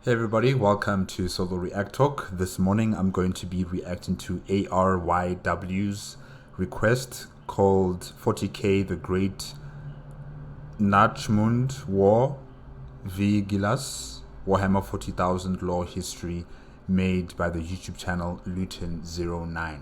Hey everybody, welcome to Solo ReacTalk. This morning I'm going to be reacting to ARYW's request called 40k The Great Nachmund War Vigilus Warhammer 40,000 lore history made by the YouTube channel Luton09.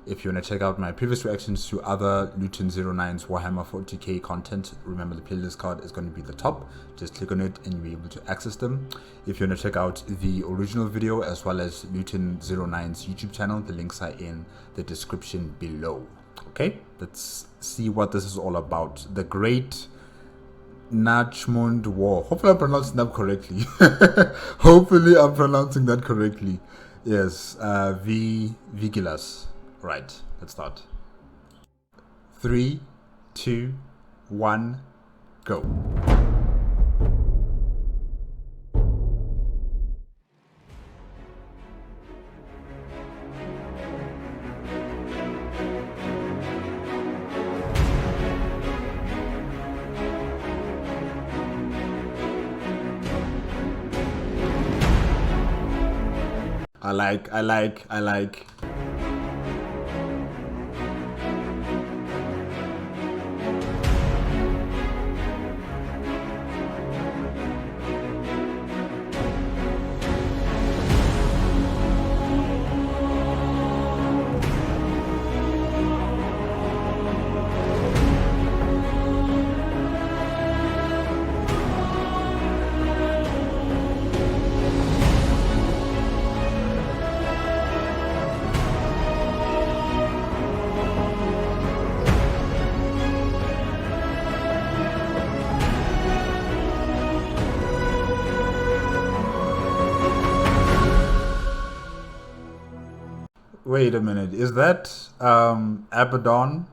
If you want to check out my previous reactions to other Luton09's Warhammer 40k content, remember the playlist card is going to be at the top. Just click on it and you'll be able to access them. If you want to check out the original video as well as Luton09's YouTube channel, the links are in the description below. Okay, let's see what this is all about. The Great Nachmund War. Hopefully I'm pronouncing that correctly. Hopefully I'm pronouncing that correctly. Yes, Vigilus. Right, let's start. 3, 2, 1, go. I like. Wait a minute, is that Abaddon?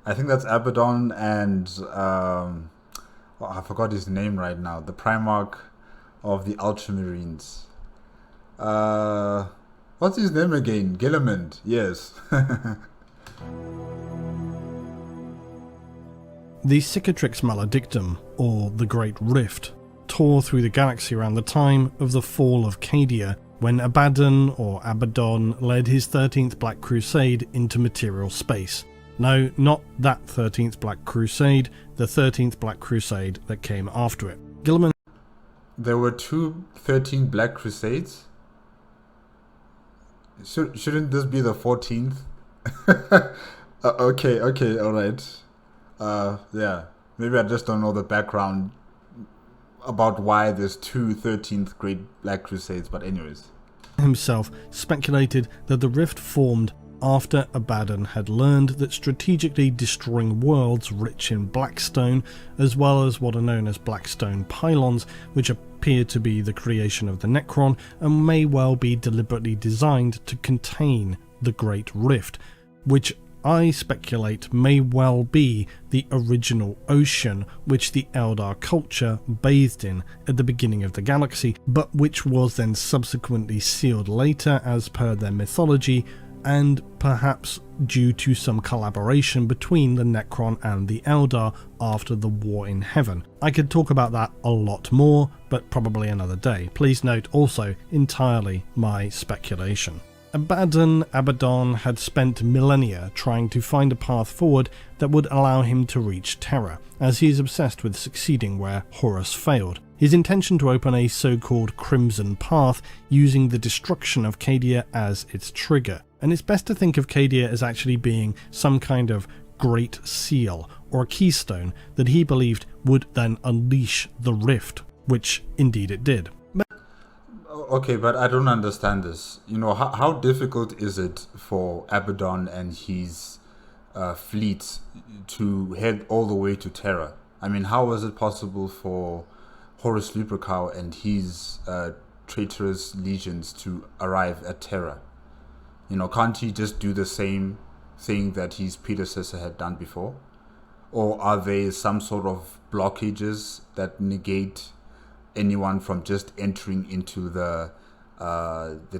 I think that's Abaddon and I forgot his name right now. The Primarch of the Ultramarines. What's his name again? Gilliman, yes. The Cicatrix Maledictum, or the Great Rift, tore through the galaxy around the time of the fall of Cadia, when Abaddon or Abaddon led his 13th Black Crusade into material space. No, not that 13th Black Crusade, the 13th Black Crusade that came after it. Gilliman. There were two 13 Black Crusades? Shouldn't this be the 14th? Okay, alright. Yeah, maybe I just don't know the background about why there's two 13th Great Black Crusades, but anyways. Himself speculated that the rift formed after Abaddon had learned that strategically destroying worlds rich in blackstone, as well as what are known as blackstone pylons, which appear to be the creation of the Necron and may well be deliberately designed to contain the Great Rift, which I speculate may well be the original ocean which the Eldar culture bathed in at the beginning of the galaxy, but which was then subsequently sealed later as per their mythology, and perhaps due to some collaboration between the Necron and the Eldar after the War in Heaven. I could talk about that a lot more, but probably another day. Please note also entirely my speculation. Abaddon had spent millennia trying to find a path forward that would allow him to reach Terra, as he is obsessed with succeeding where Horus failed. His intention to open a so-called Crimson Path using the destruction of Cadia as its trigger. And it's best to think of Cadia as actually being some kind of great seal or a keystone that he believed would then unleash the rift, which indeed it did. Okay, but I don't understand this. You know, how difficult is it for Abaddon and his fleet to head all the way to Terra? I mean, how was it possible for Horus Lupercal and his traitorous legions to arrive at Terra? You know, can't he just do the same thing that his predecessor had done before? Or are there some sort of blockages that negate anyone from just entering into the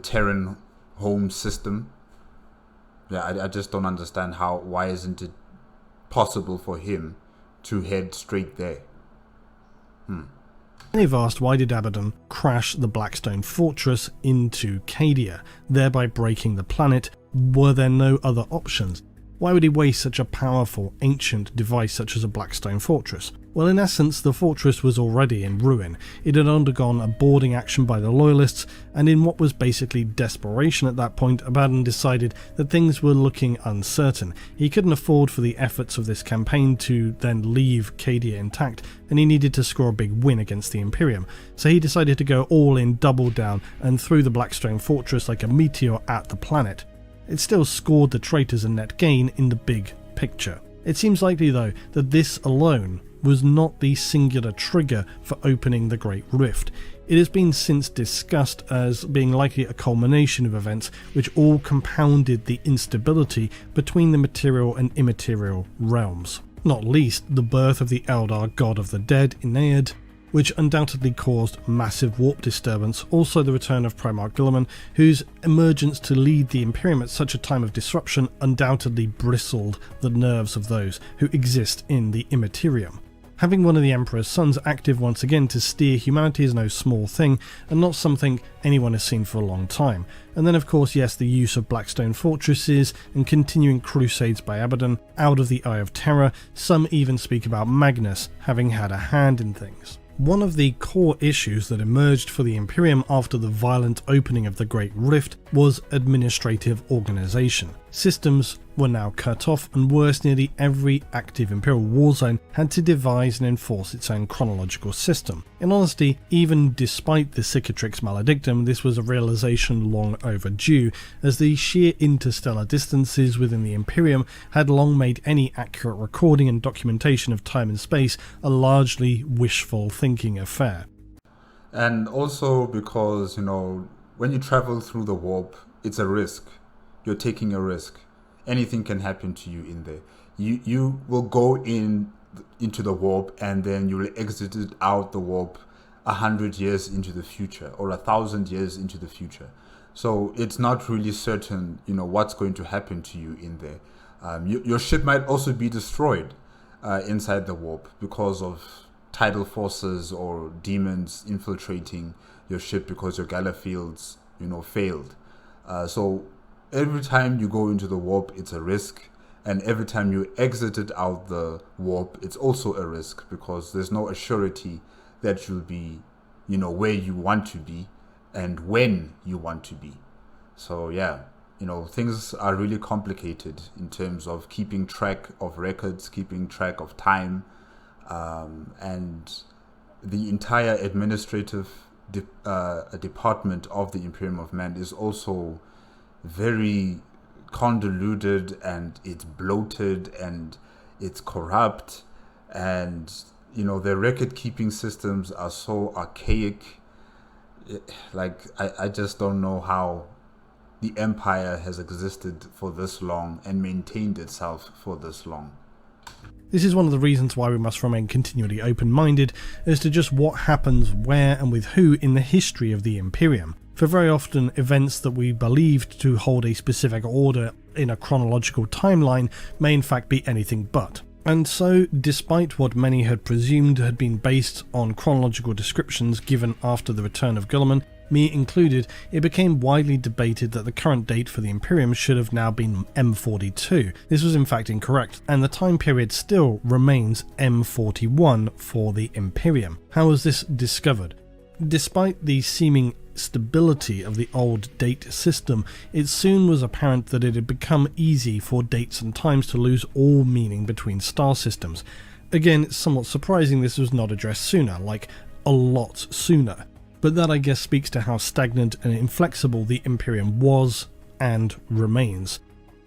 Terran home system? Yeah, I just don't understand why isn't it possible for him to head straight there? They've asked, why did Abaddon crash the Blackstone Fortress into Cadia, thereby breaking the planet? Were there no other options? Why would he waste such a powerful, ancient device such as a Blackstone Fortress? Well, in essence, the fortress was already in ruin. It had undergone a boarding action by the Loyalists, and in what was basically desperation at that point, Abaddon decided that things were looking uncertain. He couldn't afford for the efforts of this campaign to then leave Cadia intact, and he needed to score a big win against the Imperium. So he decided to go all in, double down, and threw the Blackstone Fortress like a meteor at the planet. It still scored the traitors a net gain in the big picture. It seems likely, though, that this alone was not the singular trigger for opening the Great Rift. It has been since discussed as being likely a culmination of events which all compounded the instability between the material and immaterial realms. Not least the birth of the Eldar god of the dead, Ennead, which undoubtedly caused massive warp disturbance, also the return of Primarch Guilliman, whose emergence to lead the Imperium at such a time of disruption undoubtedly bristled the nerves of those who exist in the Immaterium. Having one of the Emperor's sons active once again to steer humanity is no small thing, and not something anyone has seen for a long time. And then of course, yes, the use of Blackstone fortresses and continuing crusades by Abaddon out of the Eye of Terror. Some even speak about Magnus having had a hand in things. One of the core issues that emerged for the Imperium after the violent opening of the Great Rift was administrative organisation. Systems were now cut off, and worse, nearly every active Imperial war zone had to devise and enforce its own chronological system. In honesty, even despite the Cicatrix maledictum, this was a realisation long overdue, as the sheer interstellar distances within the Imperium had long made any accurate recording and documentation of time and space a largely wishful thinking affair. And also because, when you travel through the warp, it's a risk. You're taking a risk. Anything can happen to you in there. You will go into the warp, and then you will exit it out the warp 100 years into the future or 1,000 years into the future. So it's not really certain, what's going to happen to you in there. Your ship might also be destroyed inside the warp because of tidal forces or demons infiltrating your ship because your gala fields, failed. So every time you go into the warp, it's a risk, and every time you exit it out the warp, it's also a risk, because there's no assurity that you'll be, where you want to be and when you want to be. So yeah, things are really complicated in terms of keeping track of records, keeping track of time, and the entire administrative department of the Imperium of Man is also very convoluted, and it's bloated, and it's corrupt, and their record keeping systems are so archaic. I just don't know how the empire has existed for this long and maintained itself for this long. This is one of the reasons why we must remain continually open-minded as to just what happens where and with who in the history of the Imperium. For very often, events that we believed to hold a specific order in a chronological timeline may in fact be anything but. And so, despite what many had presumed had been based on chronological descriptions given after the return of Guilliman, me included, it became widely debated that the current date for the Imperium should have now been M42. This was in fact incorrect, and the time period still remains M41 for the Imperium. How was this discovered? Despite the seeming stability of the old date system, it soon was apparent that it had become easy for dates and times to lose all meaning between star systems. Again, it's somewhat surprising this was not addressed sooner, like a lot sooner. But that, I guess, speaks to how stagnant and inflexible the Imperium was and remains.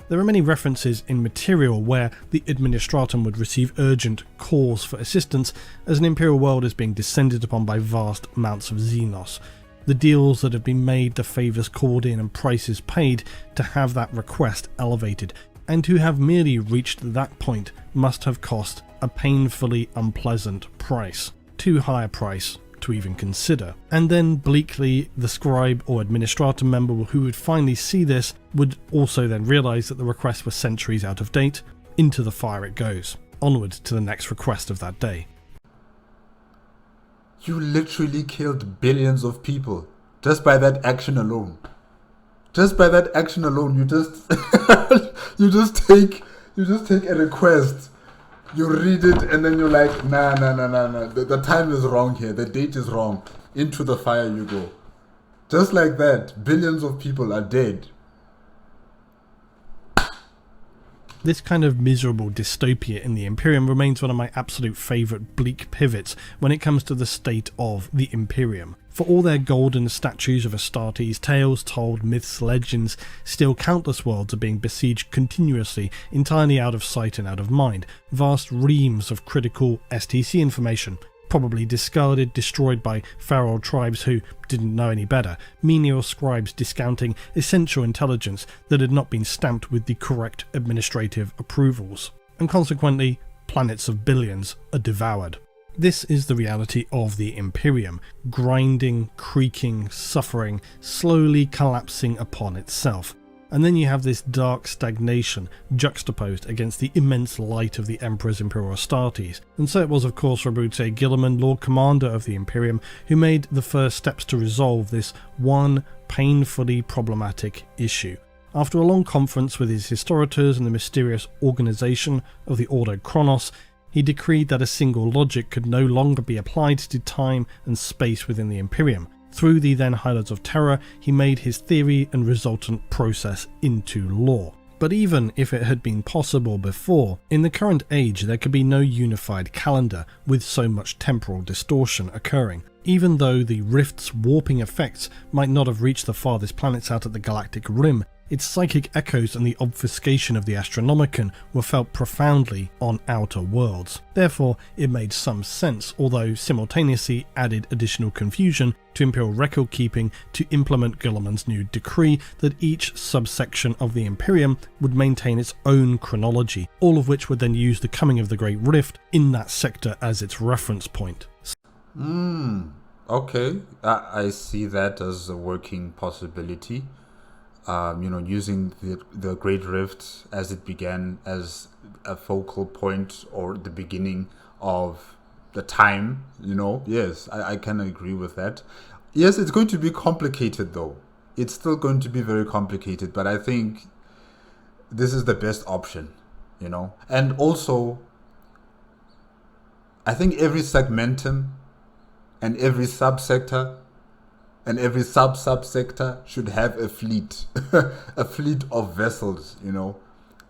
There are many references in material where the Administratum would receive urgent calls for assistance as an Imperial world is being descended upon by vast amounts of Xenos. The deals that have been made, the favours called in and prices paid to have that request elevated, and to have merely reached that point must have cost a painfully unpleasant price. Too high a price to even consider. And then bleakly, the scribe or administrator member who would finally see this would also then realise that the requests were centuries out of date. Into the fire it goes, onward to the next request of that day. You literally killed billions of people just by that action alone. Just by that action alone, you just you just take a request, you read it, and then you're like, nah. The time is wrong here. The date is wrong. Into the fire you go. Just like that, billions of people are dead. This kind of miserable dystopia in the Imperium remains one of my absolute favourite bleak pivots when it comes to the state of the Imperium. For all their golden statues of Astartes, tales told, myths, legends, still countless worlds are being besieged continuously, entirely out of sight and out of mind. Vast reams of critical STC information, probably discarded, destroyed by feral tribes who didn't know any better, menial scribes discounting essential intelligence that had not been stamped with the correct administrative approvals, and consequently, planets of billions are devoured. This is the reality of the Imperium, grinding, creaking, suffering, slowly collapsing upon itself. And then you have this dark stagnation juxtaposed against the immense light of the Emperor's Imperial Astartes. And so it was, of course, Roboute Guilliman, Lord Commander of the Imperium, who made the first steps to resolve this one painfully problematic issue. After a long conference with his historiators and the mysterious organisation of the Ordo Chronos, he decreed that a single logic could no longer be applied to time and space within the Imperium. Through the then Highlands of Terror, he made his theory and resultant process into law. But even if it had been possible before, in the current age there could be no unified calendar with so much temporal distortion occurring. Even though the rift's warping effects might not have reached the farthest planets out at the galactic rim, its psychic echoes and the obfuscation of the Astronomicon were felt profoundly on outer worlds. Therefore, it made some sense, although simultaneously added additional confusion to Imperial record keeping to implement Guilliman's new decree that each subsection of the Imperium would maintain its own chronology, all of which would then use the coming of the Great Rift in that sector as its reference point. Okay, I see that as a working possibility. Using the Great Rift as it began as a focal point or the beginning of the time, yes, I can agree with that. Yes, it's going to be complicated though. It's still going to be very complicated, but I think this is the best option, And also, I think every segmentum and every subsector and every subsector should have a fleet, a fleet of vessels,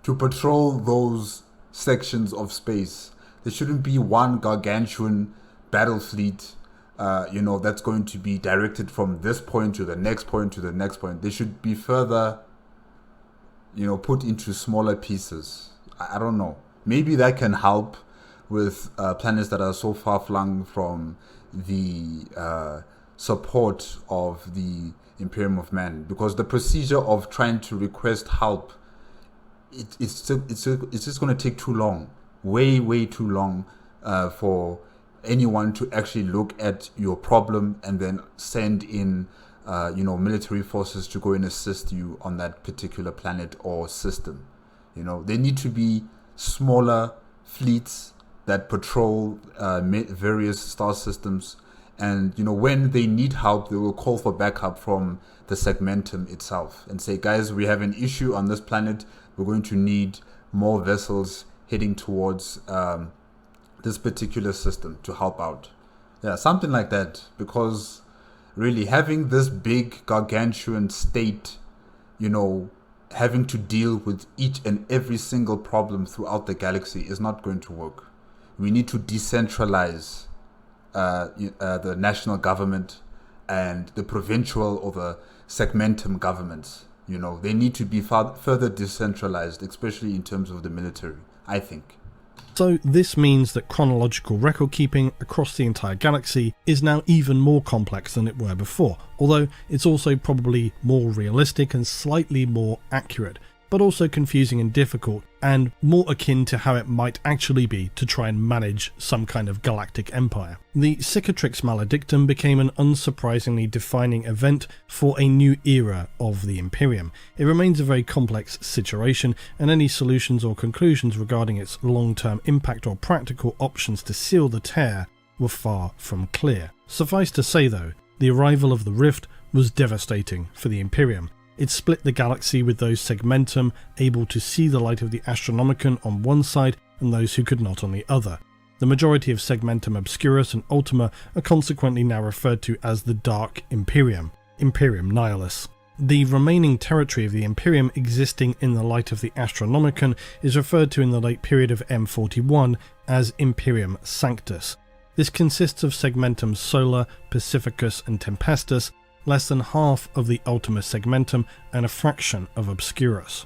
to patrol those sections of space. There shouldn't be one gargantuan battle fleet, that's going to be directed from this point to the next point to the next point. They should be further, put into smaller pieces. I don't know. Maybe that can help with planets that are so far flung from the support of the Imperium of Man, because the procedure of trying to request help, it's just going to take too long, way too long, for anyone to actually look at your problem and then send in military forces to go and assist you on that particular planet or system. They need to be smaller fleets that patrol various star systems. And, when they need help, they will call for backup from the segmentum itself and say, guys, we have an issue on this planet. We're going to need more vessels heading towards this particular system to help out. Yeah, something like that. Because really having this big gargantuan state, having to deal with each and every single problem throughout the galaxy is not going to work. We need to decentralize the national government and the provincial or the segmentum governments. They need to be further decentralized, especially in terms of the military, I think. So this means that chronological record keeping across the entire galaxy is now even more complex than it were before, although it's also probably more realistic and slightly more accurate, but also confusing and difficult, and more akin to how it might actually be to try and manage some kind of galactic empire. The Cicatrix Maledictum became an unsurprisingly defining event for a new era of the Imperium. It remains a very complex situation, and any solutions or conclusions regarding its long-term impact or practical options to seal the tear were far from clear. Suffice to say though, the arrival of the Rift was devastating for the Imperium. It split the galaxy, with those segmentum able to see the light of the Astronomicon on one side and those who could not on the other. The majority of segmentum obscurus and ultima are consequently now referred to as the Dark Imperium, Imperium Nihilus. The remaining territory of the Imperium existing in the light of the Astronomicon is referred to in the late period of M41 as Imperium Sanctus. This consists of segmentum solar, pacificus and tempestus, less than half of the ultima segmentum and a fraction of obscurus.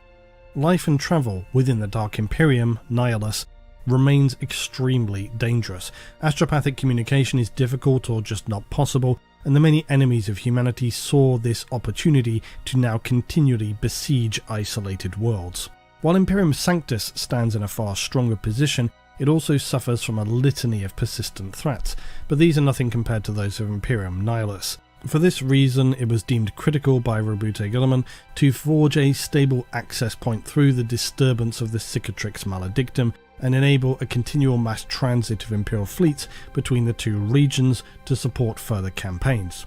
Life and travel within the Dark Imperium, Nihilus, remains extremely dangerous. Astropathic communication is difficult or just not possible, and the many enemies of humanity saw this opportunity to now continually besiege isolated worlds. While Imperium Sanctus stands in a far stronger position, it also suffers from a litany of persistent threats, but these are nothing compared to those of Imperium Nihilus. For this reason, it was deemed critical by Roboute Guilliman to forge a stable access point through the disturbance of the Cicatrix Maledictum and enable a continual mass transit of Imperial fleets between the two regions to support further campaigns.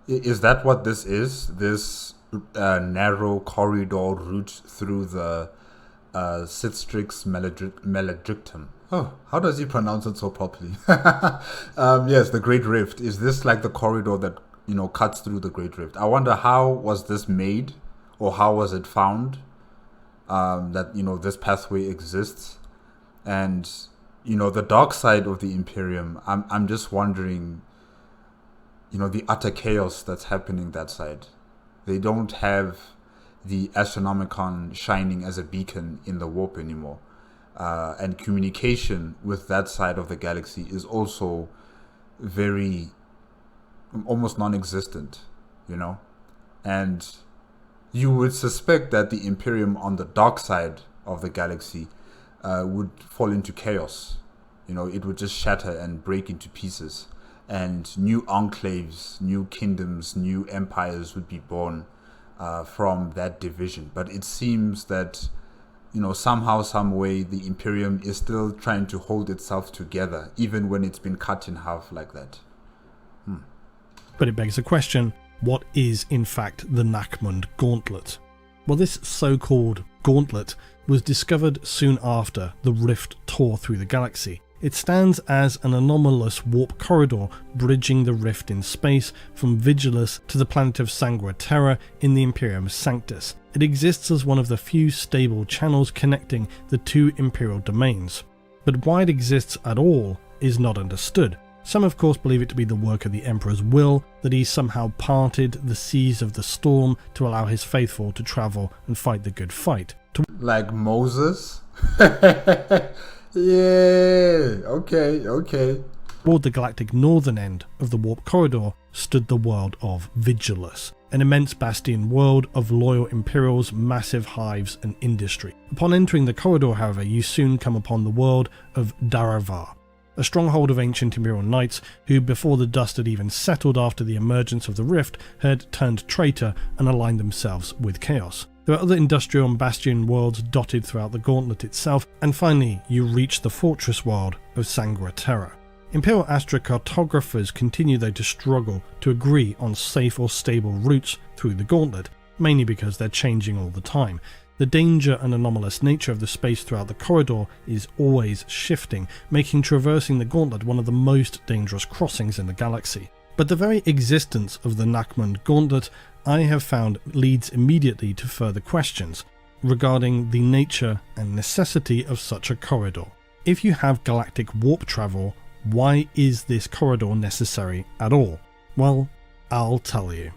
Is that what this is? This narrow corridor route through the Cicatrix Maledictum? Oh, how does he pronounce it so properly? Yes, the Great Rift. Is this like the corridor that, cuts through the Great Rift? I wonder, how was this made, or how was it found that, this pathway exists? And, the dark side of the Imperium, I'm just wondering, the utter chaos that's happening that side. They don't have the Astronomicon shining as a beacon in the warp anymore. And communication with that side of the galaxy is also almost non-existent, And you would suspect that the Imperium on the dark side of the galaxy would fall into chaos. It would just shatter and break into pieces, and new enclaves, new kingdoms, new empires would be born from that division. But it seems that, somehow, some way, the Imperium is still trying to hold itself together, even when it's been cut in half like that. But it begs the question, what is in fact the Nachmund Gaunlet? Well, this so-called Gauntlet was discovered soon after the Rift tore through the galaxy. It stands as an anomalous warp corridor bridging the Rift in space from Vigilus to the planet of Sanguine Terra in the Imperium Sanctus. It exists as one of the few stable channels connecting the two Imperial domains. But why it exists at all is not understood. Some of course believe it to be the work of the Emperor's will, that he somehow parted the seas of the storm to allow his faithful to travel and fight the good fight. Like Moses? Yeah, okay. Toward the galactic northern end of the warp corridor stood the world of Vigilus, an immense bastion world of loyal Imperials, massive hives and industry. Upon entering the corridor, however, you soon come upon the world of Daravar, a stronghold of ancient Imperial knights who, before the dust had even settled after the emergence of the Rift, had turned traitor and aligned themselves with chaos. There are other industrial and bastion worlds dotted throughout the Gauntlet itself, and finally you reach the fortress world of Sanguine Terra. Imperial astrocartographers continue though to struggle to agree on safe or stable routes through the Gauntlet, mainly because they're changing all the time. The danger and anomalous nature of the space throughout the corridor is always shifting, making traversing the Gauntlet one of the most dangerous crossings in the galaxy. But the very existence of the Nachmund Gaunlet, I have found, leads immediately to further questions regarding the nature and necessity of such a corridor. If you have galactic warp travel, why is this corridor necessary at all? Well, I'll tell you.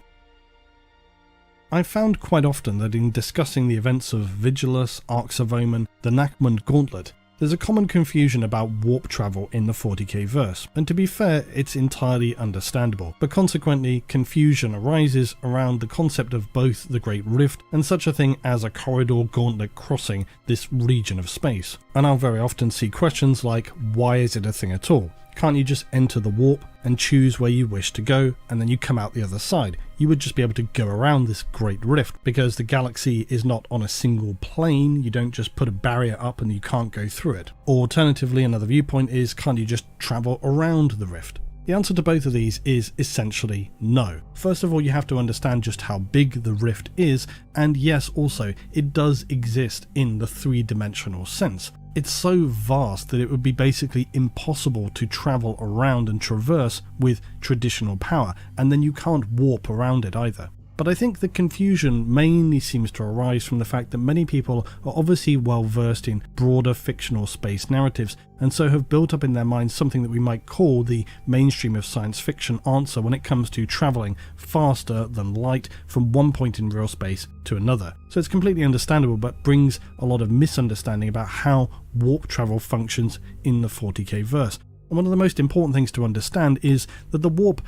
I've found quite often that in discussing the events of Vigilus, Arcs of Omen, the Nachmund Gaunlet, there's a common confusion about warp travel in the 40k verse, and to be fair, it's entirely understandable, but consequently confusion arises around the concept of both the Great Rift and such a thing as a corridor gauntlet crossing this region of space. And I'll very often see questions like, why is it a thing at all? Can't you just enter the warp and choose where you wish to go, and then you come out the other side? You would just be able to go around this great rift, because the galaxy is not on a single plane. You don't just put a barrier up and you can't go through it. Or alternatively, another viewpoint is, can't you just travel around the rift? The answer to both of these is essentially no. First of all, you have to understand just how big the rift is, and yes, also, it does exist in the three-dimensional sense. It's so vast that it would be basically impossible to travel around and traverse with traditional power, and then you can't warp around it either. But I think the confusion mainly seems to arise from the fact that many people are obviously well versed in broader fictional space narratives, and so have built up in their minds something that we might call the mainstream of science fiction answer when it comes to travelling faster than light from one point in real space to another. So it's completely understandable, but brings a lot of misunderstanding about how warp travel functions in the 40k verse. And one of the most important things to understand is that the warp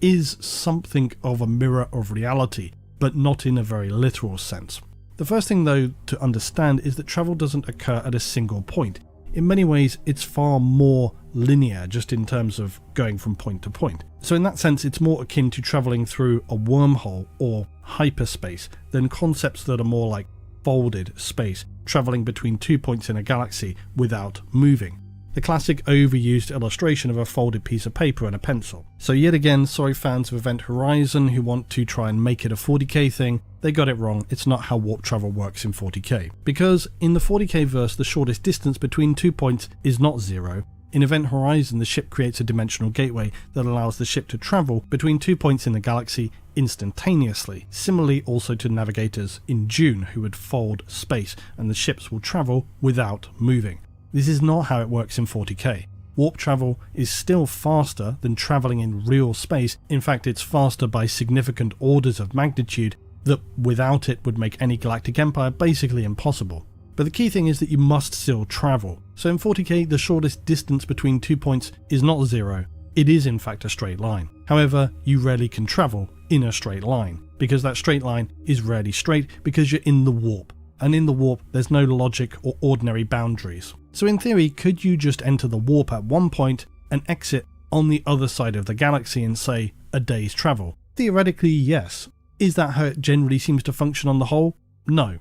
is something of a mirror of reality, but not in a very literal sense. The first thing though to understand is that travel doesn't occur at a single point. In many ways it's far more linear, just in terms of going from point to point. So in that sense it's more akin to travelling through a wormhole or hyperspace than concepts that are more like folded space, travelling between 2 points in a galaxy without moving. The classic overused illustration of a folded piece of paper and a pencil. So yet again, sorry fans of Event Horizon who want to try and make it a 40k thing, they got it wrong. It's not how warp travel works in 40k. Because in the 40k verse, the shortest distance between 2 points is not 0. In Event Horizon, the ship creates a dimensional gateway that allows the ship to travel between 2 points in the galaxy instantaneously. Similarly also to navigators in Dune who would fold space, and the ships will travel without moving. This is not how it works in 40k. Warp travel is still faster than travelling in real space. In fact, it's faster by significant orders of magnitude that without it would make any galactic empire basically impossible. But the key thing is that you must still travel. So in 40k, the shortest distance between 2 points is not 0. It is in fact a straight line. However, you rarely can travel in a straight line, because that straight line is rarely straight because you're in the warp. And in the warp, there's no logic or ordinary boundaries. So in theory, could you just enter the warp at one point and exit on the other side of the galaxy in, say, a day's travel? Theoretically, yes. Is that how it generally seems to function on the whole? No.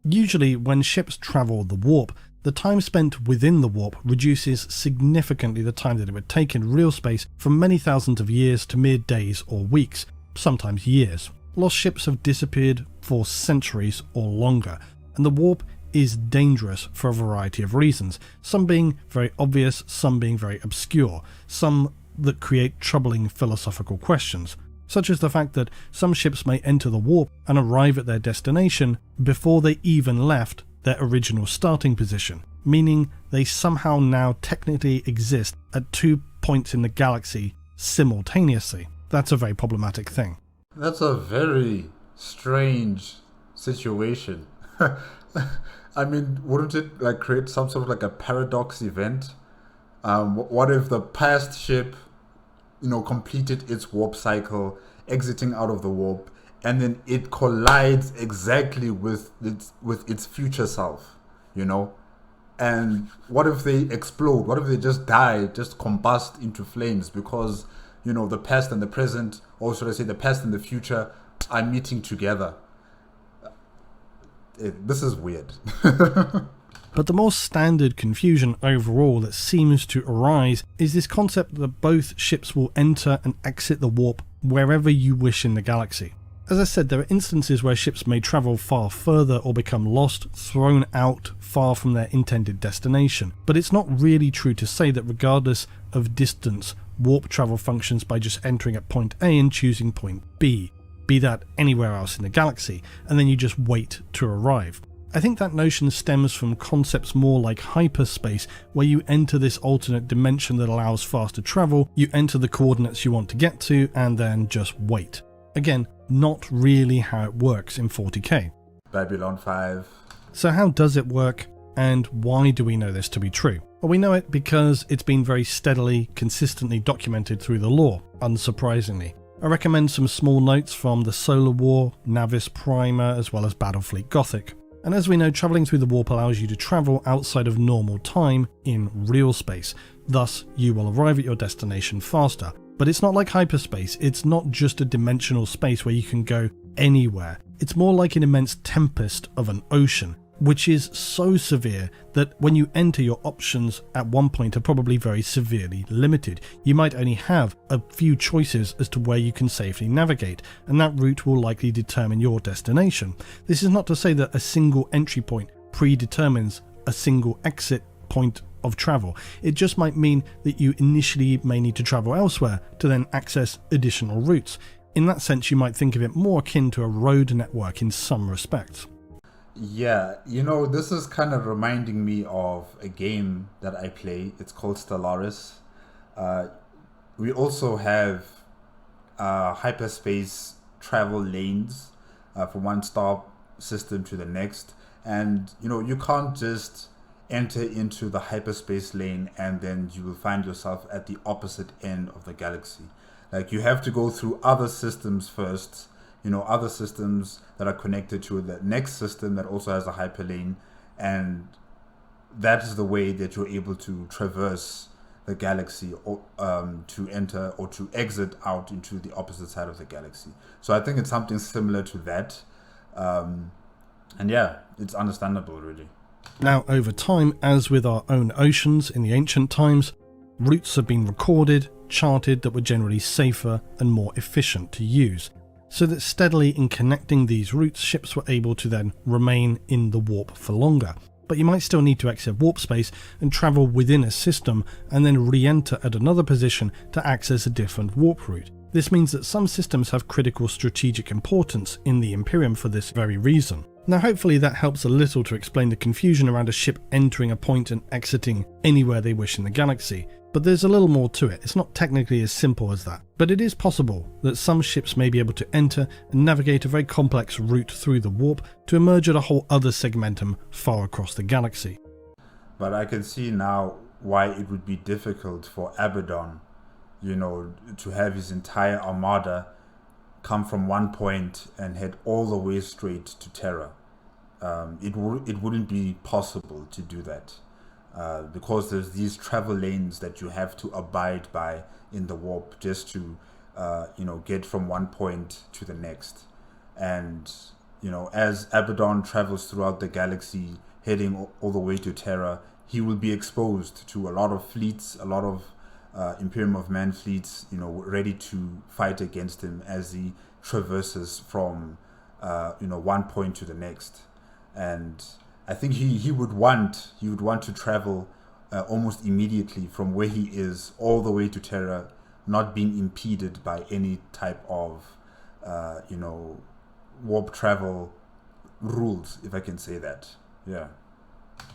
Usually, when ships travel the warp, the time spent within the warp reduces significantly the time that it would take in real space from many thousands of years to mere days or weeks, sometimes years. Lost ships have disappeared for centuries or longer, and the warp is dangerous for a variety of reasons, some being very obvious, some being very obscure, some that create troubling philosophical questions, such as the fact that some ships may enter the warp and arrive at their destination before they even left their original starting position, meaning they somehow now technically exist at 2 points in the galaxy simultaneously. That's a very problematic thing. That's a very strange situation. I mean, wouldn't it like create some sort of like a paradox event? What if the past ship, completed its warp cycle, exiting out of the warp, and then it collides exactly with its future self, And what if they explode? What if they just die, just combust into flames because, the past and the present, or should I say the past and the future, are meeting together? This is weird. But the more standard confusion overall that seems to arise is this concept that both ships will enter and exit the warp wherever you wish in the galaxy. As I said, there are instances where ships may travel far further or become lost, thrown out far from their intended destination. But it's not really true to say that regardless of distance, warp travel functions by just entering at point A and choosing point B, be that anywhere else in the galaxy, and then you just wait to arrive. I think that notion stems from concepts more like hyperspace, where you enter this alternate dimension that allows faster travel, you enter the coordinates you want to get to, and then just wait. Again, not really how it works in 40k. Babylon 5. So how does it work, and why do we know this to be true? Well, we know it because it's been very steadily, consistently documented through the lore, unsurprisingly. I recommend some small notes from the Solar War, Navis Primer, as well as Battlefleet Gothic. And as we know, travelling through the warp allows you to travel outside of normal time in real space. Thus, you will arrive at your destination faster. But it's not like hyperspace. It's not just a dimensional space where you can go anywhere. It's more like an immense tempest of an ocean, which is so severe that when you enter, your options at one point are probably very severely limited. You might only have a few choices as to where you can safely navigate, and that route will likely determine your destination. This is not to say that a single entry point predetermines a single exit point of travel. It just might mean that you initially may need to travel elsewhere to then access additional routes. In that sense, you might think of it more akin to a road network in some respects. Yeah, this is kind of reminding me of a game that I play. It's called Stellaris. We also have hyperspace travel lanes from one star system to the next. And, you can't just enter into the hyperspace lane and then you will find yourself at the opposite end of the galaxy. Like, you have to go through other systems first, other systems that are connected to the next system that also has a hyperlane, and that is the way that you're able to traverse the galaxy or to enter or to exit out into the opposite side of the galaxy. So I think it's something similar to that. And yeah, it's understandable, really. Now, over time, as with our own oceans in the ancient times, routes have been recorded, charted that were generally safer and more efficient to use, so that steadily in connecting these routes, ships were able to then remain in the warp for longer. But you might still need to exit warp space and travel within a system and then re-enter at another position to access a different warp route. This means that some systems have critical strategic importance in the Imperium for this very reason. Now, hopefully that helps a little to explain the confusion around a ship entering a point and exiting anywhere they wish in the galaxy. But there's a little more to it. It's not technically as simple as that. But it is possible that some ships may be able to enter and navigate a very complex route through the warp to emerge at a whole other segmentum far across the galaxy. But I can see now why it would be difficult for Abaddon, to have his entire armada come from one point and head all the way straight to Terra. It wouldn't be possible to do that. Because there's these travel lanes that you have to abide by in the warp just to, get from one point to the next. And, as Abaddon travels throughout the galaxy, heading all the way to Terra, he will be exposed to a lot of fleets, a lot of Imperium of Man fleets, ready to fight against him as he traverses from, one point to the next. And I think he would want to travel almost immediately from where he is all the way to Terra, not being impeded by any type of warp travel rules, if I can say that. Yeah.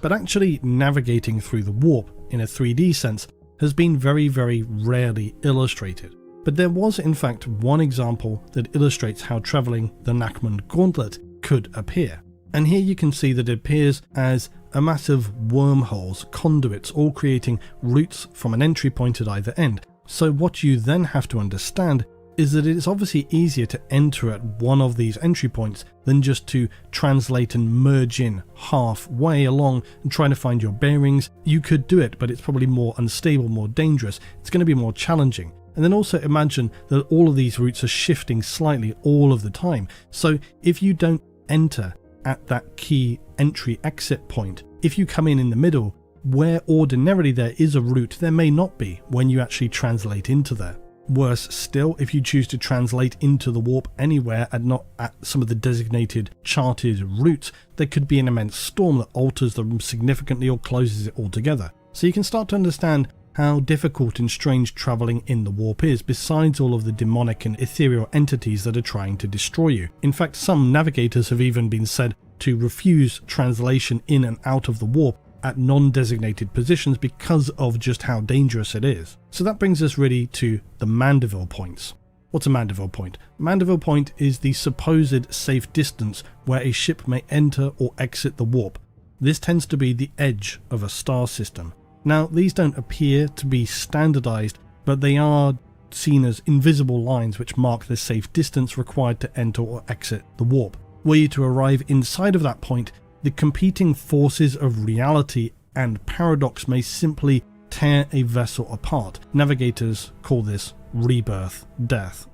But actually navigating through the warp in a 3D sense has been very, very rarely illustrated. But there was in fact one example that illustrates how travelling the Nachmund Gaunlet could appear. And here you can see that it appears as a massive wormholes, conduits, all creating routes from an entry point at either end. So what you then have to understand is that it's obviously easier to enter at one of these entry points than just to translate and merge in halfway along and trying to find your bearings. You could do it, but it's probably more unstable, more dangerous. It's going to be more challenging. And then also imagine that all of these routes are shifting slightly all of the time. So if you don't enter at that key entry exit point, if you come in the middle, where ordinarily there is a route, there may not be when you actually translate into there. Worse still, if you choose to translate into the warp anywhere and not at some of the designated charted routes, there could be an immense storm that alters them significantly or closes it altogether. So you can start to understand how difficult and strange travelling in the warp is, besides all of the demonic and ethereal entities that are trying to destroy you. In fact, some navigators have even been said to refuse translation in and out of the warp at non-designated positions because of just how dangerous it is. So that brings us really to the Mandeville points. What's a Mandeville point? Mandeville point is the supposed safe distance where a ship may enter or exit the warp. This tends to be the edge of a star system. Now, these don't appear to be standardized, but they are seen as invisible lines which mark the safe distance required to enter or exit the warp. Were you to arrive inside of that point, The competing forces of reality and paradox may simply tear a vessel apart. Navigators call this rebirth death.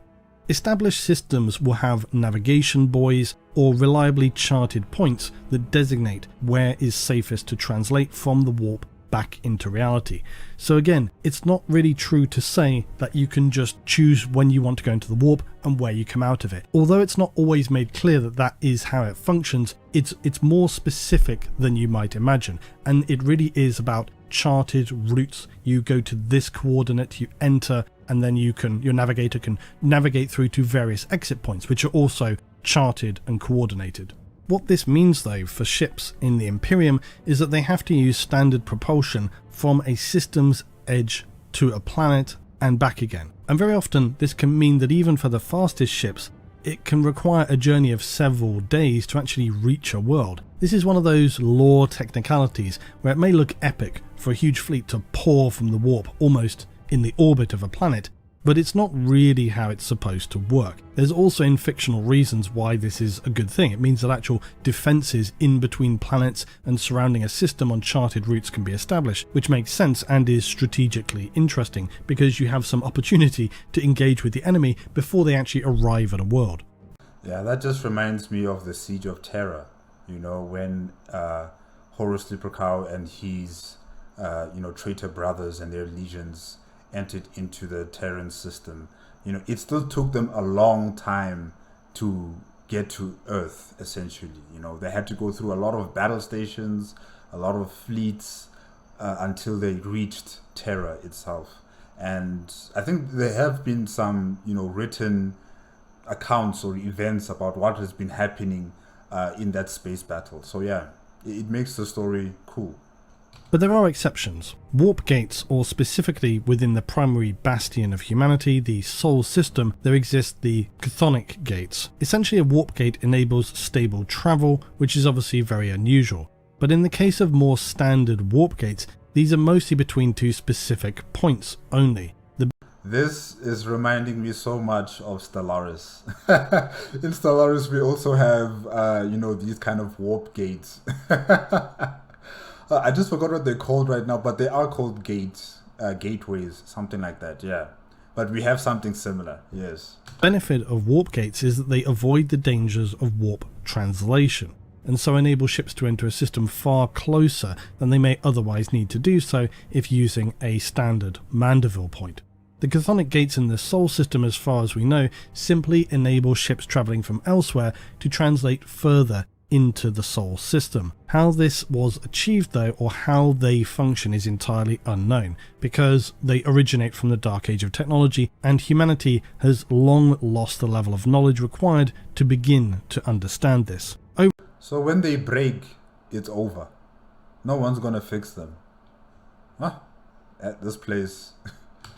Established systems will have navigation buoys or reliably charted points that designate where is safest to translate from the warp back into reality. So again, it's not really true to say that you can just choose when you want to go into the warp and where you come out of it. Although it's not always made clear that that is how it functions, it's more specific than you might imagine, and it really is about charted routes. You go to this coordinate, you enter, and then your navigator can navigate through to various exit points, which are also charted and coordinated. What this means though for ships in the Imperium is that they have to use standard propulsion from a system's edge to a planet and back again. And very often this can mean that even for the fastest ships, it can require a journey of several days to actually reach a world. This is one of those lore technicalities where it may look epic for a huge fleet to pour from the warp almost in the orbit of a planet, but it's not really how it's supposed to work. There's also in fictional reasons why this is a good thing. It means that actual defences in between planets and surrounding a system on charted routes can be established, which makes sense and is strategically interesting because you have some opportunity to engage with the enemy before they actually arrive at a world. Yeah, that just reminds me of the Siege of Terra, when Horus Leprechaun and his traitor brothers and their legions entered into the Terran system. It still took them a long time to get to Earth, essentially. They had to go through a lot of battle stations, a lot of fleets, until they reached Terra itself. And I think there have been some, written accounts or events about what has been happening in that space battle. So yeah, it makes the story cool. But there are exceptions. Warp gates, or specifically within the primary bastion of humanity, the Sol system, there exist the chthonic gates. Essentially a warp gate enables stable travel, which is obviously very unusual. But in the case of more standard warp gates, these are mostly between two specific points only. This is reminding me so much of Stellaris. In Stellaris we also have, these kind of warp gates. I just forgot what they're called right now, but they are called gates, gateways, something like that, yeah. But we have something similar, yes. The benefit of warp gates is that they avoid the dangers of warp translation, and so enable ships to enter a system far closer than they may otherwise need to do so if using a standard Mandeville point. The chthonic gates in the Sol system, as far as we know, simply enable ships travelling from elsewhere to translate further into the Sol system. How this was achieved though, or how they function, is entirely unknown, because they originate from the Dark Age of technology, and humanity has long lost the level of knowledge required to begin to understand this. So when they break, it's over. No one's gonna fix them. At this place.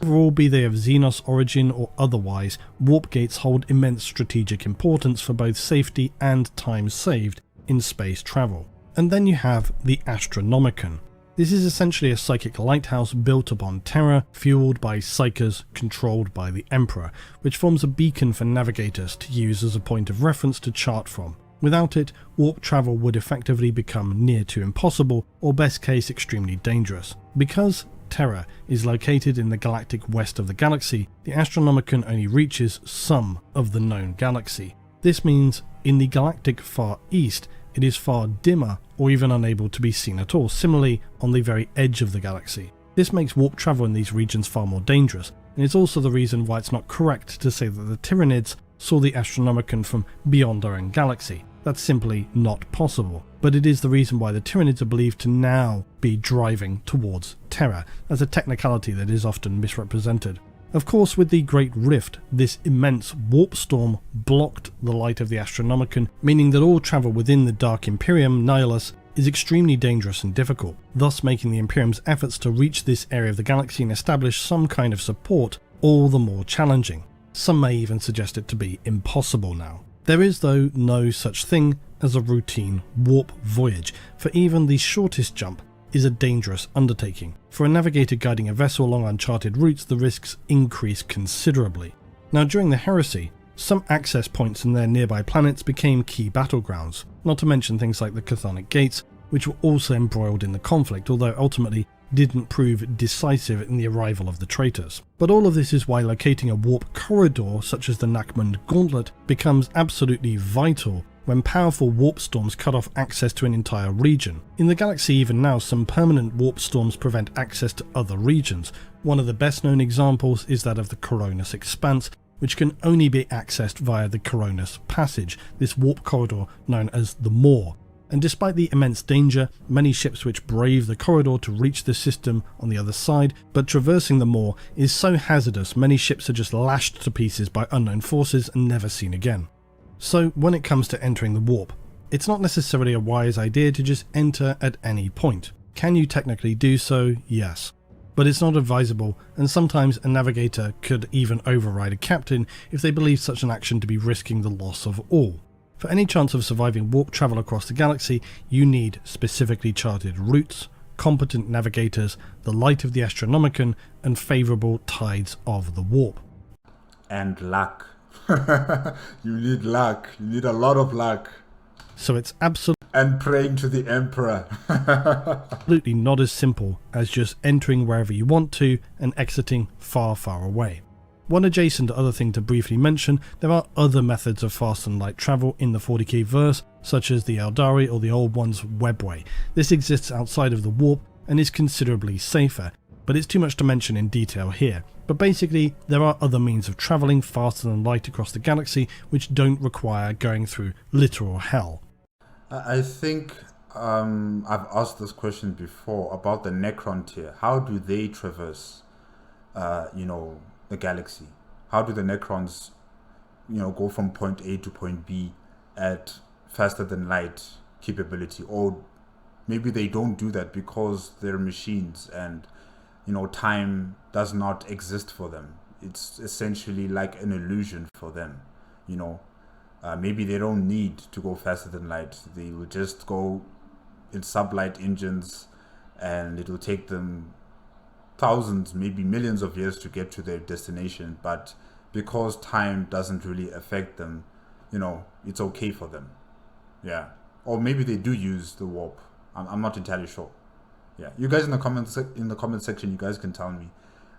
Overall, be they of Xenos origin or otherwise, warp gates hold immense strategic importance for both safety and time saved in space travel. And then you have the Astronomicon. This is essentially a psychic lighthouse built upon Terra, fueled by psychers controlled by the Emperor, which forms a beacon for navigators to use as a point of reference to chart from. Without it, warp travel would effectively become near to impossible, or best case extremely dangerous. Because Terra is located in the galactic west of the galaxy, the Astronomicon only reaches some of the known galaxy. This means in the galactic far east, it is far dimmer or even unable to be seen at all, similarly on the very edge of the galaxy. This makes warp travel in these regions far more dangerous, and it's also the reason why it's not correct to say that the Tyranids saw the Astronomicon from beyond our own galaxy. That's simply not possible. But it is the reason why the Tyranids are believed to now be driving towards Terra, as a technicality that is often misrepresented. Of course, with the Great Rift, this immense warp storm blocked the light of the Astronomicon, meaning that all travel within the Dark Imperium, Nihilus, is extremely dangerous and difficult, thus making the Imperium's efforts to reach this area of the galaxy and establish some kind of support all the more challenging. Some may even suggest it to be impossible now. There is, though, no such thing as a routine warp voyage, for even the shortest jump is a dangerous undertaking. For a navigator guiding a vessel along uncharted routes, the risks increase considerably. Now, during the Heresy, Some access points in their nearby planets became key battlegrounds, not to mention things like the Chthonic Gates, which were also embroiled in the conflict, although ultimately didn't prove decisive in the arrival of the traitors. But all of this is why locating a warp corridor such as the Nachmund Gaunlet becomes absolutely vital when powerful warp storms cut off access to an entire region. In the galaxy even now, some permanent warp storms prevent access to other regions. One of the best known examples is that of the Coronus Expanse, which can only be accessed via the Coronus Passage, this warp corridor known as the Maw. And despite the immense danger, many ships which brave the corridor to reach the system on the other side, but traversing the Maw is so hazardous many ships are just lashed to pieces by unknown forces and never seen again. So when it comes to entering the warp, it's not necessarily a wise idea to just enter at any point. Can you technically do so? Yes. But it's not advisable, and sometimes a navigator could even override a captain if they believe such an action to be risking the loss of all. For any chance of surviving warp travel across the galaxy, you need specifically charted routes, competent navigators, the light of the Astronomicon, and favourable tides of the warp. And luck. You need luck. You need a lot of luck. So it's absolutely and praying to the Emperor. Absolutely not as simple as just entering wherever you want to and exiting far, far away. One adjacent other thing to briefly mention, there are other methods of fast and light travel in the 40k verse, such as the Eldari or the Old One's Webway. This exists outside of the warp and is considerably safer, but it's too much to mention in detail here. But basically, there are other means of travelling faster than light across the galaxy which don't require going through literal hell. I think I've asked this question before about the Necron tier. How do they traverse, the galaxy? How do the Necrons, go from point A to point B at faster than light capability? Or maybe they don't do that because they're machines and, time does not exist for them. It's essentially like an illusion for them, Maybe they don't need to go faster than light. They will just go in sublight engines and it will take them thousands, maybe millions of years to get to their destination. But because time doesn't really affect them, it's okay for them. Yeah. Or maybe they do use the warp. I'm not entirely sure. Yeah. You guys in the comment section, you guys can tell me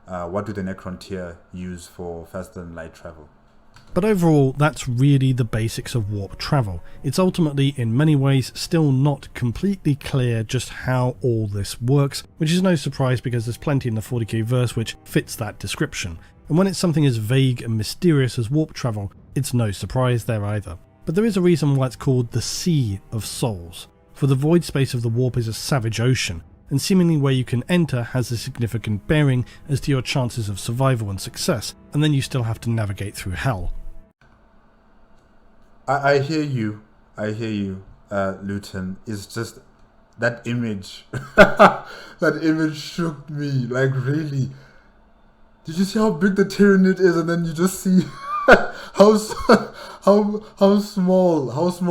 what do the Necron tier use for faster than light travel. But overall, that's really the basics of warp travel. It's ultimately, in many ways, still not completely clear just how all this works, which is no surprise because there's plenty in the 40k verse which fits that description. And when it's something as vague and mysterious as warp travel, it's no surprise there either. But there is a reason why it's called the Sea of Souls, for the void space of the warp is a savage ocean, and seemingly where you can enter has a significant bearing as to your chances of survival and success, and then you still have to navigate through hell. I hear you, Luton. It's just that image. That image shook me. Like, really. Did you see how big the Tyranid is? And then you just see how small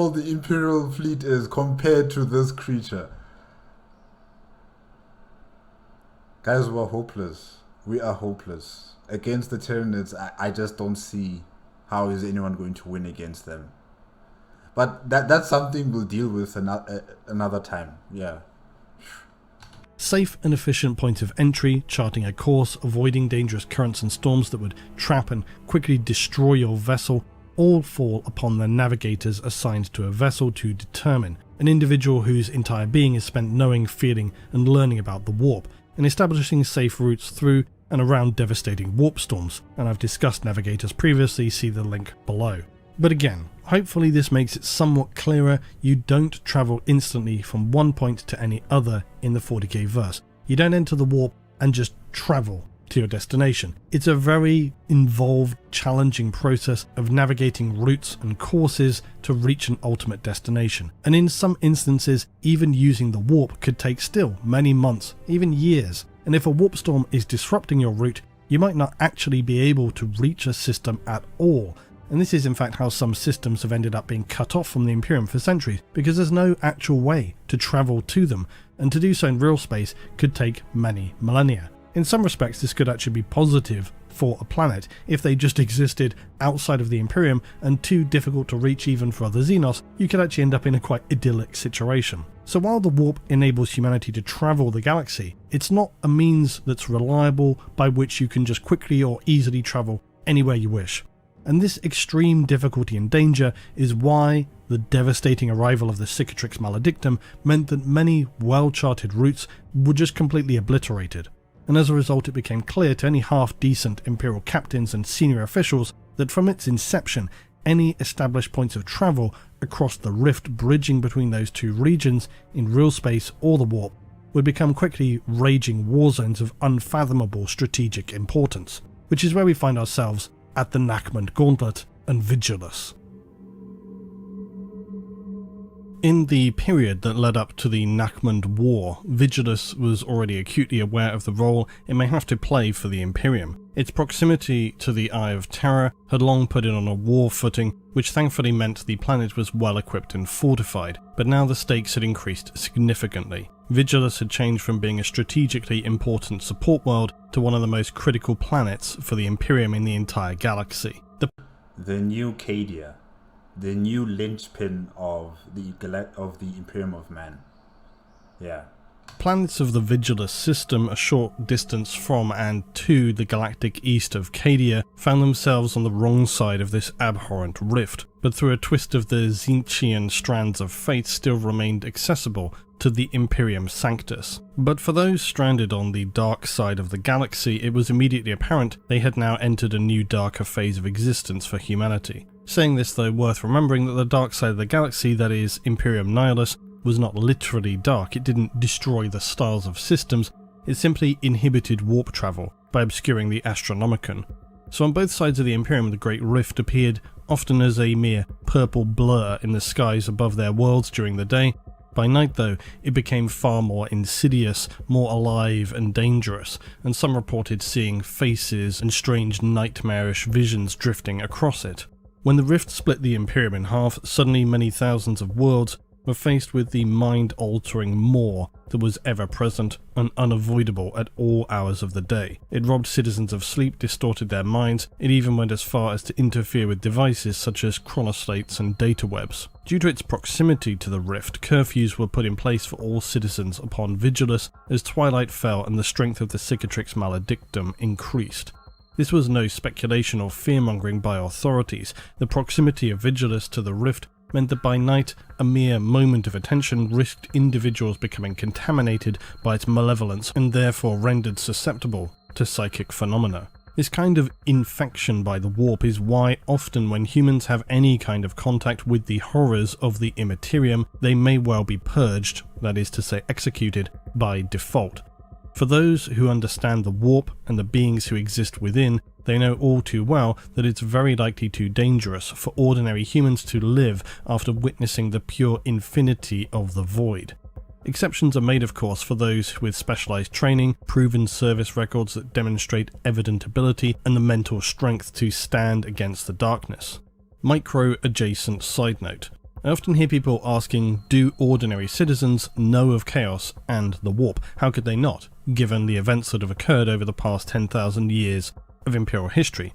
the Imperial fleet is compared to this creature. Guys, we're hopeless. We are hopeless. Against the Tyranids, I just don't see how is anyone going to win against them. But that's something we'll deal with another time. Yeah. Safe and efficient point of entry, charting a course, avoiding dangerous currents and storms that would trap and quickly destroy your vessel, all fall upon the navigators assigned to a vessel to determine. An individual whose entire being is spent knowing, feeling and learning about the warp, and establishing safe routes through and around devastating warp storms. And I've discussed navigators previously, see the link below. But again, hopefully this makes it somewhat clearer. You don't travel instantly from one point to any other in the 40k verse. You don't enter the warp and just travel to your destination. It's a very involved, challenging process of navigating routes and courses to reach an ultimate destination. And in some instances, even using the warp could take still many months, even years. And if a warp storm is disrupting your route, you might not actually be able to reach a system at all. And this is in fact how some systems have ended up being cut off from the Imperium for centuries, because there's no actual way to travel to them, and to do so in real space could take many millennia. In some respects this could actually be positive for a planet if they just existed outside of the Imperium and too difficult to reach even for other Xenos. You could actually end up in a quite idyllic situation. So while the warp enables humanity to travel the galaxy, it's not a means that's reliable by which you can just quickly or easily travel anywhere you wish. And this extreme difficulty and danger is why the devastating arrival of the Cicatrix Maledictum meant that many well-charted routes were just completely obliterated. And as a result, it became clear to any half-decent Imperial captains and senior officials that from its inception, any established points of travel across the rift bridging between those two regions in real space or the warp would become quickly raging war zones of unfathomable strategic importance, which is where we find ourselves at the Nachmund Gaunlet and Vigilus. In the period that led up to the Nachmund War, Vigilus was already acutely aware of the role it may have to play for the Imperium. Its proximity to the Eye of Terror had long put it on a war footing, which thankfully meant the planet was well equipped and fortified, but now the stakes had increased significantly. Vigilus had changed from being a strategically important support world to one of the most critical planets for the Imperium in the entire galaxy. The new Cadia, the new linchpin of the Imperium of Man. Yeah. Planets of the Vigilus system, a short distance from and to the galactic east of Cadia, found themselves on the wrong side of this abhorrent rift, but through a twist of the Zinchian strands of fate still remained accessible to the Imperium Sanctus. But for those stranded on the dark side of the galaxy, it was immediately apparent they had now entered a new darker phase of existence for humanity. Saying this though, worth remembering that the dark side of the galaxy, that is Imperium Nihilus, was not literally dark. It didn't destroy the stars of systems, it simply inhibited warp travel by obscuring the Astronomicon. So on both sides of the Imperium, the Great Rift appeared often as a mere purple blur in the skies above their worlds during the day. By night though, it became far more insidious, more alive and dangerous, and some reported seeing faces and strange nightmarish visions drifting across it. When the rift split the Imperium in half, suddenly many thousands of worlds were faced with the mind-altering maw that was ever-present and unavoidable at all hours of the day. It robbed citizens of sleep, distorted their minds, it even went as far as to interfere with devices such as chronoslates and data webs. Due to its proximity to the rift, curfews were put in place for all citizens upon Vigilus as twilight fell and the strength of the Cicatrix Maledictum increased. This was no speculation or fear-mongering by authorities. The proximity of Vigilus to the rift meant that by night, a mere moment of attention risked individuals becoming contaminated by its malevolence and therefore rendered susceptible to psychic phenomena. This kind of infection by the warp is why often when humans have any kind of contact with the horrors of the Immaterium, they may well be purged, that is to say executed, by default. For those who understand the warp and the beings who exist within, they know all too well that it's very likely too dangerous for ordinary humans to live after witnessing the pure infinity of the void. Exceptions are made, of course, for those with specialized training, proven service records that demonstrate evident ability, and the mental strength to stand against the darkness. Micro-adjacent side note. I often hear people asking, do ordinary citizens know of chaos and the warp? How could they not, given the events that have occurred over the past 10,000 years of Imperial history?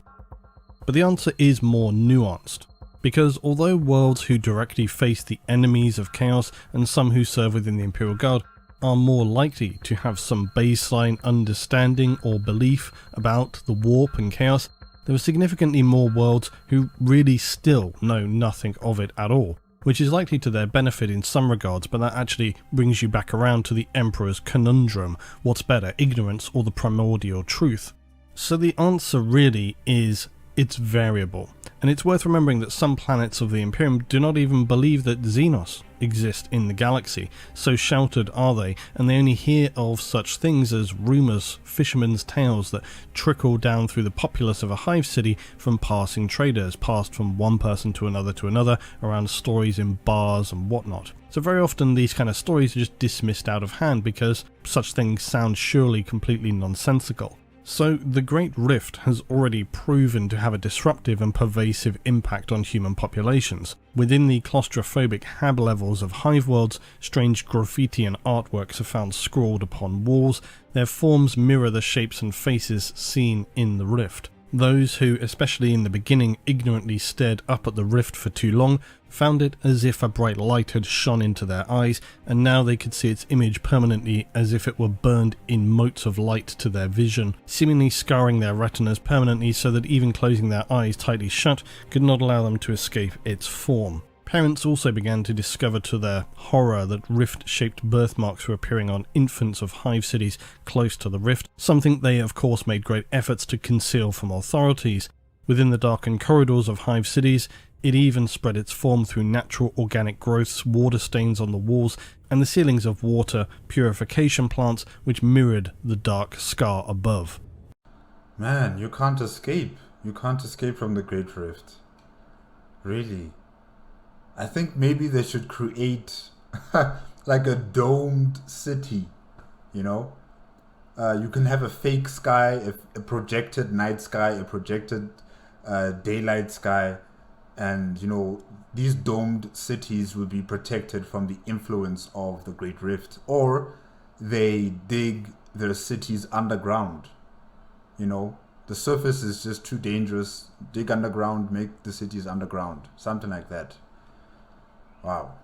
But the answer is more nuanced, because although worlds who directly face the enemies of chaos and some who serve within the Imperial Guard are more likely to have some baseline understanding or belief about the warp and chaos, there are significantly more worlds who really still know nothing of it at all, which is likely to their benefit in some regards, but that actually brings you back around to the Emperor's conundrum: what's better, ignorance or the primordial truth? So the answer really is it's variable, and it's worth remembering that some planets of the Imperium do not even believe that Xenos exist in the galaxy, so sheltered are they, and they only hear of such things as rumours, fishermen's tales that trickle down through the populace of a hive city from passing traders, passed from one person to another, around stories in bars and whatnot. So very often these kind of stories are just dismissed out of hand because such things sound surely completely nonsensical. So the Great Rift has already proven to have a disruptive and pervasive impact on human populations. Within the claustrophobic hab levels of hive worlds, strange graffiti and artworks are found scrawled upon walls. Their forms mirror the shapes and faces seen in the rift. Those who, especially in the beginning, ignorantly stared up at the rift for too long, found it as if a bright light had shone into their eyes, and now they could see its image permanently as if it were burned in motes of light to their vision, seemingly scarring their retinas permanently so that even closing their eyes tightly shut could not allow them to escape its form. Parents also began to discover to their horror that rift-shaped birthmarks were appearing on infants of hive cities close to the rift, something they of course made great efforts to conceal from authorities. Within the darkened corridors of hive cities, it even spread its form through natural organic growths, water stains on the walls, and the ceilings of water purification plants which mirrored the dark scar above. Man, you can't escape. You can't escape from the Great Rift. Really. I think maybe they should create like a domed city, you know? You can have a fake sky, a projected night sky, a projected daylight sky, and, you know, these domed cities will be protected from the influence of the Great Rift. Or they dig their cities underground, you know? The surface is just too dangerous. Dig underground, make the cities underground, something like that. Wow.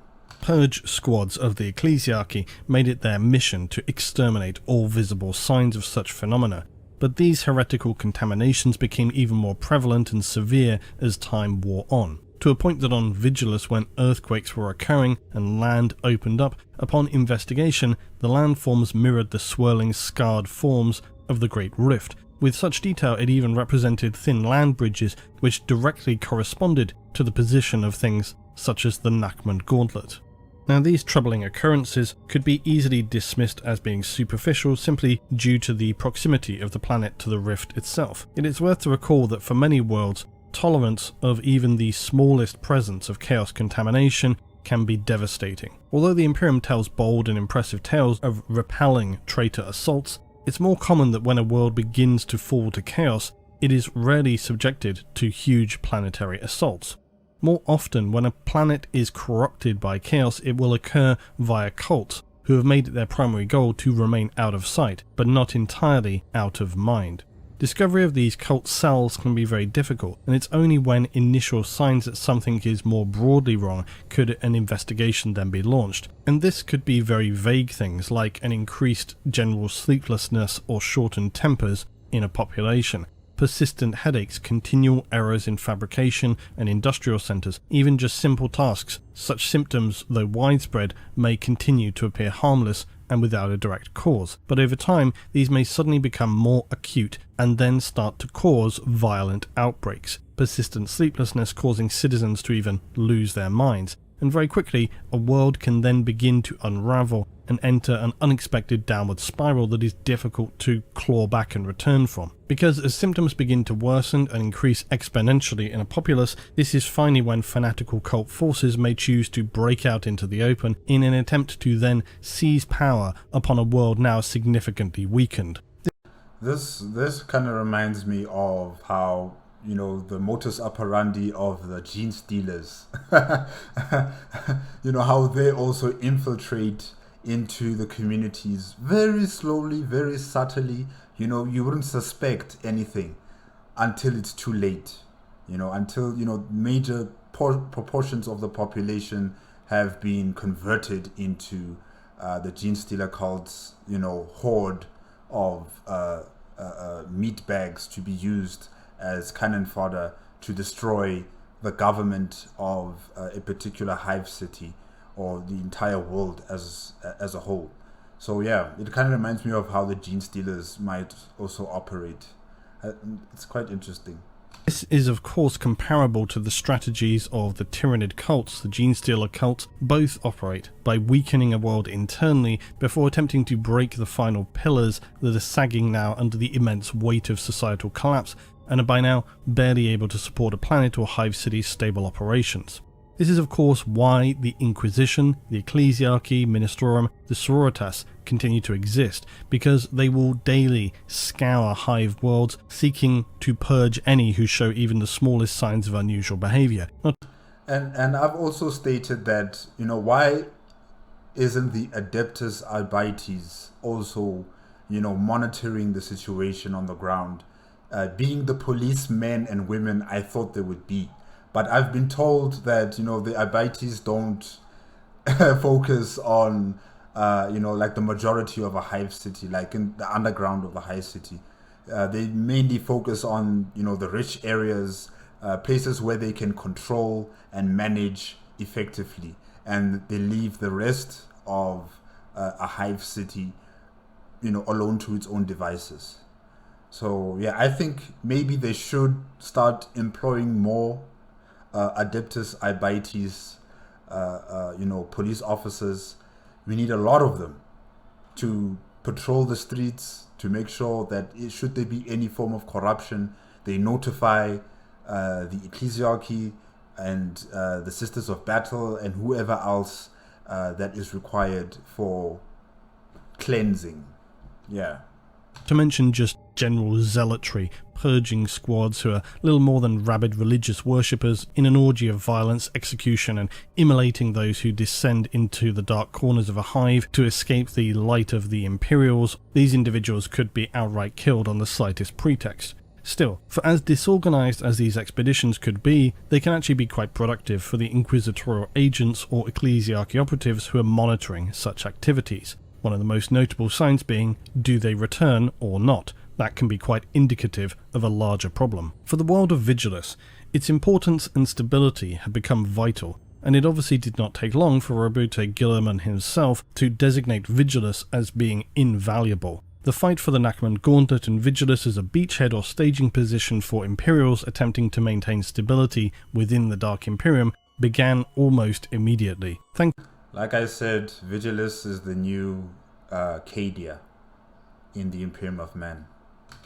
Purge squads of the ecclesiarchy made it their mission to exterminate all visible signs of such phenomena, but these heretical contaminations became even more prevalent and severe as time wore on, to a point that on Vigilus, when earthquakes were occurring and land opened up, upon investigation the landforms mirrored the swirling scarred forms of the Great Rift. With such detail it even represented thin land bridges which directly corresponded to the position of things such as the Nachmund Gaunlet. Now these troubling occurrences could be easily dismissed as being superficial simply due to the proximity of the planet to the rift itself. It is worth to recall that for many worlds, tolerance of even the smallest presence of chaos contamination can be devastating. Although the Imperium tells bold and impressive tales of repelling traitor assaults, it's more common that when a world begins to fall to chaos, it is rarely subjected to huge planetary assaults. More often, when a planet is corrupted by chaos, it will occur via cults, who have made it their primary goal to remain out of sight, but not entirely out of mind. Discovery of these cult cells can be very difficult, and it's only when initial signs that something is more broadly wrong could an investigation then be launched. And this could be very vague things like an increased general sleeplessness or shortened tempers in a population, persistent headaches, continual errors in fabrication and industrial centres, even just simple tasks. Such symptoms, though widespread, may continue to appear harmless and without a direct cause, but over time these may suddenly become more acute and then start to cause violent outbreaks, persistent sleeplessness causing citizens to even lose their minds, and very quickly a world can then begin to unravel and enter an unexpected downward spiral that is difficult to claw back and return from. Because as symptoms begin to worsen and increase exponentially in a populace, this is finally when fanatical cult forces may choose to break out into the open in an attempt to then seize power upon a world now significantly weakened. This kind of reminds me of how, you know, the modus operandi of the gene stealers. You know, how they also infiltrate into the communities very slowly, very subtly. You know, you wouldn't suspect anything until it's too late. You know, until, you know, major proportions of the population have been converted into the gene stealer cult's, you know, horde of meat bags to be used as cannon fodder to destroy the government of a particular hive city or the entire world as a whole. So yeah, it kind of reminds me of how the gene stealers might also operate. It's quite interesting. This is of course comparable to the strategies of the Tyrannid cults. The gene stealer cults both operate by weakening a world internally before attempting to break the final pillars that are sagging now under the immense weight of societal collapse and are by now barely able to support a planet or hive city's stable operations. This is of course why the Inquisition, the Ecclesiarchy, Ministorum, the Sororitas, continue to exist, because they will daily scour hive worlds, seeking to purge any who show even the smallest signs of unusual behavior. And I've also stated that, why isn't the Adeptus Arbites also, monitoring the situation on the ground, being the policemen and women I thought they would be. But I've been told that, the Arbites don't focus on, like the majority of a hive city, like in the underground of a hive city. They mainly focus on, the rich areas, places where they can control and manage effectively. And they leave the rest of a hive city, alone to its own devices. So yeah, I think maybe they should start employing more Adeptus Arbites, police officers. We need a lot of them to patrol the streets, to make sure that should there be any form of corruption, they notify the ecclesiarchy and the Sisters of Battle and whoever else that is required for cleansing. Yeah. To mention just general zealotry, purging squads who are little more than rabid religious worshippers in an orgy of violence, execution and immolating those who descend into the dark corners of a hive to escape the light of the Imperials. These individuals could be outright killed on the slightest pretext. Still, for as disorganised as these expeditions could be, they can actually be quite productive for the inquisitorial agents or ecclesiarchy operatives who are monitoring such activities. One of the most notable signs being, do they return or not? That can be quite indicative of a larger problem. For the world of Vigilus, its importance and stability had become vital, and it obviously did not take long for Roboute Guilliman himself to designate Vigilus as being invaluable. The fight for the Nachmund Gaunlet and Vigilus as a beachhead or staging position for Imperials attempting to maintain stability within the Dark Imperium began almost immediately. Like I said, Vigilus is the new Cadia in the Imperium of Man.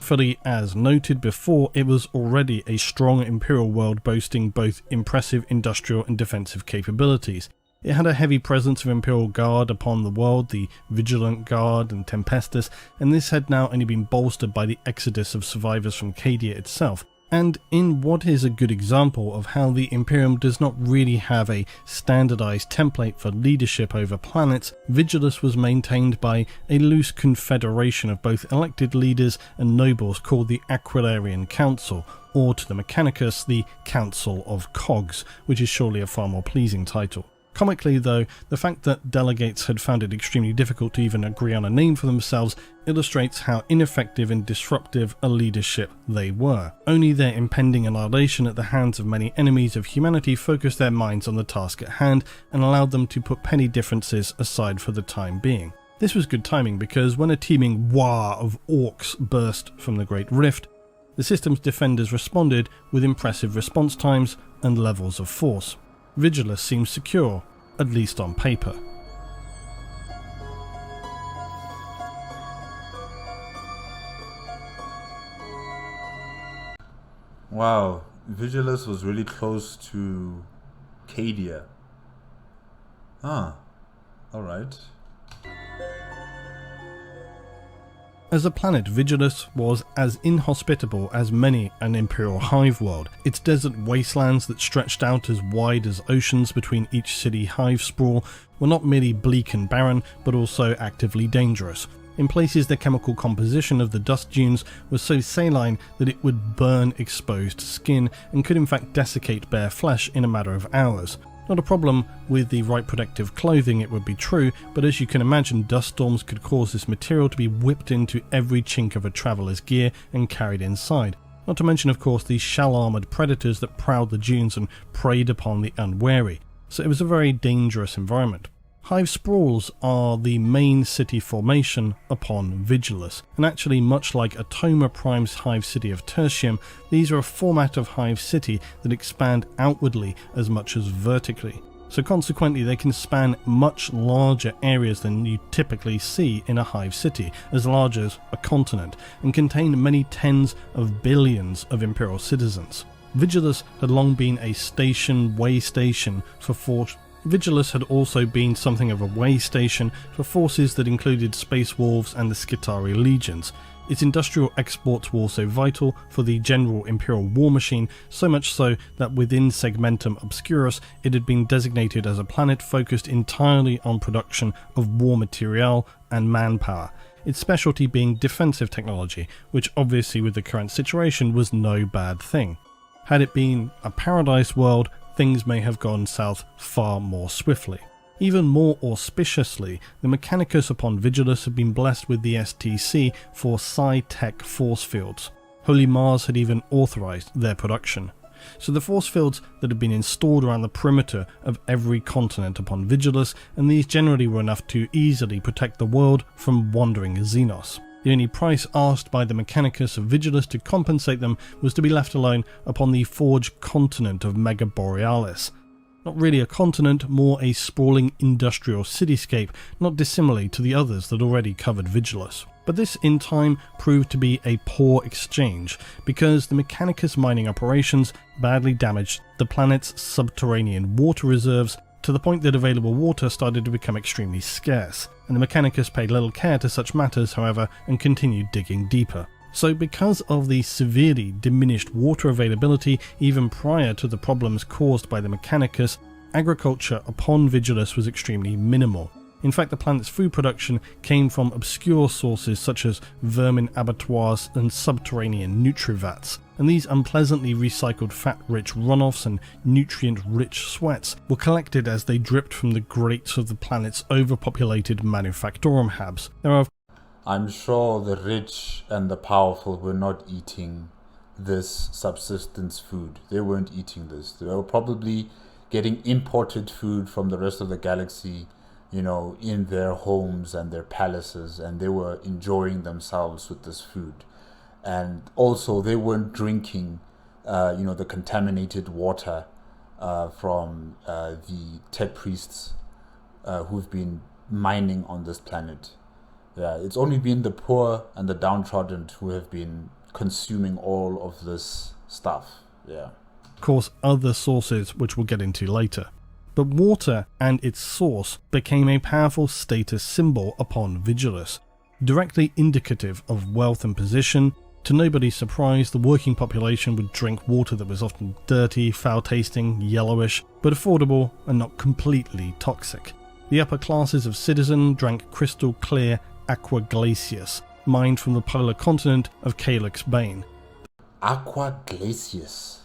Fully as noted before, it was already a strong Imperial world boasting both impressive industrial and defensive capabilities. It had a heavy presence of Imperial Guard upon the world, the Vigilant Guard and Tempestus, and this had now only been bolstered by the exodus of survivors from Cadia itself. And in what is a good example of how the Imperium does not really have a standardized template for leadership over planets, Vigilus was maintained by a loose confederation of both elected leaders and nobles called the Aquilarian Council, or to the Mechanicus, the Council of Cogs, which is surely a far more pleasing title. Comically though, the fact that delegates had found it extremely difficult to even agree on a name for themselves illustrates how ineffective and disruptive a leadership they were. Only their impending annihilation at the hands of many enemies of humanity focused their minds on the task at hand and allowed them to put petty differences aside for the time being. This was good timing because when a teeming wah of orcs burst from the Great Rift, the system's defenders responded with impressive response times and levels of force. Vigilus seems secure, at least on paper. Wow, Vigilus was really close to Cadia. Alright. As a planet, Vigilus was as inhospitable as many an Imperial hive world. Its desert wastelands that stretched out as wide as oceans between each city hive sprawl were not merely bleak and barren, but also actively dangerous. In places, the chemical composition of the dust dunes was so saline that it would burn exposed skin and could in fact desiccate bare flesh in a matter of hours. Not a problem with the right protective clothing, it would be true, but as you can imagine, dust storms could cause this material to be whipped into every chink of a traveller's gear and carried inside. Not to mention, of course, these shell-armoured predators that prowled the dunes and preyed upon the unwary. So it was a very dangerous environment. Hive sprawls are the main city formation upon Vigilus, and actually much like Atoma Prime's hive city of Tertium, these are a format of hive city that expand outwardly as much as vertically. So consequently they can span much larger areas than you typically see in a hive city, as large as a continent, and contain many tens of billions of Imperial citizens. Vigilus had long been a way station for Vigilus had also been something of a way station for forces that included Space Wolves and the Skitarii legions. Its industrial exports were also vital for the general Imperial war machine, so much so that within Segmentum Obscurus it had been designated as a planet focused entirely on production of war material and manpower, its specialty being defensive technology, which obviously with the current situation was no bad thing. Had it been a paradise world, things may have gone south far more swiftly. Even more auspiciously, the Mechanicus upon Vigilus had been blessed with the STC for Psi-Tech force fields. Holy Mars had even authorised their production. So the force fields that had been installed around the perimeter of every continent upon Vigilus, and these generally were enough to easily protect the world from wandering Xenos. The only price asked by the Mechanicus of Vigilus to compensate them was to be left alone upon the forged continent of Mega Borealis. Not really a continent, more a sprawling industrial cityscape, not dissimilar to the others that already covered Vigilus. But this in time proved to be a poor exchange, because the Mechanicus mining operations badly damaged the planet's subterranean water reserves to the point that available water started to become extremely scarce, and the Mechanicus paid little care to such matters, however, and continued digging deeper. So because of the severely diminished water availability even prior to the problems caused by the Mechanicus, agriculture upon Vigilus was extremely minimal. In fact, the planet's food production came from obscure sources such as vermin abattoirs and subterranean nutrivats, and these unpleasantly recycled fat-rich runoffs and nutrient-rich sweats were collected as they dripped from the grates of the planet's overpopulated manufactorum hubs. I'm sure the rich and the powerful were not eating this subsistence food. They weren't eating this. They were probably getting imported food from the rest of the galaxy, in their homes and their palaces, and they were enjoying themselves with this food. And also they weren't drinking, the contaminated water from the tech priests who've been mining on this planet. Yeah, it's only been the poor and the downtrodden who have been consuming all of this stuff. Yeah. Of course, other sources which we'll get into later. But water and its source became a powerful status symbol upon Vigilus, directly indicative of wealth and position. To nobody's surprise, the working population would drink water that was often dirty, foul-tasting, yellowish, but affordable and not completely toxic. The upper classes of citizen drank crystal clear aqua glacius, mined from the polar continent of Calyx Bane. Aqua glacius.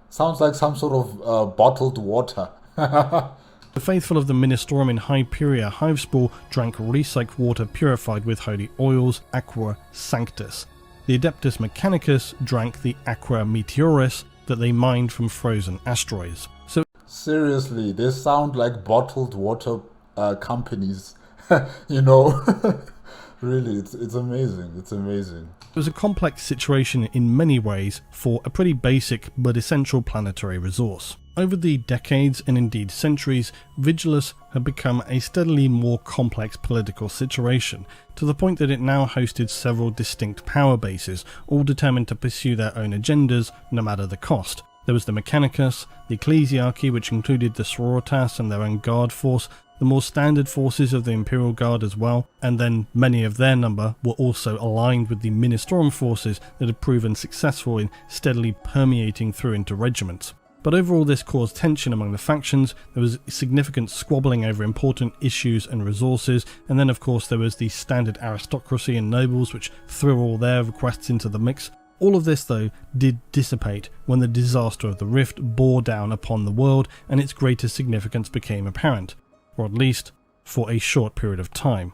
Sounds like some sort of bottled water. The faithful of the Ministorum in Hyperia Hivespore drank recycled water purified with holy oils, aqua sanctus. The Adeptus Mechanicus drank the aqua meteoris that they mined from frozen asteroids. So seriously, they sound like bottled water companies. Really, it's amazing. It's amazing. It was a complex situation in many ways for a pretty basic but essential planetary resource. Over the decades and indeed centuries, Vigilus had become a steadily more complex political situation, to the point that it now hosted several distinct power bases, all determined to pursue their own agendas no matter the cost. There was the Mechanicus, the Ecclesiarchy, which included the Sororitas and their own guard force, the more standard forces of the Imperial Guard as well, and then many of their number were also aligned with the Ministorum forces that had proven successful in steadily permeating through into regiments. But overall this caused tension among the factions. There was significant squabbling over important issues and resources, and then of course there was the standard aristocracy and nobles which threw all their requests into the mix. All of this though did dissipate when the disaster of the Rift bore down upon the world and its greater significance became apparent, or at least for a short period of time.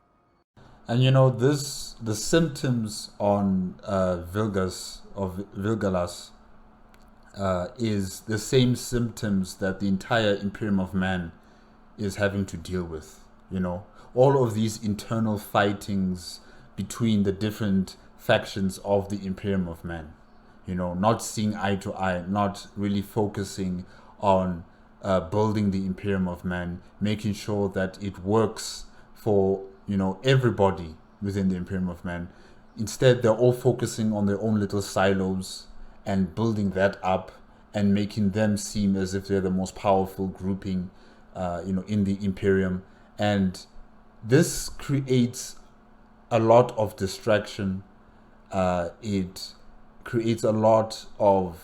And the symptoms on Vigilus is the same symptoms that the entire Imperium of Man is having to deal with. All of these internal fightings between the different factions of the Imperium of Man, not seeing eye to eye, not really focusing on building the Imperium of Man, making sure that it works for everybody within the Imperium of Man. Instead, they're all focusing on their own little silos and building that up and making them seem as if they're the most powerful grouping in the Imperium, and this creates a lot of distraction. It creates a lot of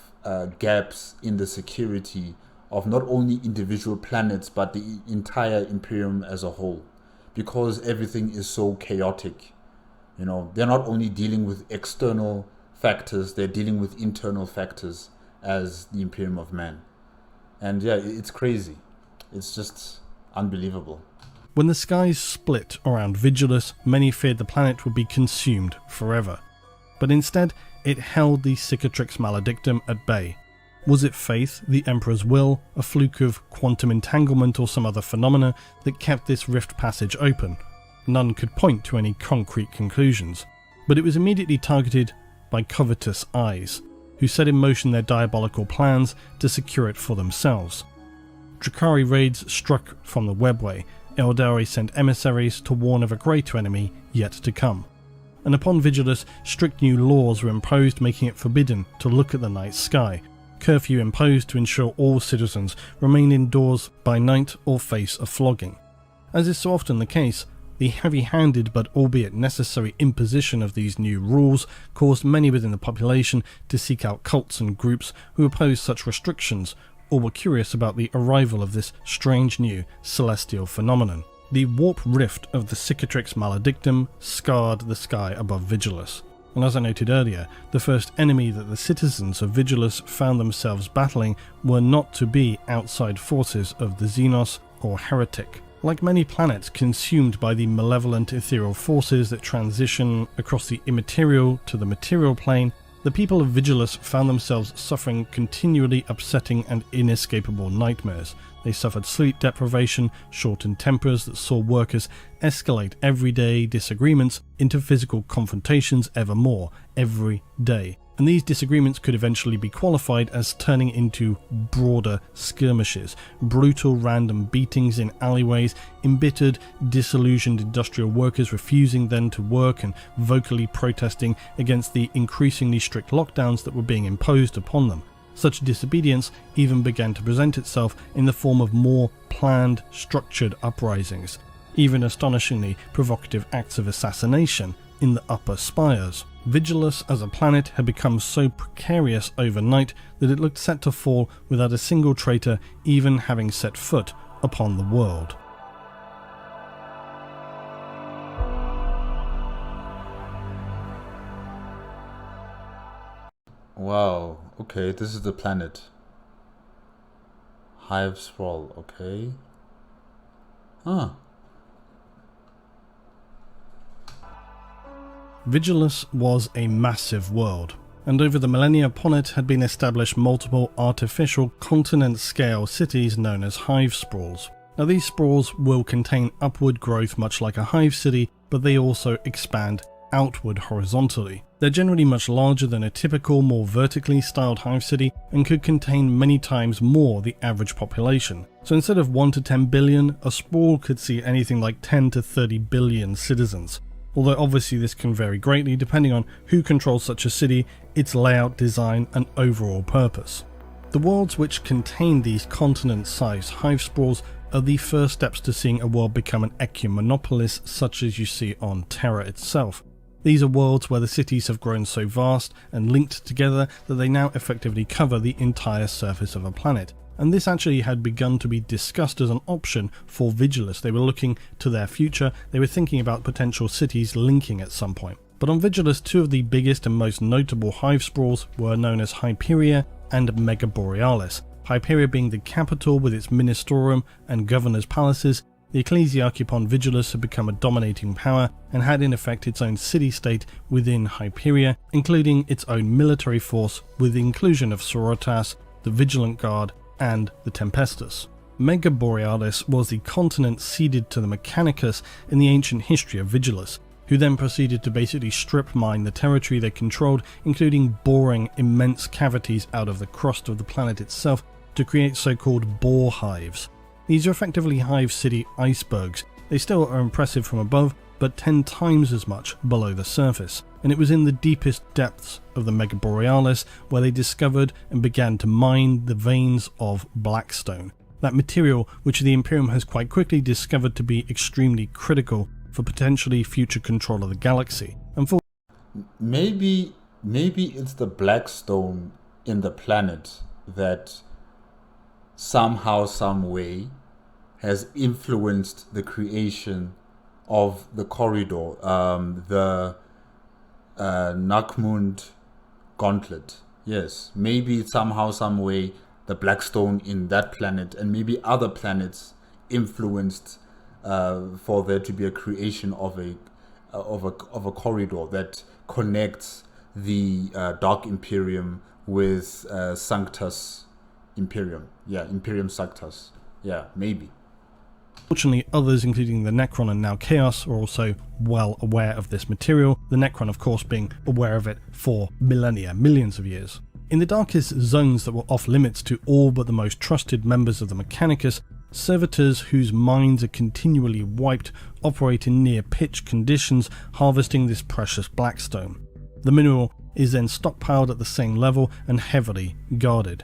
gaps in the security of not only individual planets but the entire Imperium as a whole, because everything is so chaotic. They're not only dealing with external factors, they're dealing with internal factors as the Imperium of Man. And yeah, it's crazy. It's just unbelievable. When the skies split around Vigilus, many feared the planet would be consumed forever. But instead, it held the Cicatrix Maledictum at bay. Was it faith, the Emperor's will, a fluke of quantum entanglement or some other phenomena that kept this rift passage open? None could point to any concrete conclusions, but it was immediately targeted by covetous eyes, who set in motion their diabolical plans to secure it for themselves. Drukhari raids struck from the webway. Eldari sent emissaries to warn of a greater enemy yet to come. And upon Vigilus, strict new laws were imposed, making it forbidden to look at the night sky. Curfew imposed to ensure all citizens remained indoors by night or face a flogging. As is so often the case, the heavy-handed but albeit necessary imposition of these new rules caused many within the population to seek out cults and groups who opposed such restrictions or were curious about the arrival of this strange new celestial phenomenon. The warp rift of the Cicatrix Maledictum scarred the sky above Vigilus, and as I noted earlier, the first enemy that the citizens of Vigilus found themselves battling were not to be outside forces of the Xenos or Heretic. Like many planets consumed by the malevolent ethereal forces that transition across the immaterial to the material plane, the people of Vigilus found themselves suffering continually upsetting and inescapable nightmares. They suffered sleep deprivation, shortened tempers that saw workers escalate everyday disagreements into physical confrontations evermore, every day. And these disagreements could eventually be qualified as turning into broader skirmishes, brutal random beatings in alleyways, embittered, disillusioned industrial workers refusing then to work and vocally protesting against the increasingly strict lockdowns that were being imposed upon them. Such disobedience even began to present itself in the form of more planned, structured uprisings, even astonishingly provocative acts of assassination in the upper spires. Vigilus as a planet had become so precarious overnight that it looked set to fall without a single traitor even having set foot upon the world. Wow, okay, this is the planet. Hive Sprawl, okay. Vigilus was a massive world, and over the millennia upon it had been established multiple artificial continent-scale cities known as hive sprawls. Now these sprawls will contain upward growth much like a hive city, but they also expand outward horizontally. They're generally much larger than a typical, more vertically styled hive city and could contain many times more the average population. So instead of 1 to 10 billion, a sprawl could see anything like 10 to 30 billion citizens. Although obviously this can vary greatly depending on who controls such a city, its layout, design and overall purpose. The worlds which contain these continent-sized hive sprawls are the first steps to seeing a world become an ecumenopolis such as you see on Terra itself. These are worlds where the cities have grown so vast and linked together that they now effectively cover the entire surface of a planet. And this actually had begun to be discussed as an option for Vigilus. They were looking to their future, they were thinking about potential cities linking at some point. But on Vigilus, two of the biggest and most notable hive sprawls were known as Hyperia and Mega Borealis. Hyperia being the capital with its ministerium and governor's palaces, the ecclesiarchy upon Vigilus had become a dominating power and had in effect its own city-state within Hyperia, including its own military force with the inclusion of Sorotas, the Vigilant Guard, and the Tempestus. Mega Borealis was the continent ceded to the Mechanicus in the ancient history of Vigilus, who then proceeded to basically strip mine the territory they controlled, including boring immense cavities out of the crust of the planet itself to create so-called boar hives. These are effectively hive city icebergs. They still are impressive from above, but 10 times as much below the surface, and it was in the deepest depths of the Mega Borealis where they discovered and began to mine the veins of Blackstone. that material which the Imperium has quite quickly discovered to be extremely critical for potentially future control of the galaxy. And for maybe it's the black stone in the planet that somehow, some way has influenced the creation of the corridor, the Nachmund Gaunlet. Yes, maybe somehow, some way, the black stone in that planet and maybe other planets influenced for there to be a creation of a corridor that connects the Dark Imperium with Sanctus Imperium. Yeah, Imperium Sanctus. Yeah, maybe. Fortunately, others, including the Necron and now Chaos, are also well aware of this material, the Necron of course being aware of it for millennia, millions of years. In the darkest zones that were off limits to all but the most trusted members of the Mechanicus, servitors whose minds are continually wiped operate in near pitch conditions, harvesting this precious blackstone. The mineral is then stockpiled at the same level and heavily guarded.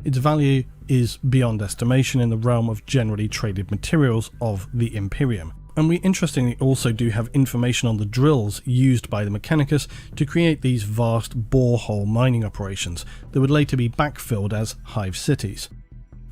Its value is beyond estimation in the realm of generally traded materials of the Imperium. And we interestingly also do have information on the drills used by the Mechanicus to create these vast borehole mining operations that would later be backfilled as hive cities.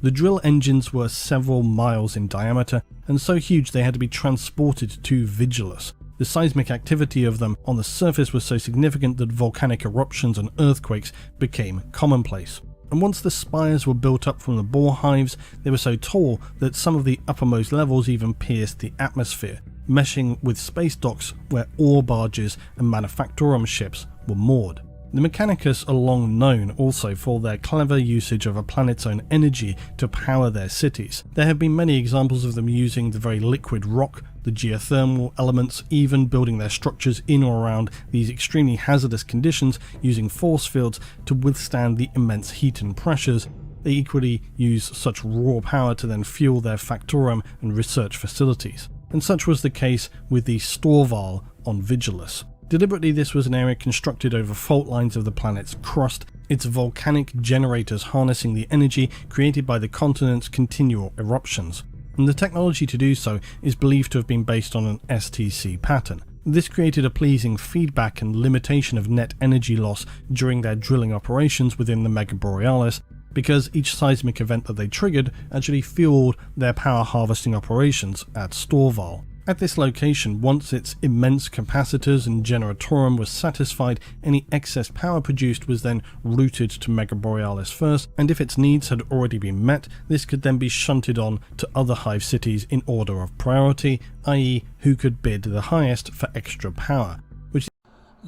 The drill engines were several miles in diameter and so huge they had to be transported to Vigilus. The seismic activity of them on the surface was so significant that volcanic eruptions and earthquakes became commonplace. And once the spires were built up from the bore hives, they were so tall that some of the uppermost levels even pierced the atmosphere, meshing with space docks where ore barges and manufactorum ships were moored. The Mechanicus are long known also for their clever usage of a planet's own energy to power their cities. There have been many examples of them using the very liquid rock, the geothermal elements, even building their structures in or around these extremely hazardous conditions using force fields to withstand the immense heat and pressures. They equally use such raw power to then fuel their factorum and research facilities. And such was the case with the Storval on Vigilus. Deliberately, this was an area constructed over fault lines of the planet's crust, its volcanic generators harnessing the energy created by the continent's continual eruptions. And the technology to do so is believed to have been based on an STC pattern. This created a pleasing feedback and limitation of net energy loss during their drilling operations within the Mega Borealis, because each seismic event that they triggered actually fueled their power harvesting operations at Storval. At this location, once its immense capacitors and generatorum were satisfied, any excess power produced was then routed to Mega Borealis first, and if its needs had already been met, this could then be shunted on to other hive cities in order of priority, i.e. who could bid the highest for extra power. Which,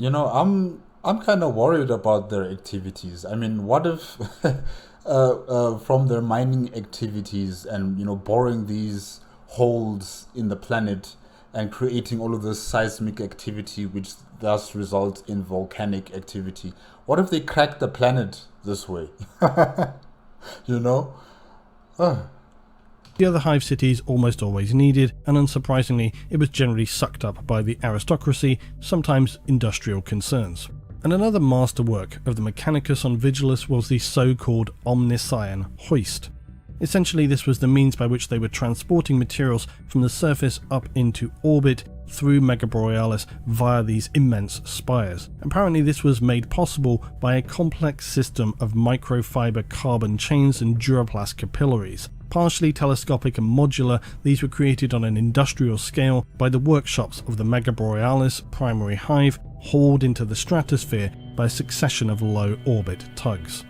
I'm kind of worried about their activities. I mean, what if from their mining activities and boring these holes in the planet and creating all of this seismic activity which thus results in volcanic activity. What if they crack the planet this way? The other hive cities almost always needed, and unsurprisingly it was generally sucked up by the aristocracy, sometimes industrial concerns. And another masterwork of the Mechanicus on Vigilus was the so-called Omnissian hoist. Essentially, this was the means by which they were transporting materials from the surface up into orbit through Mega Borealis via these immense spires. Apparently, this was made possible by a complex system of microfiber carbon chains and Duraplast capillaries. Partially telescopic and modular, these were created on an industrial scale by the workshops of the Mega Borealis primary hive, hauled into the stratosphere by a succession of low-orbit tugs.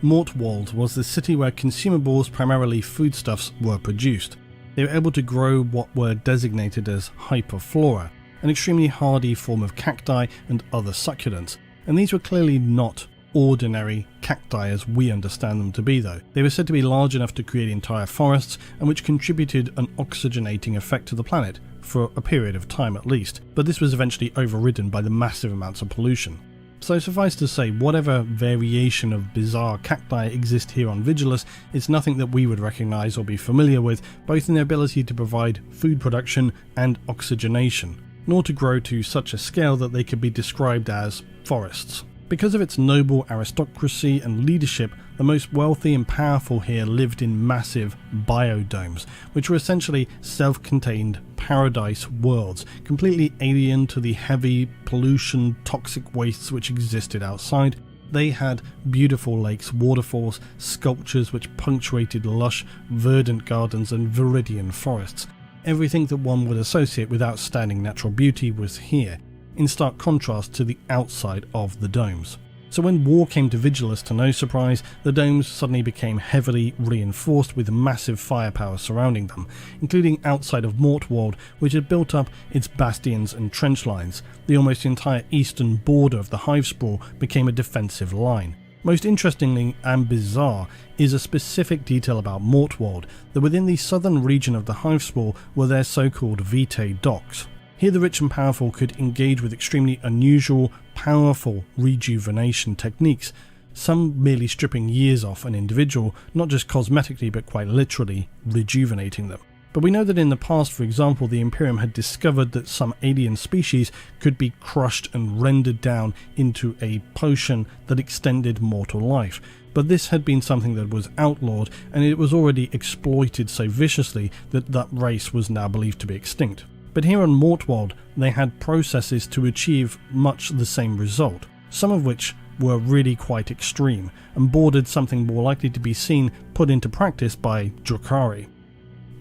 Mortwald was the city where consumables, primarily foodstuffs, were produced. They were able to grow what were designated as hyperflora, an extremely hardy form of cacti and other succulents, and these were clearly not ordinary cacti as we understand them to be though. They were said to be large enough to create entire forests and which contributed an oxygenating effect to the planet, for a period of time at least, but this was eventually overridden by the massive amounts of pollution. So suffice to say, whatever variation of bizarre cacti exist here on Vigilus is nothing that we would recognise or be familiar with, both in their ability to provide food production and oxygenation, nor to grow to such a scale that they could be described as forests. Because of its noble aristocracy and leadership, the most wealthy and powerful here lived in massive biodomes, which were essentially self-contained paradise worlds, completely alien to the heavy pollution, toxic wastes which existed outside. They had beautiful lakes, waterfalls, sculptures which punctuated lush, verdant gardens and viridian forests. Everything that one would associate with outstanding natural beauty was here, in stark contrast to the outside of the domes. So when war came to Vigilus, to no surprise, the domes suddenly became heavily reinforced with massive firepower surrounding them, including outside of Mortwald, which had built up its bastions and trench lines. The almost entire eastern border of the hive sprawl became a defensive line. Most interestingly and bizarre is a specific detail about Mortwald, that within the southern region of the hive sprawl were their so-called vitae docks. Here the rich and powerful could engage with extremely unusual, powerful rejuvenation techniques, some merely stripping years off an individual, not just cosmetically but quite literally rejuvenating them. But we know that in the past, for example, the Imperium had discovered that some alien species could be crushed and rendered down into a potion that extended mortal life. But this had been something that was outlawed, and it was already exploited so viciously that that race was now believed to be extinct. But here on Mortwald, they had processes to achieve much the same result, some of which were really quite extreme, and bordered something more likely to be seen put into practice by Drukhari.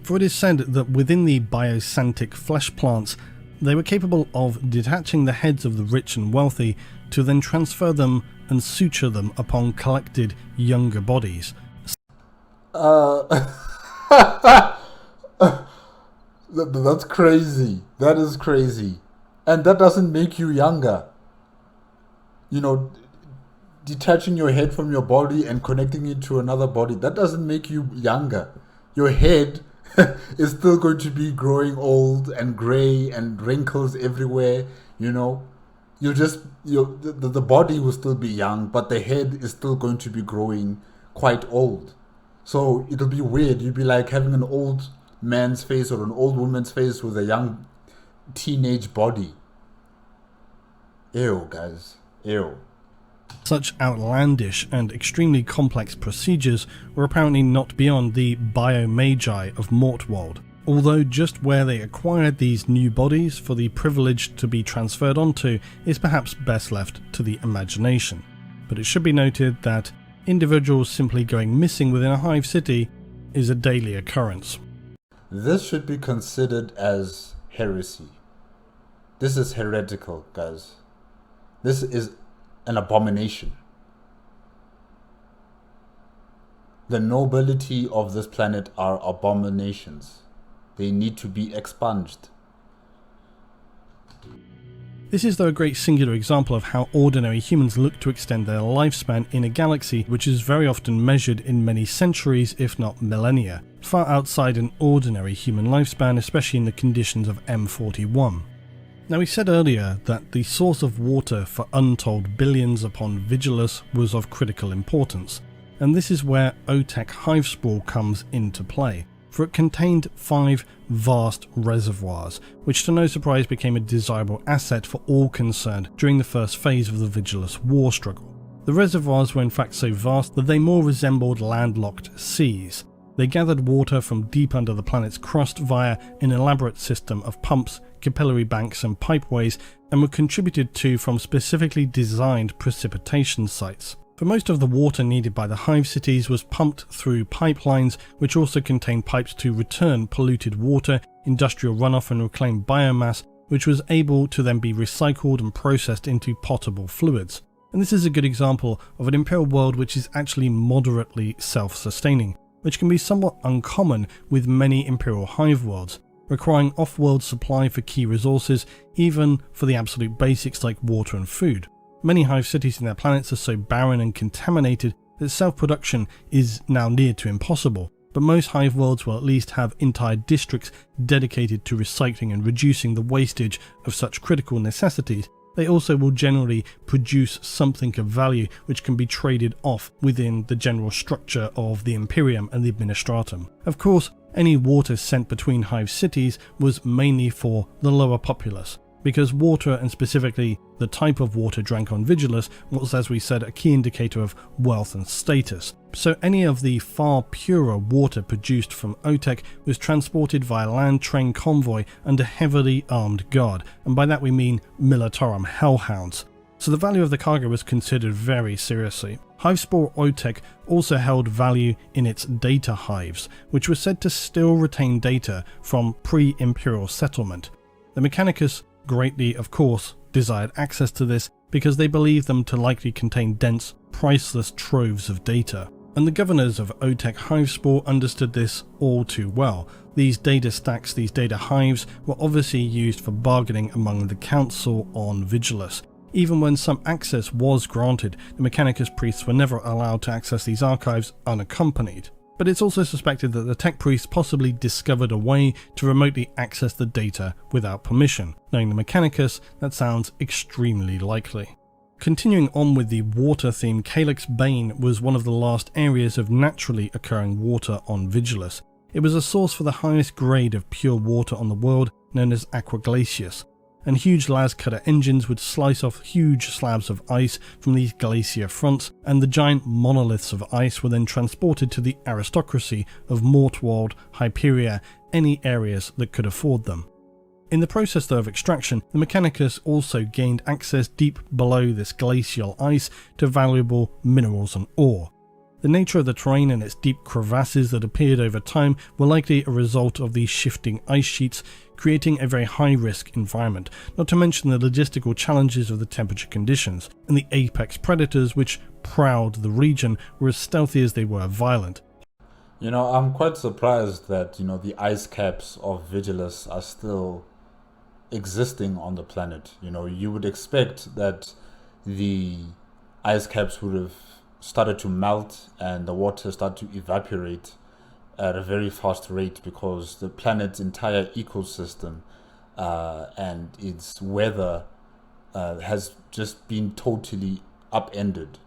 For it is said that within the biosantic flesh plants, they were capable of detaching the heads of the rich and wealthy to then transfer them and suture them upon collected younger bodies. That's crazy. That is crazy. And that doesn't make you younger. You know, detaching your head from your body and connecting it to another body, that doesn't make you younger. Your head is still going to be growing old and grey and wrinkles everywhere, you know. The body will still be young, but the head is still going to be growing quite old. So it'll be weird. You'll be like having an old man's face or an old woman's face with a young teenage body. Ew, guys. Ew. Such outlandish and extremely complex procedures were apparently not beyond the biomagi of Mortwald, although just where they acquired these new bodies for the privilege to be transferred onto is perhaps best left to the imagination. But it should be noted that individuals simply going missing within a hive city is a daily occurrence. This should be considered as heresy. This is heretical, guys. This is an abomination. The nobility of this planet are abominations. They need to be expunged. This is though a great singular example of how ordinary humans look to extend their lifespan in a galaxy which is very often measured in many centuries, if not millennia, far outside an ordinary human lifespan, especially in the conditions of M41. Now, we said earlier that the source of water for untold billions upon Vigilus was of critical importance, and this is where Otek hive sprawl comes into play, for it contained 5 vast reservoirs, which to no surprise became a desirable asset for all concerned during the first phase of the Vigilus war struggle. The reservoirs were in fact so vast that they more resembled landlocked seas. They gathered water from deep under the planet's crust via an elaborate system of pumps, capillary banks and pipeways, and were contributed to from specifically designed precipitation sites. For most of the water needed by the hive cities was pumped through pipelines, which also contained pipes to return polluted water, industrial runoff and reclaimed biomass, which was able to then be recycled and processed into potable fluids. And this is a good example of an Imperial world which is actually moderately self-sustaining, which can be somewhat uncommon with many Imperial hive worlds, requiring off-world supply for key resources, even for the absolute basics like water and food. Many hive cities in their planets are so barren and contaminated that self-production is now near to impossible, but most hive worlds will at least have entire districts dedicated to recycling and reducing the wastage of such critical necessities. They also will generally produce something of value which can be traded off within the general structure of the Imperium and the Administratum. Of course, any water sent between hive cities was mainly for the lower populace, because water, and specifically the type of water drank on Vigilus, was, as we said, a key indicator of wealth and status. So any of the far purer water produced from Otek was transported via land train convoy under heavily armed guard, and by that we mean militarum hellhounds. So the value of the cargo was considered very seriously. Hivespore Otek also held value in its data hives, which were said to still retain data from pre-imperial settlement. The Mechanicus greatly, of course, desired access to this because they believed them to likely contain dense, priceless troves of data. And the governors of Otek Hivespore understood this all too well. These data stacks, these data hives, were obviously used for bargaining among the council on Vigilus. Even when some access was granted, the Mechanicus priests were never allowed to access these archives unaccompanied. But it's also suspected that the tech priests possibly discovered a way to remotely access the data without permission. Knowing the Mechanicus, that sounds extremely likely. Continuing on with the water theme, Calyx Bane was one of the last areas of naturally occurring water on Vigilus. It was a source for the highest grade of pure water on the world, known as Aqua Glacius, and huge las cutter engines would slice off huge slabs of ice from these glacier fronts, and the giant monoliths of ice were then transported to the aristocracy of Mortwald, Hyperia, any areas that could afford them. In the process though of extraction, the Mechanicus also gained access deep below this glacial ice to valuable minerals and ore. The nature of the terrain and its deep crevasses that appeared over time were likely a result of these shifting ice sheets, creating a very high-risk environment, not to mention the logistical challenges of the temperature conditions, and the apex predators which prowled the region were as stealthy as they were violent. I'm quite surprised that, the ice caps of Vigilus are still existing on the planet. You would expect that the ice caps would have started to melt and the water started to evaporate at a very fast rate, because the planet's entire ecosystem and its weather has just been totally upended,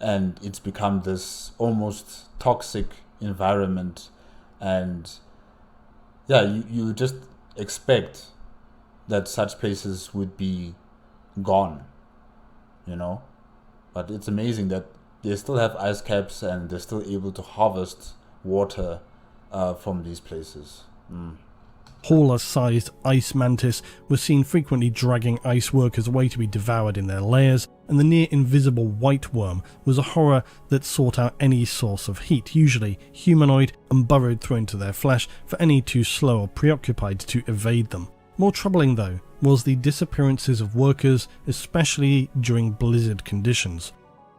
and it's become this almost toxic environment. And you just expect that such places would be gone, but it's amazing that they still have ice caps and they're still able to harvest water from these places. Hauler-sized ice mantis were seen frequently dragging ice workers away to be devoured in their lairs, and the near-invisible white worm was a horror that sought out any source of heat, usually humanoid, and burrowed through into their flesh for any too slow or preoccupied to evade them. More troubling though was the disappearances of workers, especially during blizzard conditions.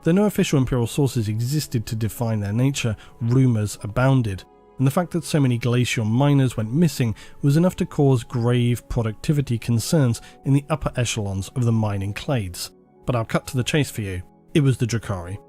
Though no official imperial sources existed to define their nature, rumours abounded, and the fact that so many glacial miners went missing was enough to cause grave productivity concerns in the upper echelons of the mining clades. But I'll cut to the chase for you. It was the Drukhari.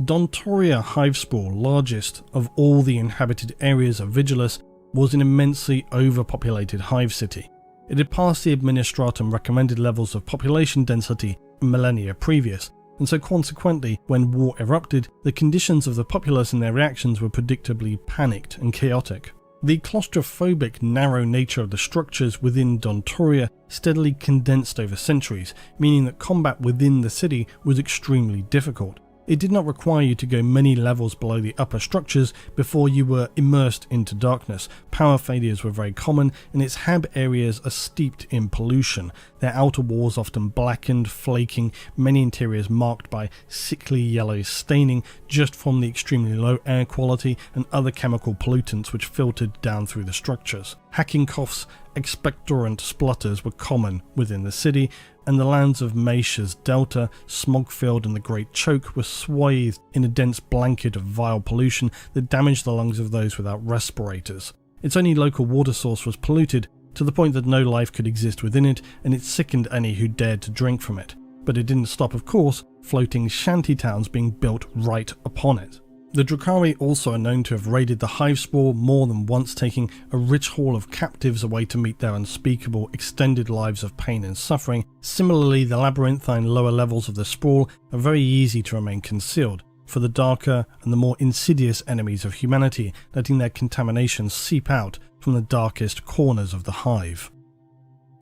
Dontoria Hivespore, largest of all the inhabited areas of Vigilus, was an immensely overpopulated hive city. It had passed the Administratum recommended levels of population density millennia previous, and so consequently, when war erupted, the conditions of the populace and their reactions were predictably panicked and chaotic. The claustrophobic, narrow nature of the structures within Dontoria steadily condensed over centuries, meaning that combat within the city was extremely difficult. It did not require you to go many levels below the upper structures before you were immersed into darkness. Power failures were very common, and its hab areas are steeped in pollution, their outer walls often blackened, flaking, many interiors marked by sickly yellow staining just from the extremely low air quality and other chemical pollutants which filtered down through the structures. Hacking coughs, expectorant splutters were common within the city, and the lands of Macia's Delta, Smogfield and the Great Choke were swathed in a dense blanket of vile pollution that damaged the lungs of those without respirators. Its only local water source was polluted, to the point that no life could exist within it, and it sickened any who dared to drink from it. But it didn't stop, of course, floating shanty towns being built right upon it. The Drukhari also are known to have raided the Hivespore more than once, taking a rich haul of captives away to meet their unspeakable, extended lives of pain and suffering. Similarly, the labyrinthine lower levels of the sprawl are very easy to remain concealed for the darker and the more insidious enemies of humanity, letting their contamination seep out from the darkest corners of the hive.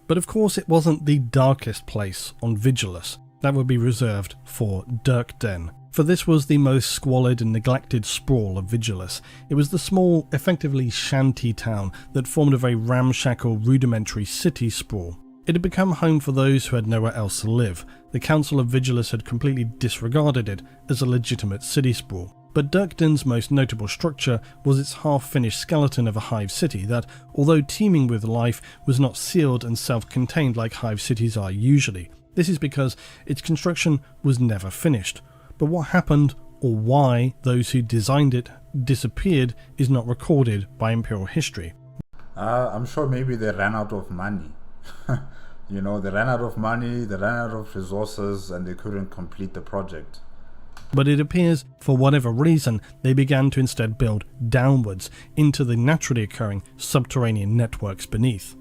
But of course it wasn't the darkest place on Vigilus. That would be reserved for Dirkden, for this was the most squalid and neglected sprawl of Vigilus. It was the small, effectively shanty town that formed a very ramshackle, rudimentary city sprawl. It had become home for those who had nowhere else to live. The Council of Vigilus had completely disregarded it as a legitimate city sprawl. But Dirkden's most notable structure was its half-finished skeleton of a hive city that, although teeming with life, was not sealed and self-contained like hive cities are usually. This is because its construction was never finished. But what happened, or why those who designed it disappeared, is not recorded by Imperial history. I'm sure maybe they ran out of money. They ran out of money, they ran out of resources, and they couldn't complete the project. But it appears, for whatever reason, they began to instead build downwards into the naturally occurring subterranean networks beneath.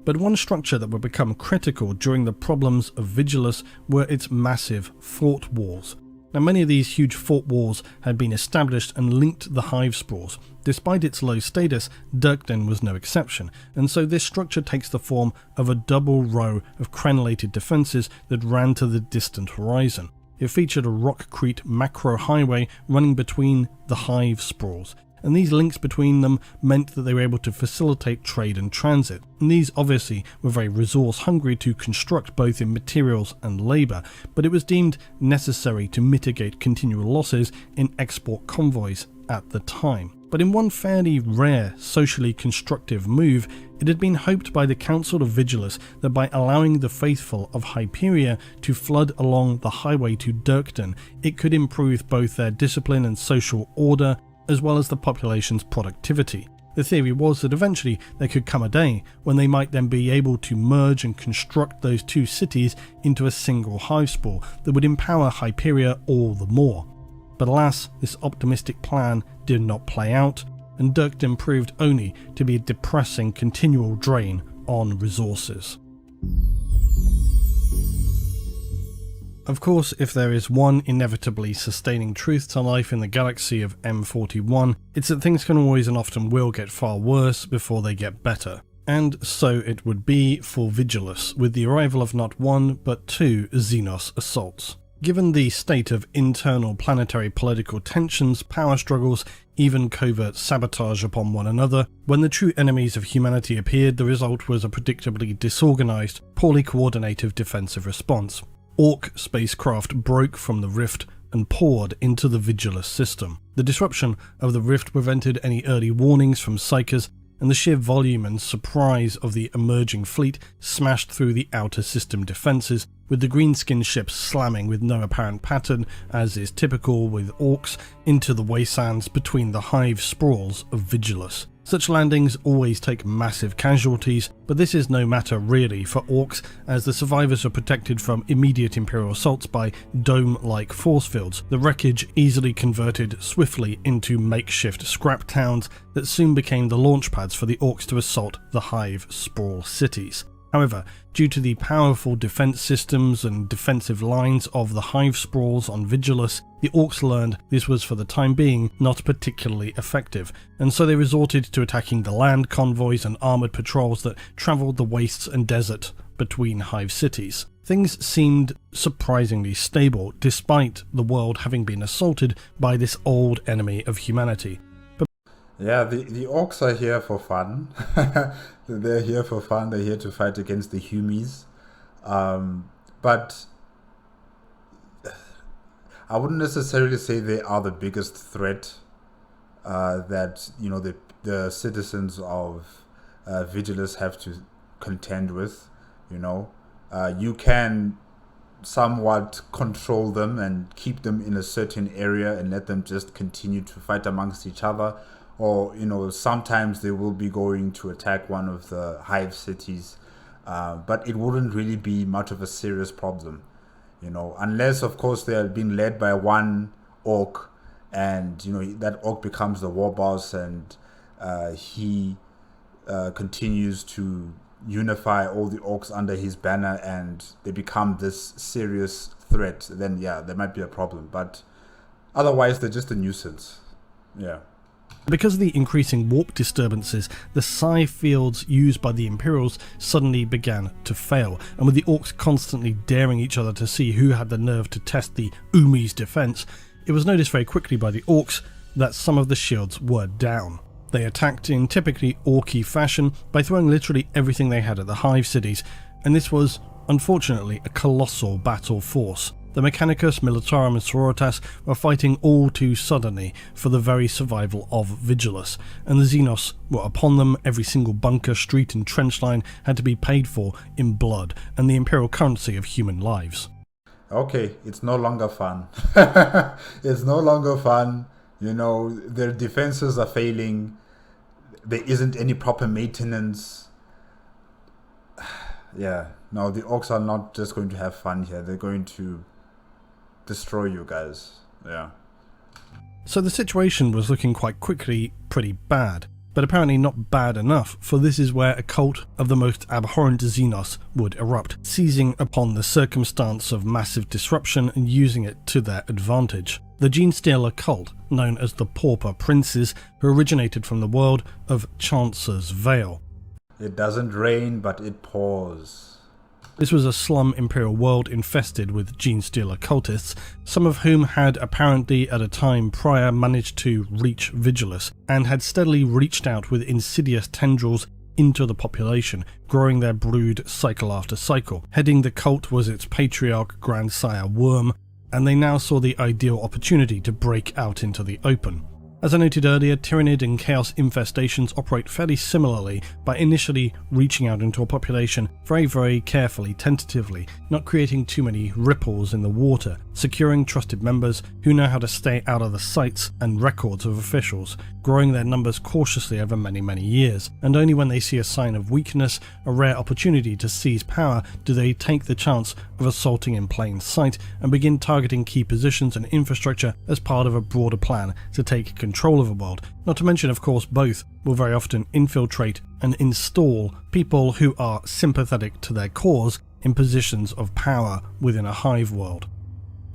But one structure that would become critical during the problems of Vigilus were its massive fort walls. Now, many of these huge fort walls had been established and linked the hive sprawls. Despite its low status, Dirkden was no exception, and so this structure takes the form of a double row of crenellated defences that ran to the distant horizon. It featured a rockcrete macro highway running between the hive sprawls, and these links between them meant that they were able to facilitate trade and transit. And these obviously were very resource hungry to construct both in materials and labour, but it was deemed necessary to mitigate continual losses in export convoys at the time. But in one fairly rare socially constructive move, it had been hoped by the Council of Vigilus that by allowing the faithful of Hyperia to flood along the highway to Dirkden, it could improve both their discipline and social order, as well as the population's productivity. The theory was that eventually there could come a day when they might then be able to merge and construct those two cities into a single hive sprawl that would empower Hyperia all the more. But alas, this optimistic plan did not play out, and Dirkden proved only to be a depressing continual drain on resources. Of course, if there is one inevitably sustaining truth to life in the galaxy of M41, it's that things can always and often will get far worse before they get better. And so it would be for Vigilus, with the arrival of not one but two Xenos assaults. Given the state of internal planetary political tensions, power struggles, even covert sabotage upon one another, when the true enemies of humanity appeared, the result was a predictably disorganised, poorly coordinated defensive response. Orc spacecraft broke from the rift and poured into the Vigilus system. The disruption of the rift prevented any early warnings from Psychers, and the sheer volume and surprise of the emerging fleet smashed through the outer system defences, with the greenskin ships slamming with no apparent pattern, as is typical with orcs, into the wastelands between the hive sprawls of Vigilus. Such landings always take massive casualties, but this is no matter really for orcs, as the survivors are protected from immediate Imperial assaults by dome-like force fields, the wreckage easily converted swiftly into makeshift scrap towns that soon became the launch pads for the orcs to assault the hive sprawl cities. However, due to the powerful defense systems and defensive lines of the hive sprawls on Vigilus, the orcs learned this was for the time being not particularly effective, and so they resorted to attacking the land convoys and armoured patrols that travelled the wastes and desert between hive cities. Things seemed surprisingly stable, despite the world having been assaulted by this old enemy of humanity. Yeah, the orcs are here for fun. They're here for fun. They're here to fight against the humies. But I wouldn't necessarily say they are the biggest threat that the citizens of Vigilus have to contend with. You can somewhat control them and keep them in a certain area and let them just continue to fight amongst each other. Or, sometimes they will be going to attack one of the hive cities, but it wouldn't really be much of a serious problem, unless, of course, they are being led by one orc, and, that orc becomes the war boss, and he continues to unify all the orcs under his banner, and they become this serious threat. Then, yeah, there might be a problem, but otherwise, they're just a nuisance. Yeah. Because of the increasing warp disturbances, the psi fields used by the Imperials suddenly began to fail, and with the Orcs constantly daring each other to see who had the nerve to test the Umi's defense, it was noticed very quickly by the Orcs that some of the shields were down. They attacked in typically Orky fashion by throwing literally everything they had at the hive cities, and this was, unfortunately, a colossal battle force. The Mechanicus, Militarum and Sororitas were fighting all too suddenly for the very survival of Vigilus, and the Xenos were upon them. Every single bunker, street and trench line had to be paid for in blood and the imperial currency of human lives. Okay, it's no longer fun. It's no longer fun. You know, their defenses are failing. There isn't any proper maintenance. Yeah, no, the Orcs are not just going to have fun here. They're going to destroy you guys. Yeah. So the situation was looking quite quickly pretty bad, but apparently not bad enough, for this is where a cult of the most abhorrent Xenos would erupt, seizing upon the circumstance of massive disruption and using it to their advantage. The Genestealer cult, known as the Pauper Princes, who originated from the world of Chancer's Vale. It doesn't rain, but it pours. This was a slum imperial world infested with Genestealer cultists, some of whom had apparently at a time prior managed to reach Vigilus, and had steadily reached out with insidious tendrils into the population, growing their brood cycle after cycle. Heading the cult was its patriarch grandsire Worm, and they now saw the ideal opportunity to break out into the open. As I noted earlier, Tyranid and Chaos infestations operate fairly similarly by initially reaching out into a population very carefully, tentatively, not creating too many ripples in the water, securing trusted members who know how to stay out of the sights and records of officials, growing their numbers cautiously over many years, and only when they see a sign of weakness, a rare opportunity to seize power, do they take the chance of assaulting in plain sight and begin targeting key positions and infrastructure as part of a broader plan to take control of a world. Not to mention, of course, both will very often infiltrate and install people who are sympathetic to their cause in positions of power within a hive world.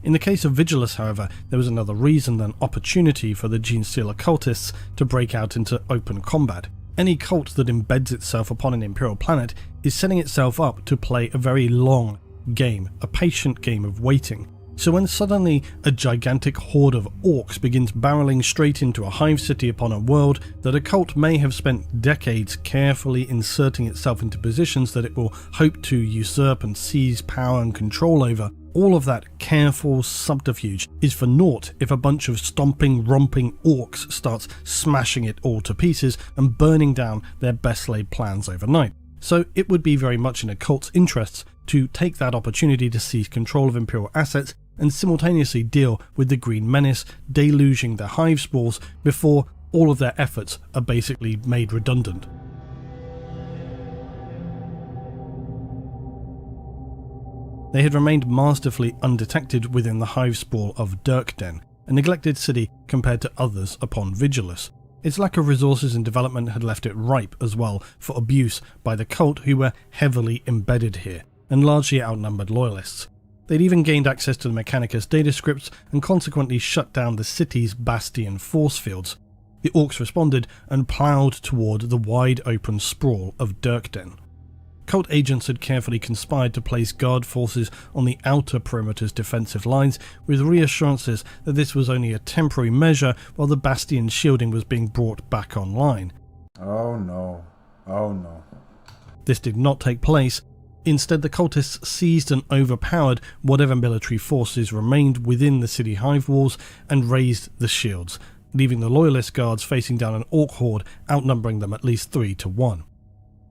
In the case of Vigilus, however, there was another reason than opportunity for the Genestealer cultists to break out into open combat. Any cult that embeds itself upon an imperial planet is setting itself up to play a very long game, a patient game of waiting. So when suddenly a gigantic horde of orcs begins barreling straight into a hive city upon a world that a cult may have spent decades carefully inserting itself into positions that it will hope to usurp and seize power and control over, all of that careful subterfuge is for naught if a bunch of stomping, romping orcs starts smashing it all to pieces and burning down their best laid plans overnight. So it would be very much in a cult's interests to take that opportunity to seize control of imperial assets and simultaneously deal with the Green Menace deluging their hive spores before all of their efforts are basically made redundant. They had remained masterfully undetected within the hive spore of Dirkden, a neglected city compared to others upon Vigilus. Its lack of resources and development had left it ripe as well for abuse by the cult, who were heavily embedded here and largely outnumbered loyalists. They'd even gained access to the Mechanicus data scripts and consequently shut down the city's bastion force fields. The orcs responded and ploughed toward the wide open sprawl of Dirkden. Cult agents had carefully conspired to place guard forces on the outer perimeter's defensive lines, with reassurances that this was only a temporary measure while the bastion's shielding was being brought back online. Oh no. Oh no. This did not take place. Instead, the cultists seized and overpowered whatever military forces remained within the city hive walls and razed the shields, leaving the loyalist guards facing down an orc horde outnumbering them at least 3-1.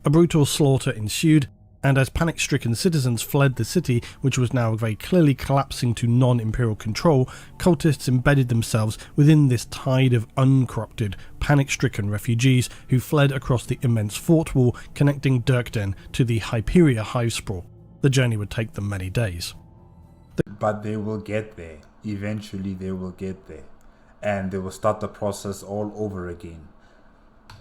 A brutal slaughter ensued, and as panic-stricken citizens fled the city, which was now very clearly collapsing to non-imperial control, cultists embedded themselves within this tide of uncorrupted, panic-stricken refugees who fled across the immense fort wall connecting Dirkden to the Hyperia hive sprawl. The journey would take them many days. But they will get there. Eventually they will get there. And they will start the process all over again.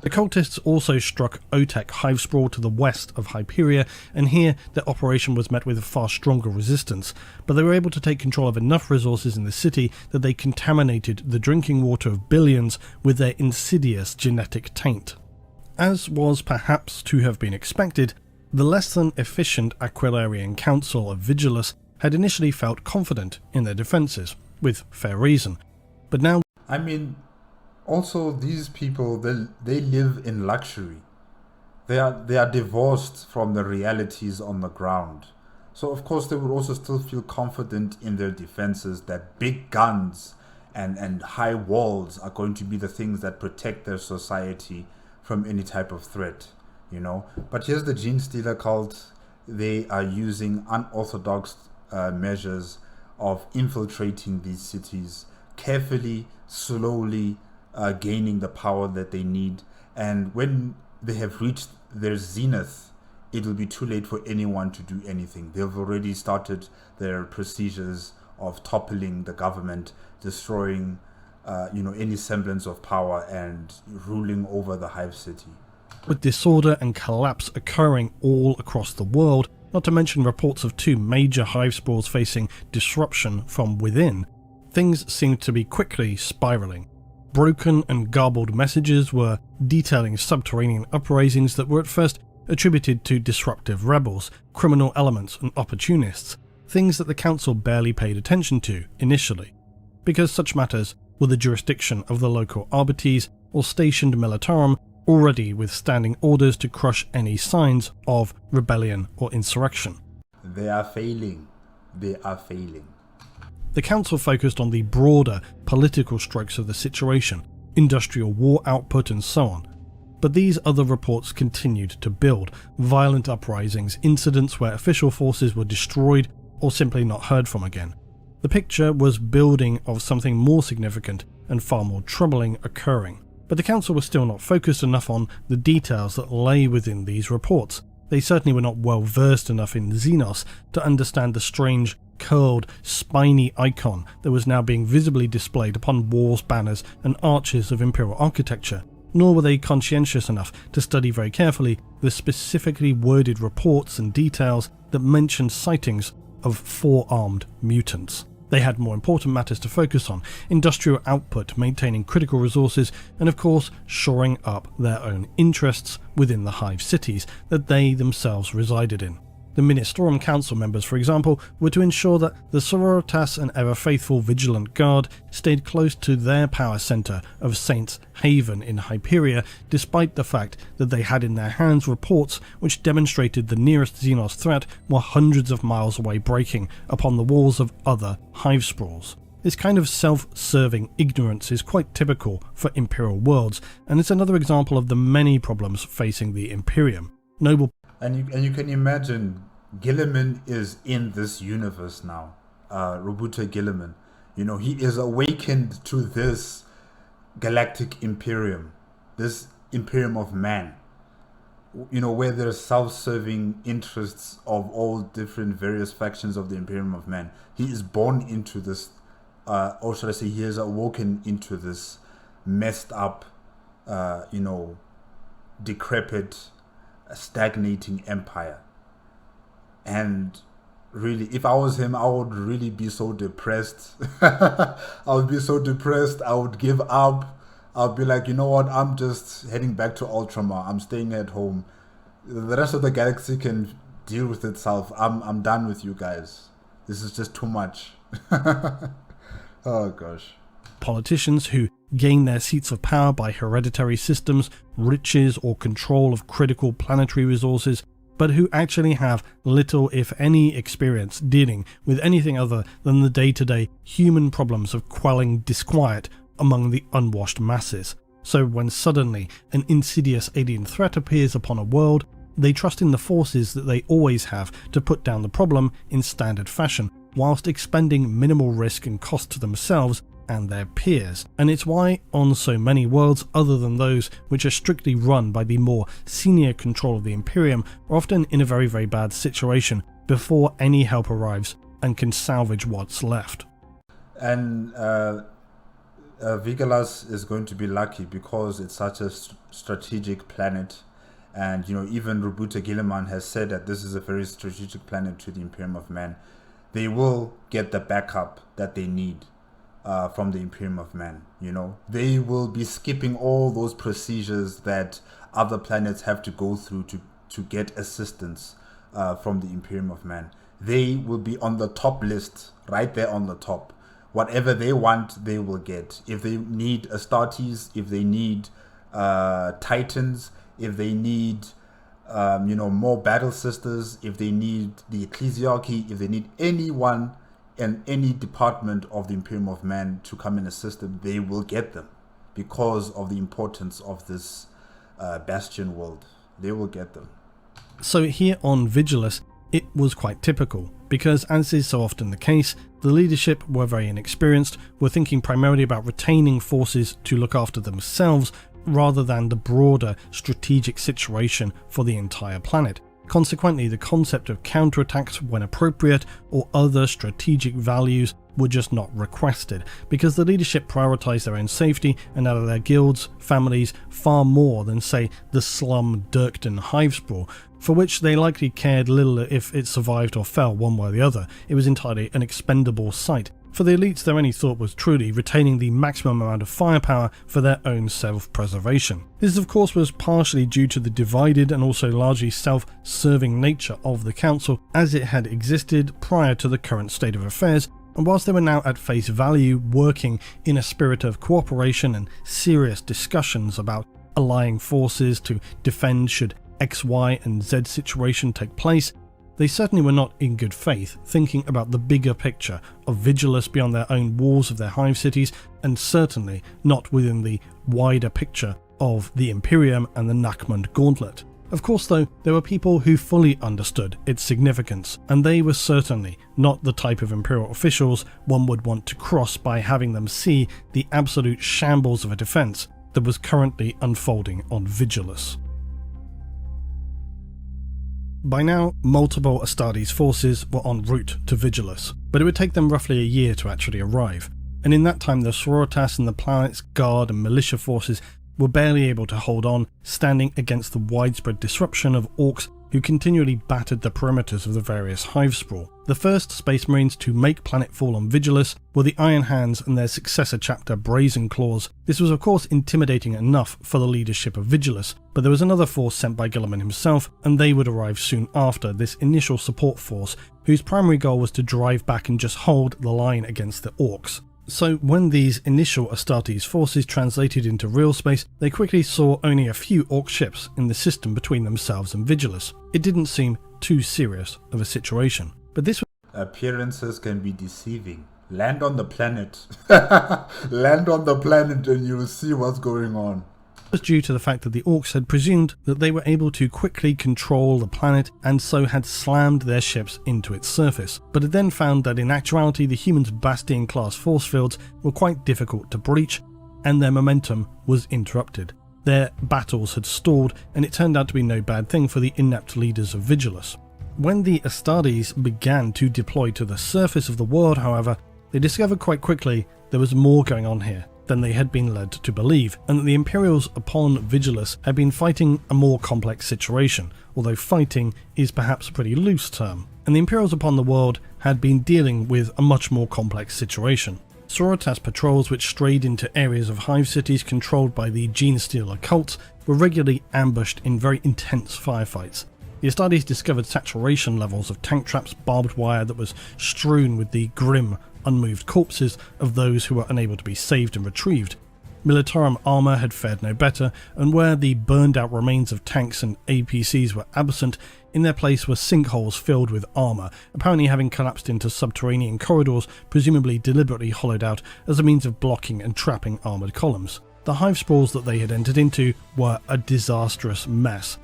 The cultists also struck Otek Hivesprawl to the west of Hyperia, and here their operation was met with a far stronger resistance, but they were able to take control of enough resources in the city that they contaminated the drinking water of billions with their insidious genetic taint. As was perhaps to have been expected, the less than efficient Aquilarian Council of Vigilus had initially felt confident in their defences, with fair reason, but now... I mean, also these people, they live in luxury. They are divorced from the realities on the ground. So of course they would also still feel confident in their defenses, that big guns and high walls are going to be the things that protect their society from any type of threat, you know. But here's the Gene Stealer cult. They are using unorthodox measures of infiltrating these cities, carefully, slowly, gaining the power that they need. And when they have reached their zenith, it will be too late for anyone to do anything. They've already started their procedures of toppling the government, destroying any semblance of power, and ruling over the Hive City. With disorder and collapse occurring all across the world, not to mention reports of 2 major hive sprawls facing disruption from within, things seemed to be quickly spiralling. Broken and garbled messages were detailing subterranean uprisings that were at first attributed to disruptive rebels, criminal elements and opportunists, things that the council barely paid attention to initially, because such matters were the jurisdiction of the local arbites or stationed militarum, already with standing orders to crush any signs of rebellion or insurrection. They are failing. They are failing. The council focused on the broader political strokes of the situation, industrial war output and so on. But these other reports continued to build, violent uprisings, incidents where official forces were destroyed or simply not heard from again. The picture was building of something more significant and far more troubling occurring. But the council was still not focused enough on the details that lay within these reports. They certainly were not well versed enough in Xenos to understand the strange, curled, spiny icon that was now being visibly displayed upon walls, banners and arches of Imperial architecture, nor were they conscientious enough to study very carefully the specifically worded reports and details that mentioned sightings of 4-armed mutants. They had more important matters to focus on: industrial output, maintaining critical resources, and of course shoring up their own interests within the hive cities that they themselves resided in. The Ministorum Council members, for example, were to ensure that the Sororitas and ever-faithful Vigilant Guard stayed close to their power centre of Saints Haven in Hyperia, despite the fact that they had in their hands reports which demonstrated the nearest Xenos threat were hundreds of miles away, breaking upon the walls of other hive sprawls. This kind of self-serving ignorance is quite typical for Imperial worlds, and it's another example of the many problems facing the Imperium. Noble And you can imagine, Gilliman is in this universe now. Robuta Gilliman. You know, he is awakened to this galactic Imperium. This Imperium of man. You know, where there's self-serving interests of all different various factions of the Imperium of man. He is born into this, or should I say, he is awoken into this messed up, decrepit, stagnating empire. And really, if I was him, I would really be so depressed. I would be so depressed. I would give up. I'll be like, you know what, I'm just heading back to Ultramar. I'm staying at home. The rest of the galaxy can deal with itself. I'm done with you guys. This is just too much. Oh gosh. Politicians who gain their seats of power by hereditary systems, riches or control of critical planetary resources, but who actually have little if any experience dealing with anything other than the day-to-day human problems of quelling disquiet among the unwashed masses. So when suddenly an insidious alien threat appears upon a world, they trust in the forces that they always have to put down the problem in standard fashion, whilst expending minimal risk and cost to themselves and their peers. And it's why on so many worlds other than those which are strictly run by the more senior control of the Imperium are often in a very, very bad situation before any help arrives and can salvage what's left. And Vigilus is going to be lucky because it's such a strategic planet. And, even Roberto Gilliman has said that this is a very strategic planet to the Imperium of Man. They will get the backup that they need from the Imperium of Man. They will be skipping all those procedures that other planets have to go through to get assistance from the Imperium of Man. They will be on the top list, right there on the top. Whatever they want, they will get. If they need Astartes, if they need Titans, if they need more battle sisters, if they need the ecclesiarchy, if they need anyone in any department of the Imperium of Man to come and assist them, they will get them because of the importance of this bastion world. They will get them. So here on Vigilus, it was quite typical, because as is so often the case, the leadership were very inexperienced, were thinking primarily about retaining forces to look after themselves rather than the broader strategic situation for the entire planet. Consequently, the concept of counterattacks when appropriate or other strategic values were just not requested, because the leadership prioritised their own safety and that of their guilds, families, far more than, say, the slum Dirkton hive sprawl, for which they likely cared little if it survived or fell one way or the other. It was entirely an expendable site. For the elites, their only thought was truly retaining the maximum amount of firepower for their own self-preservation. This, of course, was partially due to the divided and also largely self-serving nature of the council as it had existed prior to the current state of affairs, and whilst they were now at face value working in a spirit of cooperation and serious discussions about allying forces to defend should X, Y and Z situation take place, they certainly were not in good faith thinking about the bigger picture of Vigilus beyond their own walls of their hive cities, and certainly not within the wider picture of the Imperium and the Nachmund Gaunlet. Of course though, there were people who fully understood its significance, and they were certainly not the type of Imperial officials one would want to cross by having them see the absolute shambles of a defence that was currently unfolding on Vigilus. By now, multiple Astartes forces were en route to Vigilus, but it would take them roughly a year to actually arrive, and in that time the Sororitas and the planet's guard and militia forces were barely able to hold on, standing against the widespread disruption of orcs who continually battered the perimeters of the various hive sprawl. The first Space Marines to make planetfall on Vigilus were the Iron Hands and their successor chapter Brazen Claws. This was of course intimidating enough for the leadership of Vigilus, but there was another force sent by Guilliman himself, and they would arrive soon after this initial support force, whose primary goal was to drive back and just hold the line against the orcs. So when these initial Astartes forces translated into real space, they quickly saw only a few orc ships in the system between themselves and Vigilus. It didn't seem too serious of a situation. But this appearances can be deceiving. Land on the planet. Land on the planet and you'll see what's going on. Was due to the fact that the orcs had presumed that they were able to quickly control the planet and so had slammed their ships into its surface, but had then found that in actuality the humans' bastion class force fields were quite difficult to breach and their momentum was interrupted. Their battles had stalled, and it turned out to be no bad thing for the inept leaders of Vigilus. When the Astartes began to deploy to the surface of the world, however, they discovered quite quickly there was more going on here than they had been led to believe, and that the Imperials upon Vigilus had been fighting a more complex situation, although fighting is perhaps a pretty loose term, and the Imperials upon the world had been dealing with a much more complex situation. Sororitas patrols which strayed into areas of hive cities controlled by the Genestealer cults were regularly ambushed in very intense firefights. The Astartes discovered saturation levels of tank traps, barbed wire that was strewn with the grim, unmoved corpses of those who were unable to be saved and retrieved. Militarum armour had fared no better, and where the burned out remains of tanks and APCs were absent, in their place were sinkholes filled with armour, apparently having collapsed into subterranean corridors, presumably deliberately hollowed out as a means of blocking and trapping armoured columns. The hive sprawls that they had entered into were a disastrous mess.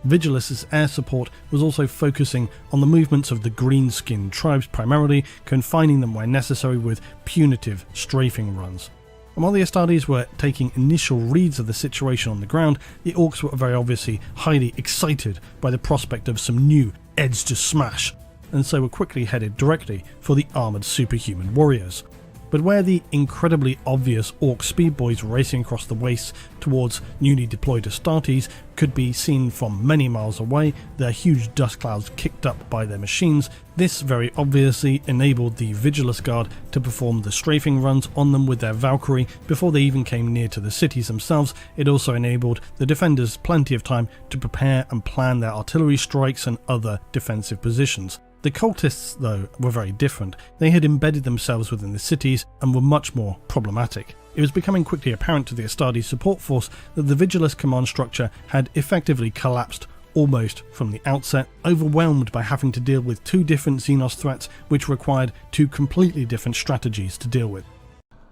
Vigilus's air support was also focusing on the movements of the green-skinned tribes primarily, confining them where necessary with punitive strafing runs. And while the Astartes were taking initial reads of the situation on the ground, the orcs were very obviously highly excited by the prospect of some new edge to smash, and so were quickly headed directly for the armoured superhuman warriors. But where the incredibly obvious Orc speedboys racing across the wastes towards newly deployed Astartes could be seen from many miles away, their huge dust clouds kicked up by their machines, this very obviously enabled the Vigilus Guard to perform the strafing runs on them with their Valkyrie before they even came near to the cities themselves. It also enabled the defenders plenty of time to prepare and plan their artillery strikes and other defensive positions. The cultists, though, were very different. They had embedded themselves within the cities and were much more problematic. It was becoming quickly apparent to the Astartes support force that the Vigilus command structure had effectively collapsed almost from the outset, overwhelmed by having to deal with two different Xenos threats which required two completely different strategies to deal with.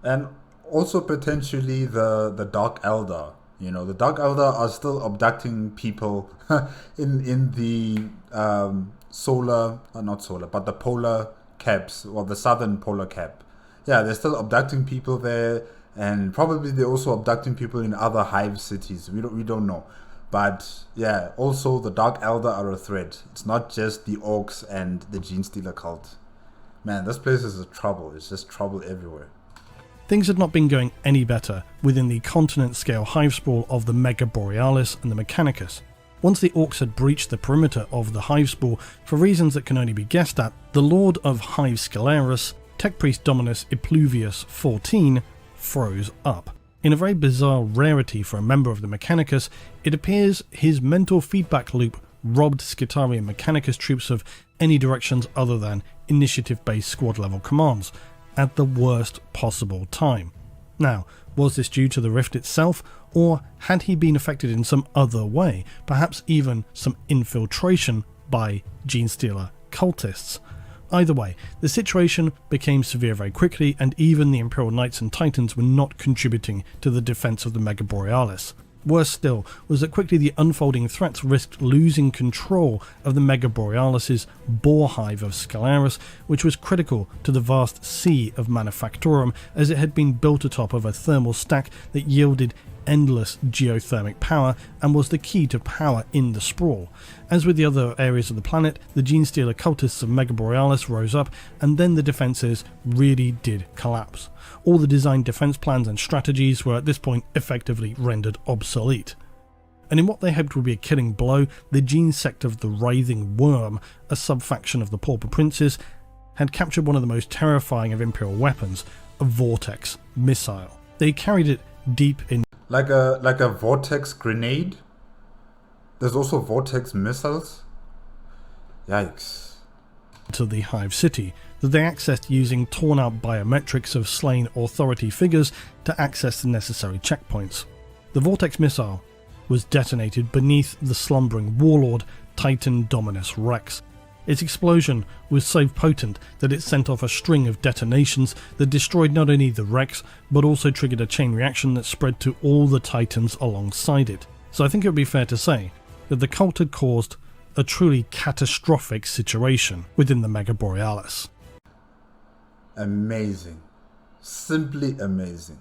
And also potentially the Dark Elder. You know, the Dark Elder are still abducting people in the the polar caps, or the southern polar cap. Yeah, they're still abducting people there, and probably they're also abducting people in other hive cities. We don't know. But yeah, also the Dark Elder are a threat. It's not just the Orcs and the Genestealer cult. Man, this place is a trouble. It's just trouble everywhere. Things had not been going any better within the continent-scale hive sprawl of the Mega Borealis and the Mechanicus. Once the Orcs had breached the perimeter of the hive sprawl for reasons that can only be guessed at, the Lord of Hive Scalaris, Tech Priest Dominus Impluvius 14, froze up. In a very bizarre rarity for a member of the Mechanicus, it appears his mental feedback loop robbed Skitarii and Mechanicus troops of any directions other than initiative-based squad-level commands, at the worst possible time. Now, was this due to the rift itself, or had he been affected in some other way, perhaps even some infiltration by Genestealer cultists? Either way, the situation became severe very quickly, and even the Imperial Knights and Titans were not contributing to the defence of the Mega Borealis. Worse still was that quickly the unfolding threats risked losing control of the Mega Borealis' boar hive of Scalaris, which was critical to the vast sea of Manufactorum, as it had been built atop of a thermal stack that yielded endless geothermic power and was the key to power in the sprawl. As with the other areas of the planet, the Genestealer cultists of Mega Borealis rose up, and then the defences really did collapse. All the designed defence plans and strategies were at this point effectively rendered obsolete. And in what they hoped would be a killing blow, the gene sect of the Writhing Worm, a sub-faction of the Pauper Princes, had captured one of the most terrifying of Imperial weapons, a Vortex missile. They carried it deep in like a vortex grenade. There's also vortex missiles. Yikes. To the Hive City that they accessed using torn out biometrics of slain authority figures to access the necessary checkpoints. The vortex missile was detonated beneath the slumbering warlord Titan Dominus Rex. Its explosion was so potent that it sent off a string of detonations that destroyed not only the Rex, but also triggered a chain reaction that spread to all the Titans alongside it. So I think it would be fair to say that the cult had caused a truly catastrophic situation within the Mega Borealis. Amazing. Simply amazing.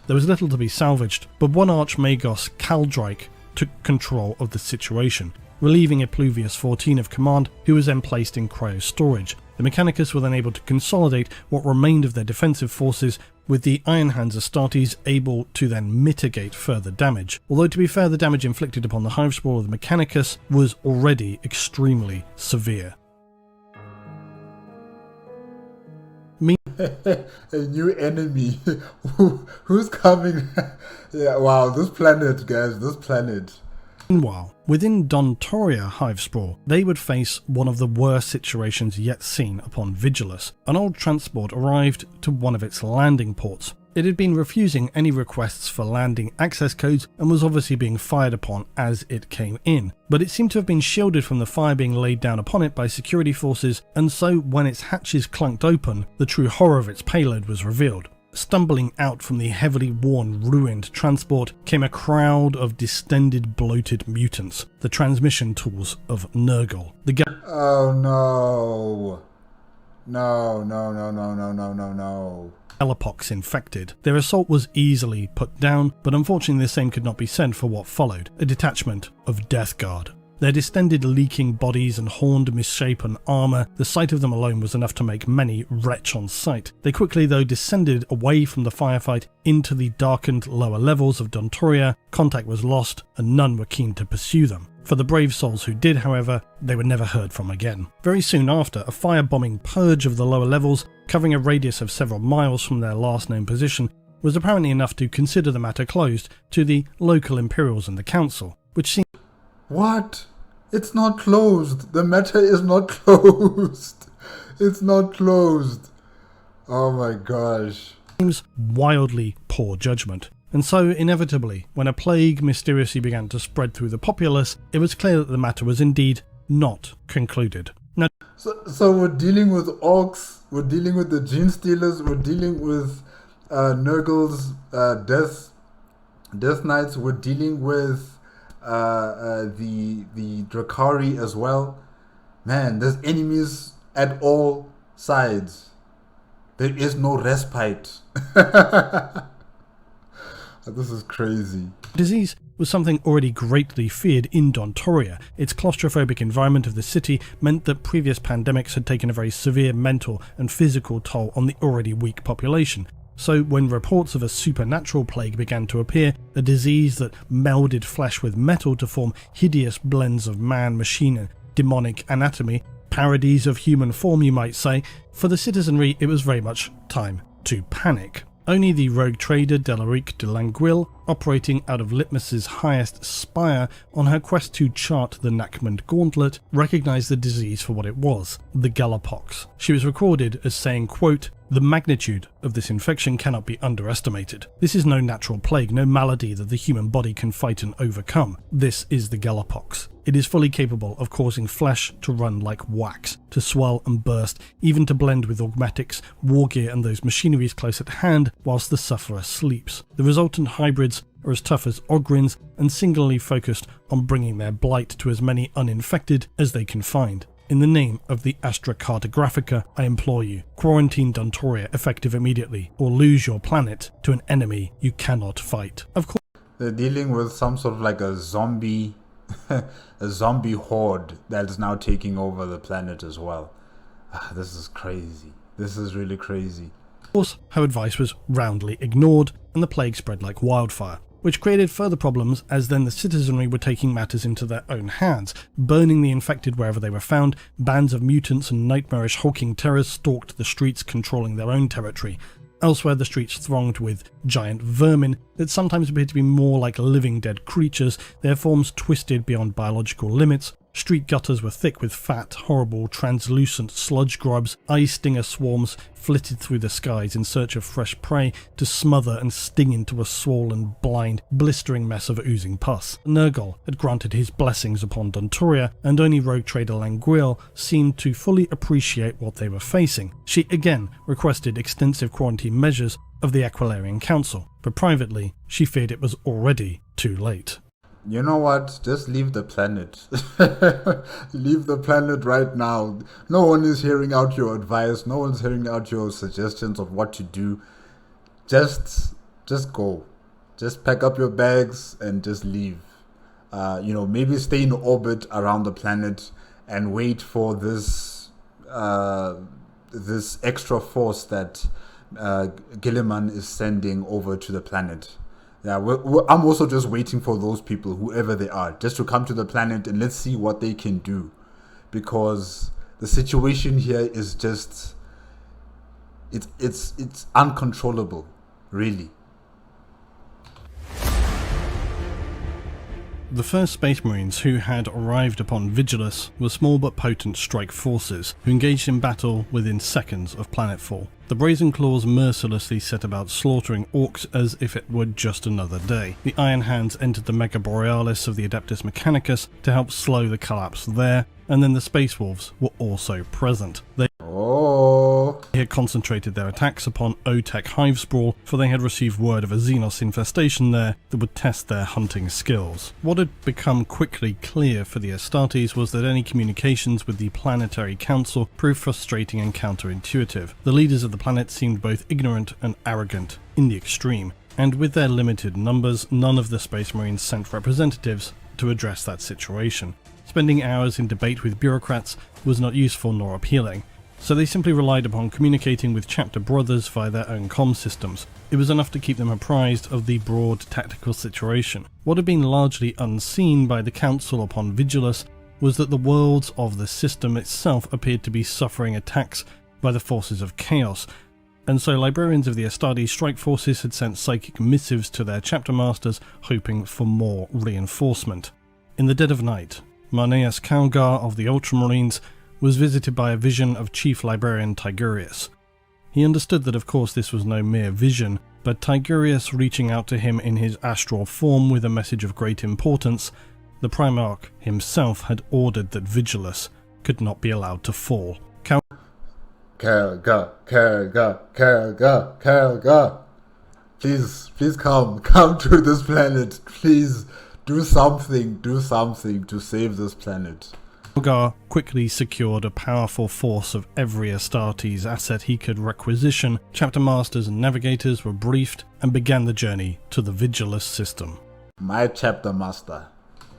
There was little to be salvaged, but one Archmagos, Kaldrike, took control of the situation, relieving Impluvius 14 of command, who was then placed in cryo storage. The Mechanicus were then able to consolidate what remained of their defensive forces, with the Iron Hands Astartes able to then mitigate further damage. Although to be fair, the damage inflicted upon the hive sprawl of the Mechanicus was already extremely severe. A new enemy. Who's coming? Yeah, wow, this planet, guys, this planet. Meanwhile, within Dontoria hive sprawl, they would face one of the worst situations yet seen upon Vigilus. An old transport arrived to one of its landing ports. It had been refusing any requests for landing access codes and was obviously being fired upon as it came in, but it seemed to have been shielded from the fire being laid down upon it by security forces, and so when its hatches clunked open, the true horror of its payload was revealed. Stumbling out from the heavily worn, ruined transport came a crowd of distended, bloated mutants, the transmission tools of Nurgle. Oh no. No. Galapox infected. Their assault was easily put down, but unfortunately the same could not be said for what followed, a detachment of Death Guard. Their distended, leaking bodies and horned, misshapen armour, the sight of them alone was enough to make many retch on sight. They quickly, though, descended away from the firefight into the darkened lower levels of Dontoria. Contact was lost, and none were keen to pursue them. For the brave souls who did, however, they were never heard from again. Very soon after, a firebombing purge of the lower levels, covering a radius of several miles from their last known position, was apparently enough to consider the matter closed to the local Imperials and the Council, which seemed... What? It's not closed. The matter is not closed. It's not closed. Oh my gosh. Seems wildly poor judgment. And so, inevitably, when a plague mysteriously began to spread through the populace, it was clear that the matter was indeed not concluded. Now, so we're dealing with orcs, we're dealing with the gene stealers, we're dealing with Nurgle's death knights, we're dealing with the Drakari as well. Man, there's enemies at all sides. There is no respite. This is crazy. Disease was something already greatly feared in Dontoria. Its claustrophobic environment of the city meant that previous pandemics had taken a very severe mental and physical toll on the already weak population. So when reports of a supernatural plague began to appear, a disease that melded flesh with metal to form hideous blends of man, machine and demonic anatomy, parodies of human form you might say, for the citizenry it was very much time to panic. Only the rogue trader Delaric de Languille, operating out of Litmus's highest spire on her quest to chart the Nachmund Gaunlet, recognised the disease for what it was, the Gallowpox. She was recorded as saying, quote, "The magnitude of this infection cannot be underestimated. This is no natural plague, no malady that the human body can fight and overcome. This is the Gallowpox. It is fully capable of causing flesh to run like wax, to swell and burst, even to blend with augmetics, war gear and those machineries close at hand whilst the sufferer sleeps. The resultant hybrids are as tough as Ogryns and singularly focused on bringing their blight to as many uninfected as they can find. In the name of the Astra Cartographica, I implore you, quarantine Dontoria effective immediately, or lose your planet to an enemy you cannot fight." Of course, they're dealing with some sort of like a zombie a zombie horde that is now taking over the planet as well. This is crazy. This is really crazy. Of course, her advice was roundly ignored, and the plague spread like wildfire, which created further problems as then the citizenry were taking matters into their own hands, burning the infected wherever they were found. Bands of mutants and nightmarish hulking terrors stalked the streets, controlling their own territory. Elsewhere, the streets thronged with giant vermin that sometimes appeared to be more like living dead creatures, their forms twisted beyond biological limits. Street gutters were thick with fat, horrible, translucent sludge grubs. Eye stinger swarms flitted through the skies in search of fresh prey to smother and sting into a swollen, blind, blistering mess of oozing pus. Nurgle had granted his blessings upon Dontoria, and only rogue trader Languille seemed to fully appreciate what they were facing. She again requested extensive quarantine measures of the Aquilarian Council, but privately she feared it was already too late. You know what? Just leave the planet. Leave the planet right now. No one is hearing out your advice. No one's hearing out your suggestions of what to do. Just go. Just pack up your bags and just leave. Maybe stay in orbit around the planet and wait for this extra force that Guilliman is sending over to the planet. Yeah, I'm also just waiting for those people, whoever they are, just to come to the planet and let's see what they can do. Because the situation here is just, it's uncontrollable, really. The first Space Marines who had arrived upon Vigilus were small but potent strike forces, who engaged in battle within seconds of planetfall. The Brazen Claws mercilessly set about slaughtering orcs as if it were just another day. The Iron Hands entered the Mega Borealis of the Adeptus Mechanicus to help slow the collapse there, and then the Space Wolves were also present. They had concentrated their attacks upon Otek Hivesprawl, for they had received word of a Xenos infestation there that would test their hunting skills. What had become quickly clear for the Astartes was that any communications with the Planetary Council proved frustrating and counterintuitive. The leaders of the planet seemed both ignorant and arrogant in the extreme, and with their limited numbers, none of the Space Marines sent representatives to address that situation. Spending hours in debate with bureaucrats was not useful nor appealing, so they simply relied upon communicating with chapter brothers via their own comm systems. It was enough to keep them apprised of the broad tactical situation. What had been largely unseen by the Council upon Vigilus was that the worlds of the system itself appeared to be suffering attacks by the forces of chaos, and so librarians of the Astartes strike forces had sent psychic missives to their chapter masters hoping for more reinforcement. In the dead of night, Marneus Calgar of the Ultramarines was visited by a vision of Chief Librarian Tigurius. He understood that of course this was no mere vision, but Tigurius reaching out to him in his astral form with a message of great importance, the Primarch himself had ordered that Vigilus could not be allowed to fall. Calgar. Please come to this planet. Please do something to save this planet. Calgar quickly secured a powerful force of every Astartes asset he could requisition. Chapter masters and navigators were briefed and began the journey to the Vigilus system. My chapter master.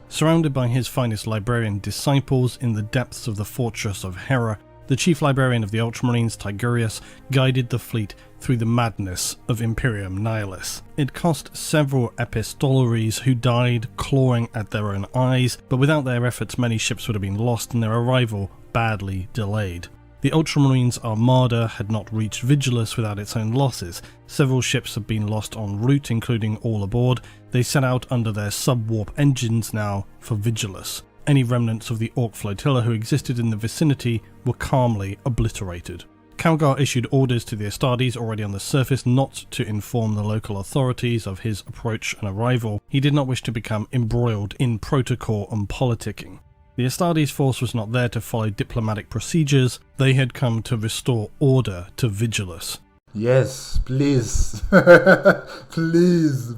Surrounded by his finest librarian disciples in the depths of the fortress of Hera, the chief librarian of the Ultramarines, Tigurius, guided the fleet through the madness of Imperium Nihilus. It cost several epistolaries who died clawing at their own eyes, but without their efforts many ships would have been lost and their arrival badly delayed. The Ultramarines' armada had not reached Vigilus without its own losses. Several ships had been lost en route, including all aboard. They set out under their sub-warp engines now for Vigilus. Any remnants of the Orc flotilla who existed in the vicinity were calmly obliterated. Calgar issued orders to the Astartes already on the surface not to inform the local authorities of his approach and arrival. He did not wish to become embroiled in protocol and politicking. The Astartes force was not there to follow diplomatic procedures, they had come to restore order to Vigilus. Yes, please. please.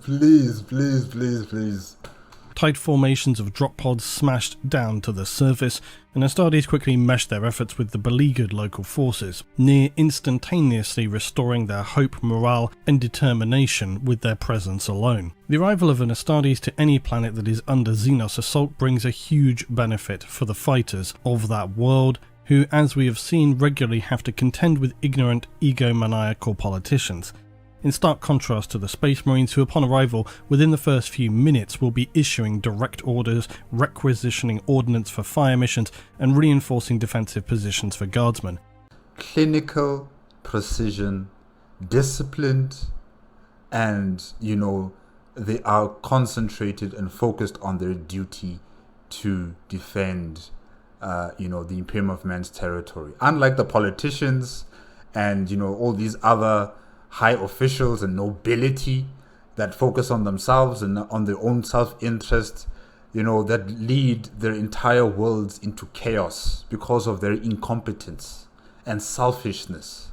Tight formations of drop pods smashed down to the surface, and Astartes quickly meshed their efforts with the beleaguered local forces, near instantaneously restoring their hope, morale, and determination with their presence alone. The arrival of an Astartes to any planet that is under Xenos assault brings a huge benefit for the fighters of that world, who, as we have seen, regularly have to contend with ignorant, egomaniacal politicians. In stark contrast to the Space Marines who upon arrival within the first few minutes will be issuing direct orders, requisitioning ordnance for fire missions and reinforcing defensive positions for guardsmen. Clinical precision, disciplined, and they are concentrated and focused on their duty to defend the Imperium of Man's territory. Unlike the politicians and all these other high officials and nobility that focus on themselves and on their own self-interest, that lead their entire worlds into chaos because of their incompetence and selfishness.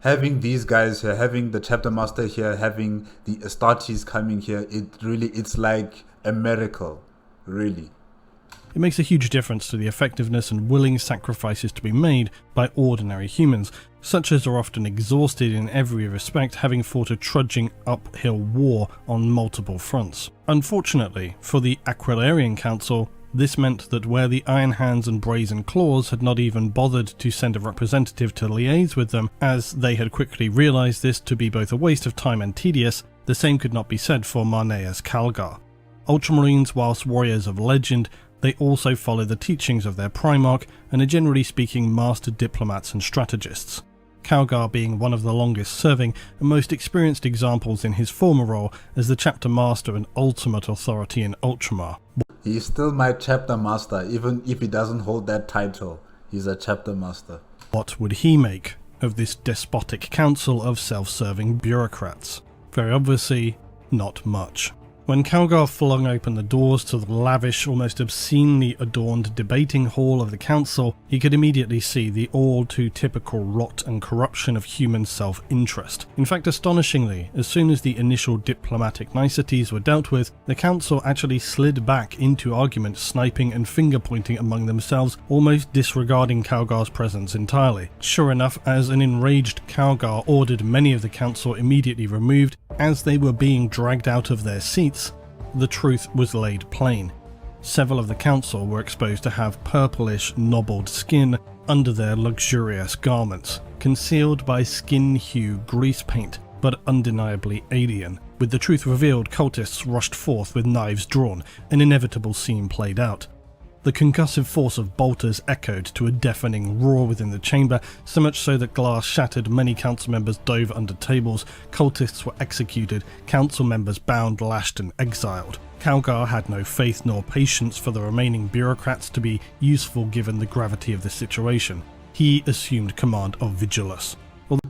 Having these guys here, having the chapter master here, having the Astartes coming here, it's like a miracle, really. It makes a huge difference to the effectiveness and willing sacrifices to be made by ordinary humans, such as are often exhausted in every respect, having fought a trudging uphill war on multiple fronts. Unfortunately for the Aquilarian Council, this meant that where the Iron Hands and Brazen Claws had not even bothered to send a representative to liaise with them, as they had quickly realised this to be both a waste of time and tedious, the same could not be said for Marneus Calgar. Ultramarines, whilst warriors of legend, they also follow the teachings of their Primarch and are generally speaking master diplomats and strategists. Calgar being one of the longest serving and most experienced examples in his former role as the chapter master and ultimate authority in Ultramar. He's still my chapter master, even if he doesn't hold that title. He's a chapter master. What would he make of this despotic council of self-serving bureaucrats? Very obviously, not much. When Calgar flung open the doors to the lavish, almost obscenely adorned debating hall of the council, he could immediately see the all too typical rot and corruption of human self-interest. In fact, astonishingly, as soon as the initial diplomatic niceties were dealt with, the council actually slid back into argument, sniping and finger-pointing among themselves, almost disregarding Calgar's presence entirely. Sure enough, as an enraged Calgar ordered many of the council immediately removed, as they were being dragged out of their seats, the truth was laid plain. Several of the council were exposed to have purplish, knobbled skin under their luxurious garments, concealed by skin hue grease paint, but undeniably alien. With the truth revealed, cultists rushed forth with knives drawn, an inevitable scene played out. The concussive force of bolters echoed to a deafening roar within the chamber, so much so that glass shattered, many council members dove under tables, cultists were executed, council members bound, lashed and exiled. Calgar had no faith nor patience for the remaining bureaucrats to be useful given the gravity of the situation. He assumed command of Vigilus.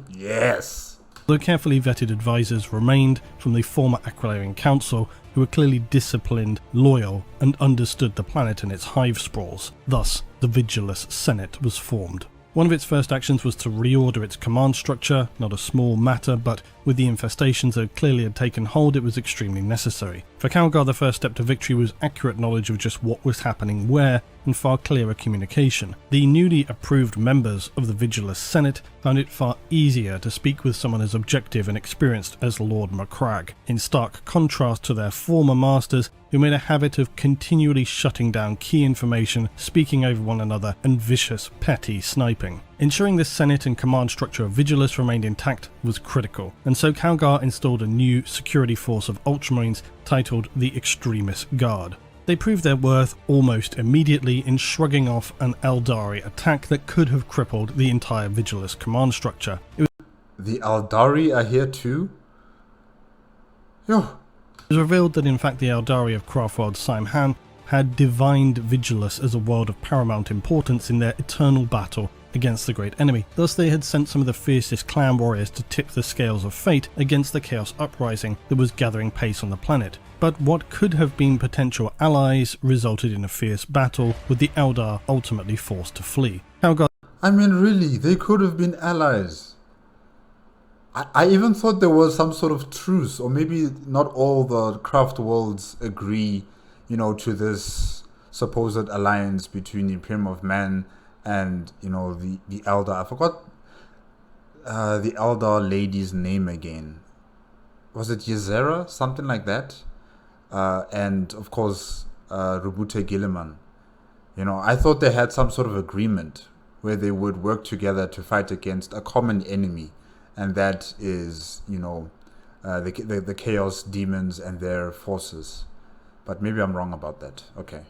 Yes! Though carefully vetted advisors remained from the former Aquilarian Council, who were clearly disciplined, loyal, and understood the planet and its hive sprawls. Thus, the Vigilus Senate was formed. One of its first actions was to reorder its command structure, not a small matter, but with the infestations that clearly had taken hold, it was extremely necessary. For Calgar, the first step to victory was accurate knowledge of just what was happening where, and far clearer communication. The newly approved members of the Vigilus Senate found it far easier to speak with someone as objective and experienced as Lord Macragge, in stark contrast to their former masters, who made a habit of continually shutting down key information, speaking over one another, and vicious, petty sniping. Ensuring the Senate and command structure of Vigilus remained intact was critical, and so Calgar installed a new security force of Ultramarines titled the Extremist Guard. They proved their worth almost immediately in shrugging off an Eldari attack that could have crippled the entire Vigilus command structure. The Eldari are here too? Yo. It was revealed that in fact the Eldari of Craftworld Simhan had divined Vigilus as a world of paramount importance in their eternal battle against the great enemy. Thus they had sent some of the fiercest clan warriors to tip the scales of fate against the Chaos Uprising that was gathering pace on the planet. But what could have been potential allies resulted in a fierce battle, with the Eldar ultimately forced to flee. I mean, really, they could have been allies. I even thought there was some sort of truce, or maybe not all the craft worlds agree, to this supposed alliance between the Imperium of Man and, the Eldar. I forgot the Eldar lady's name again. Was it Ysera? Something like that? And, of course, Rubute Gilliman. I thought they had some sort of agreement where they would work together to fight against a common enemy. And that is, the Chaos Demons and their forces. But maybe I'm wrong about that. Okay.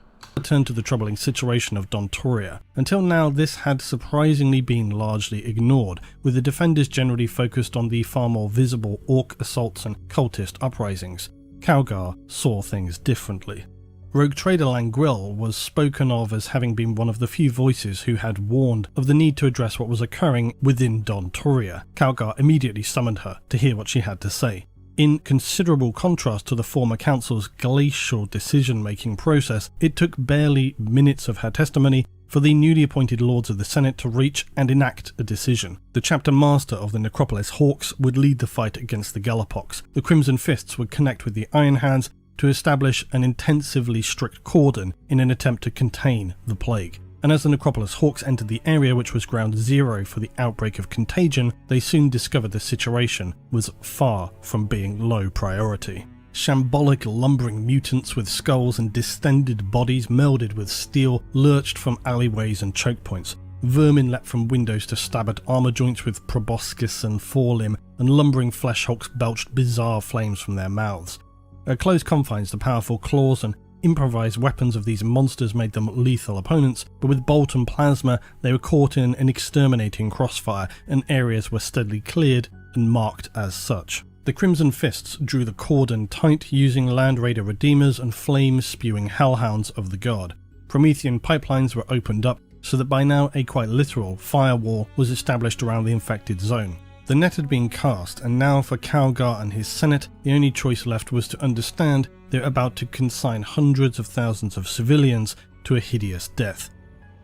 Turn to the troubling situation of Dontoria. Until now, this had surprisingly been largely ignored, with the defenders generally focused on the far more visible orc assaults and cultist uprisings. Calgar saw things differently. Rogue trader Langrill was spoken of as having been one of the few voices who had warned of the need to address what was occurring within Dontoria. Calgar immediately summoned her to hear what she had to say. In considerable contrast to the former council's glacial decision-making process, it took barely minutes of her testimony for the newly appointed Lords of the Senate to reach and enact a decision. The chapter master of the Necropolis Hawks would lead the fight against the Galapox. The Crimson Fists would connect with the Iron Hands to establish an intensively strict cordon in an attempt to contain the plague. And as the Necropolis Hawks entered the area, which was ground zero for the outbreak of contagion, they soon discovered the situation was far from being low priority. Shambolic lumbering mutants with skulls and distended bodies melded with steel lurched from alleyways and choke points. Vermin leapt from windows to stab at armour joints with proboscis and forelimb, and lumbering flesh hulks belched bizarre flames from their mouths. At close confines, the powerful claws and improvised weapons of these monsters made them lethal opponents, but with bolt and plasma they were caught in an exterminating crossfire, and areas were steadily cleared and marked as such. The Crimson Fists drew the cordon tight, using Land Raider Redeemers and flame-spewing hellhounds of the god. Promethean pipelines were opened up, so that by now a quite literal firewall was established around the infected zone. The net had been cast, and now for Calgar and his Senate, the only choice left was to understand they were about to consign hundreds of thousands of civilians to a hideous death.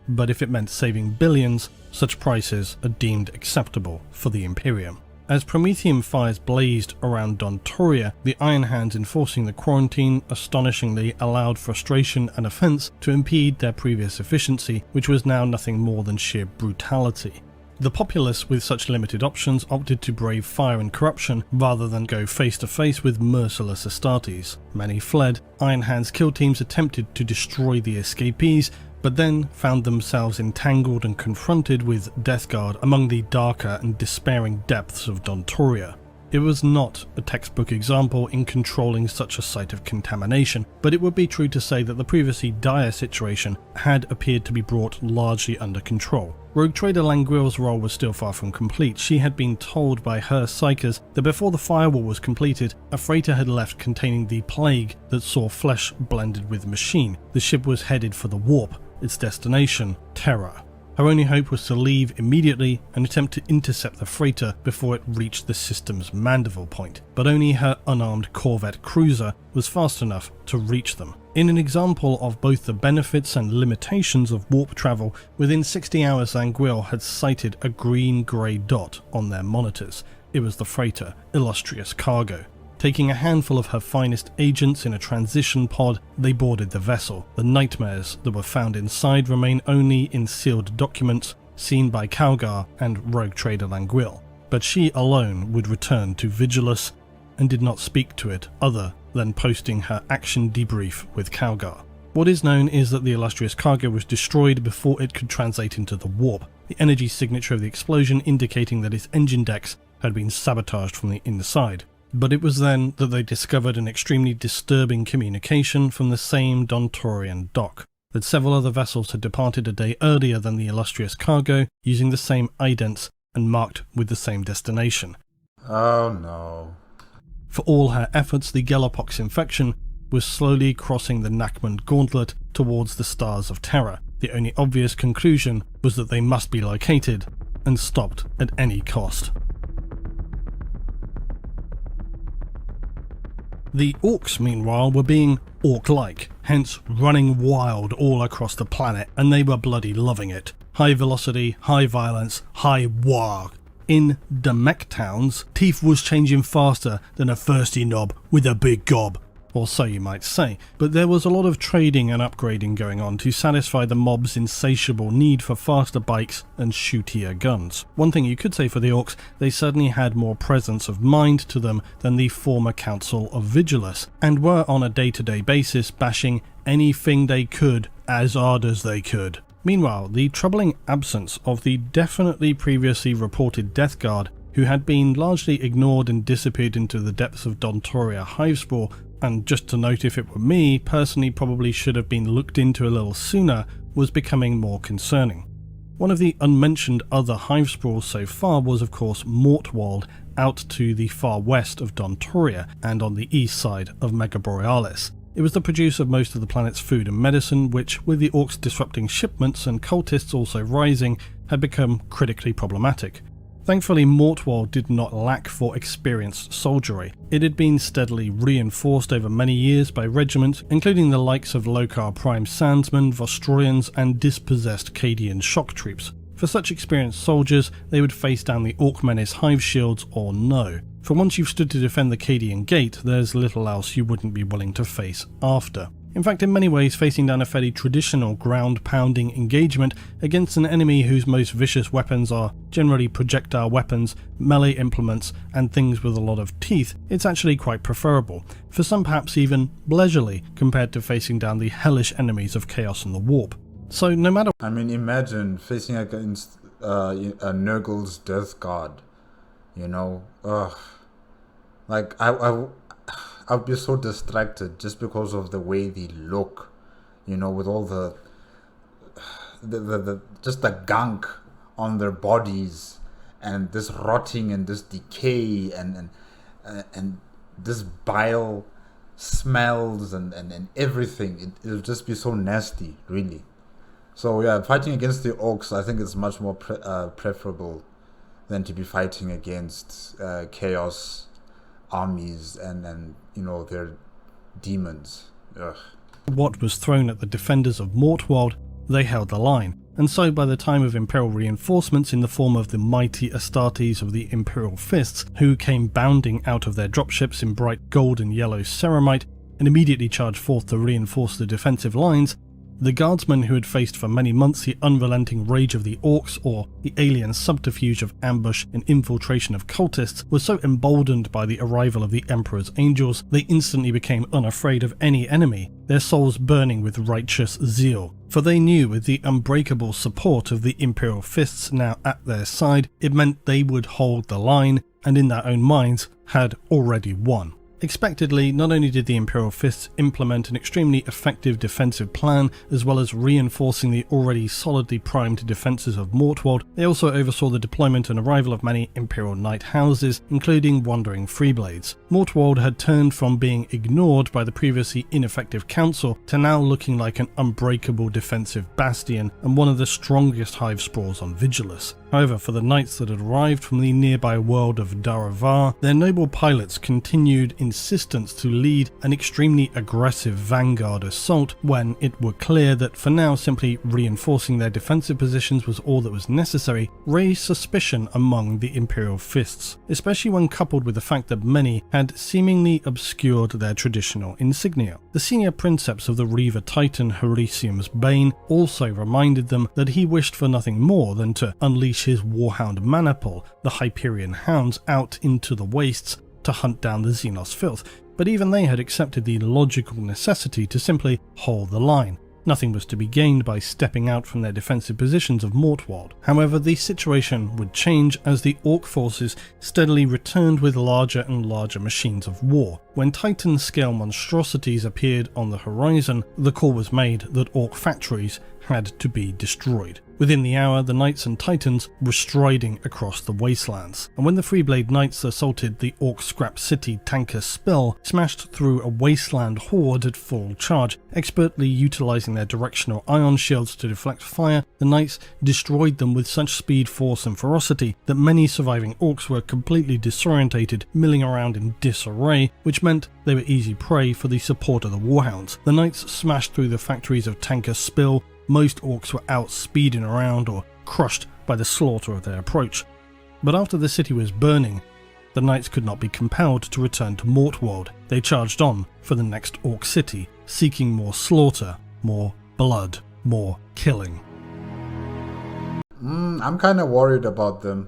But if it meant saving billions, such prices are deemed acceptable for the Imperium. As Promethean fires blazed around Dontoria, the Iron Hands enforcing the quarantine astonishingly allowed frustration and offence to impede their previous efficiency, which was now nothing more than sheer brutality. The populace, with such limited options, opted to brave fire and corruption rather than go face to face with merciless Astartes. Many fled. Iron Hand's kill teams attempted to destroy the escapees, but then found themselves entangled and confronted with Death Guard among the darker and despairing depths of Dontoria. It was not a textbook example in controlling such a site of contamination, but it would be true to say that the previously dire situation had appeared to be brought largely under control. Rogue Trader Languille's role was still far from complete. She had been told by her psychers that before the firewall was completed, a freighter had left containing the plague that saw flesh blended with machine. The ship was headed for the warp, its destination, Terra. Her only hope was to leave immediately and attempt to intercept the freighter before it reached the system's Mandeville point, but only her unarmed corvette cruiser was fast enough to reach them. In an example of both the benefits and limitations of warp travel, within 60 hours Languille had sighted a green-grey dot on their monitors. It was the freighter Illustrious Cargo. Taking a handful of her finest agents in a transition pod, they boarded the vessel. The nightmares that were found inside remain only in sealed documents seen by Calgar and Rogue Trader Languille. But she alone would return to Vigilus and did not speak to it other than posting her action debrief with Calgar. What is known is that the Illustrious Cargo was destroyed before it could translate into the warp, the energy signature of the explosion indicating that its engine decks had been sabotaged from the inside. But it was then that they discovered an extremely disturbing communication from the same Dontorian dock, that several other vessels had departed a day earlier than the Illustrious Cargo using the same idents and marked with the same destination. Oh no. For all her efforts, the Gallowpox infection was slowly crossing the Nachmund Gaunlet towards the stars of Terra. The only obvious conclusion was that they must be located and stopped at any cost. The Orcs, meanwhile, were being Orc-like, hence running wild all across the planet, and they were bloody loving it. High velocity, high violence, high war. In the mech towns, teeth was changing faster than a thirsty knob with a big gob, or so you might say, but there was a lot of trading and upgrading going on to satisfy the mob's insatiable need for faster bikes and shootier guns. One thing you could say for the Orcs, they certainly had more presence of mind to them than the former Council of Vigilus, and were on a day-to-day basis bashing anything they could as hard as they could. Meanwhile, the troubling absence of the definitely previously reported Death Guard, who had been largely ignored and disappeared into the depths of Dontoria Hivespawn, and just to note, if it were me, personally probably should have been looked into a little sooner, was becoming more concerning. One of the unmentioned other Hivespawns so far was of course Mortwald, out to the far west of Dontoria and on the east side of Mega Borealis. It was the producer of most of the planet's food and medicine, which, with the Orcs disrupting shipments and cultists also rising, had become critically problematic. Thankfully, Mortwald did not lack for experienced soldiery. It had been steadily reinforced over many years by regiments, including the likes of Lokar Prime Sandsmen, Vostroyans, and dispossessed Cadian shock troops. For such experienced soldiers, they would face down the Orc Menace hive shields or no. For once you've stood to defend the Cadian Gate, there's little else you wouldn't be willing to face after. In fact, in many ways, facing down a fairly traditional ground-pounding engagement against an enemy whose most vicious weapons are generally projectile weapons, melee implements, and things with a lot of teeth, it's actually quite preferable, for some perhaps even leisurely, compared to facing down the hellish enemies of Chaos and the Warp. So no matter... I mean, imagine facing against a Nurgle's Death Guard, you know? Ugh. Like, I'd be so distracted just because of the way they look, you know, with all the just the gunk on their bodies and this rotting and this decay and this bile smells and everything. It'll just be so nasty, really. So yeah, fighting against the Orcs, I think it's much more preferable than to be fighting against Chaos armies and you know, their demons. Ugh. What was thrown at the defenders of Mortwald, they held the line, and so by the time of Imperial reinforcements in the form of the mighty Astartes of the Imperial Fists, who came bounding out of their dropships in bright gold and yellow ceramite and immediately charged forth to reinforce the defensive lines, The guardsmen who had faced for many months the unrelenting rage of the orcs or the alien subterfuge of ambush and infiltration of cultists were so emboldened by the arrival of the Emperor's angels, they instantly became unafraid of any enemy, their souls burning with righteous zeal. For they knew with the unbreakable support of the Imperial fists now at their side, it meant they would hold the line, and in their own minds had already won. Expectedly, not only did the Imperial Fists implement an extremely effective defensive plan, as well as reinforcing the already solidly primed defences of Mortwald, they also oversaw the deployment and arrival of many Imperial Knight houses, including wandering Freeblades. Mortwald had turned from being ignored by the previously ineffective Council to now looking like an unbreakable defensive bastion and one of the strongest hive sprawls on Vigilus. However, for the knights that had arrived from the nearby world of Daravar, their noble pilots continued insistence to lead an extremely aggressive vanguard assault when it were clear that for now simply reinforcing their defensive positions was all that was necessary, raised suspicion among the Imperial Fists, especially when coupled with the fact that many had seemingly obscured their traditional insignia. The senior princeps of the Reaver Titan, Horatium's Bane, also reminded them that he wished for nothing more than to unleash his warhound Manipul, the Hyperion hounds, out into the wastes to hunt down the Xenos filth, but even they had accepted the logical necessity to simply hold the line. Nothing was to be gained by stepping out from their defensive positions of Mortwald. However, the situation would change as the Orc forces steadily returned with larger and larger machines of war. When Titan-scale monstrosities appeared on the horizon, the call was made that Orc factories had to be destroyed. Within the hour, the Knights and Titans were striding across the wastelands, and when the Freeblade Knights assaulted the Orc scrap city Tanker Spill, smashed through a wasteland horde at full charge, expertly utilising their directional ion shields to deflect fire, the Knights destroyed them with such speed, force and ferocity that many surviving Orcs were completely disorientated, milling around in disarray, which meant they were easy prey for the support of the Warhounds. The Knights smashed through the factories of Tanker Spill. Most Orcs were out speeding around or crushed by the slaughter of their approach. But after the city was burning, the Knights could not be compelled to return to Mortwald. They charged on for the next Orc city, seeking more slaughter, more blood, more killing. I'm kind of worried about them.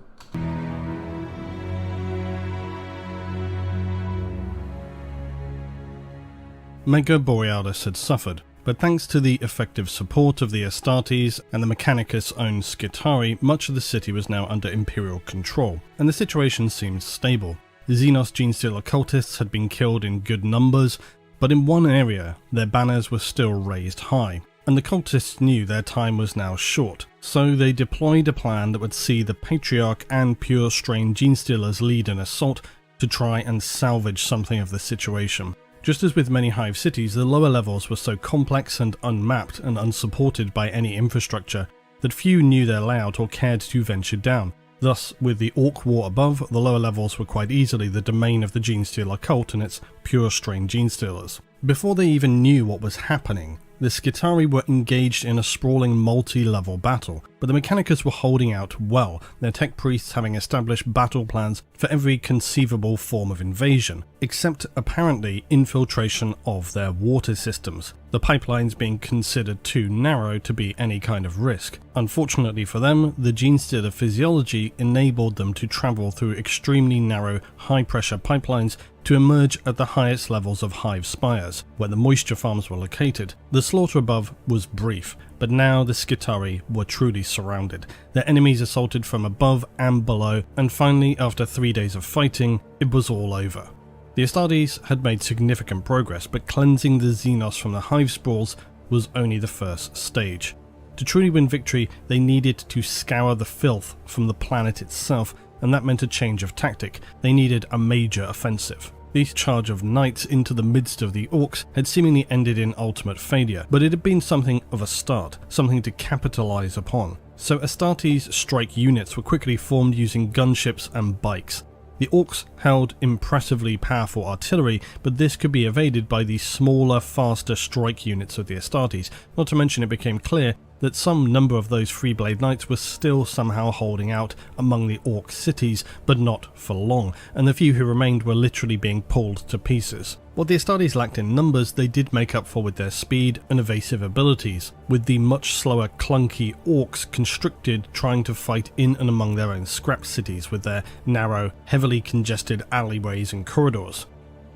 Mega Borealis had suffered, but thanks to the effective support of the Astartes and the Mechanicus-owned Skitarii, much of the city was now under Imperial control, and the situation seemed stable. The Xenos Genestealer cultists had been killed in good numbers, but in one area their banners were still raised high, and the cultists knew their time was now short, so they deployed a plan that would see the Patriarch and Pure Strain Genestealers lead an assault to try and salvage something of the situation. Just as with many hive cities, the lower levels were so complex and unmapped and unsupported by any infrastructure that few knew their layout or cared to venture down. Thus, with the Orc War above, the lower levels were quite easily the domain of the Genestealer cult and its Pure Strain Genestealers. Before they even knew what was happening, the Skitarii were engaged in a sprawling multi-level battle, but the Mechanicus were holding out well, their tech priests having established battle plans for every conceivable form of invasion, except apparently infiltration of their water systems, the pipelines being considered too narrow to be any kind of risk. Unfortunately for them, the Genestealer physiology enabled them to travel through extremely narrow, high-pressure pipelines to emerge at the highest levels of hive spires, where the moisture farms were located. The slaughter above was brief, but now the Skitarii were truly surrounded, their enemies assaulted from above and below, and finally, after 3 days of fighting, it was all over. The Astartes had made significant progress, but cleansing the Xenos from the hive sprawls was only the first stage. To truly win victory, they needed to scour the filth from the planet itself, and that meant a change of tactic. They needed a major offensive. This charge of knights into the midst of the Orcs had seemingly ended in ultimate failure, but it had been something of a start, something to capitalise upon. So Astartes strike units were quickly formed using gunships and bikes. The Orcs held impressively powerful artillery, but this could be evaded by the smaller, faster strike units of the Astartes, not to mention it became clear that some number of those Freeblade Knights were still somehow holding out among the Orc cities, but not for long, and the few who remained were literally being pulled to pieces. What the Astartes lacked in numbers, they did make up for with their speed and evasive abilities, with the much slower, clunky Orcs constricted trying to fight in and among their own scrap cities with their narrow, heavily congested alleyways and corridors.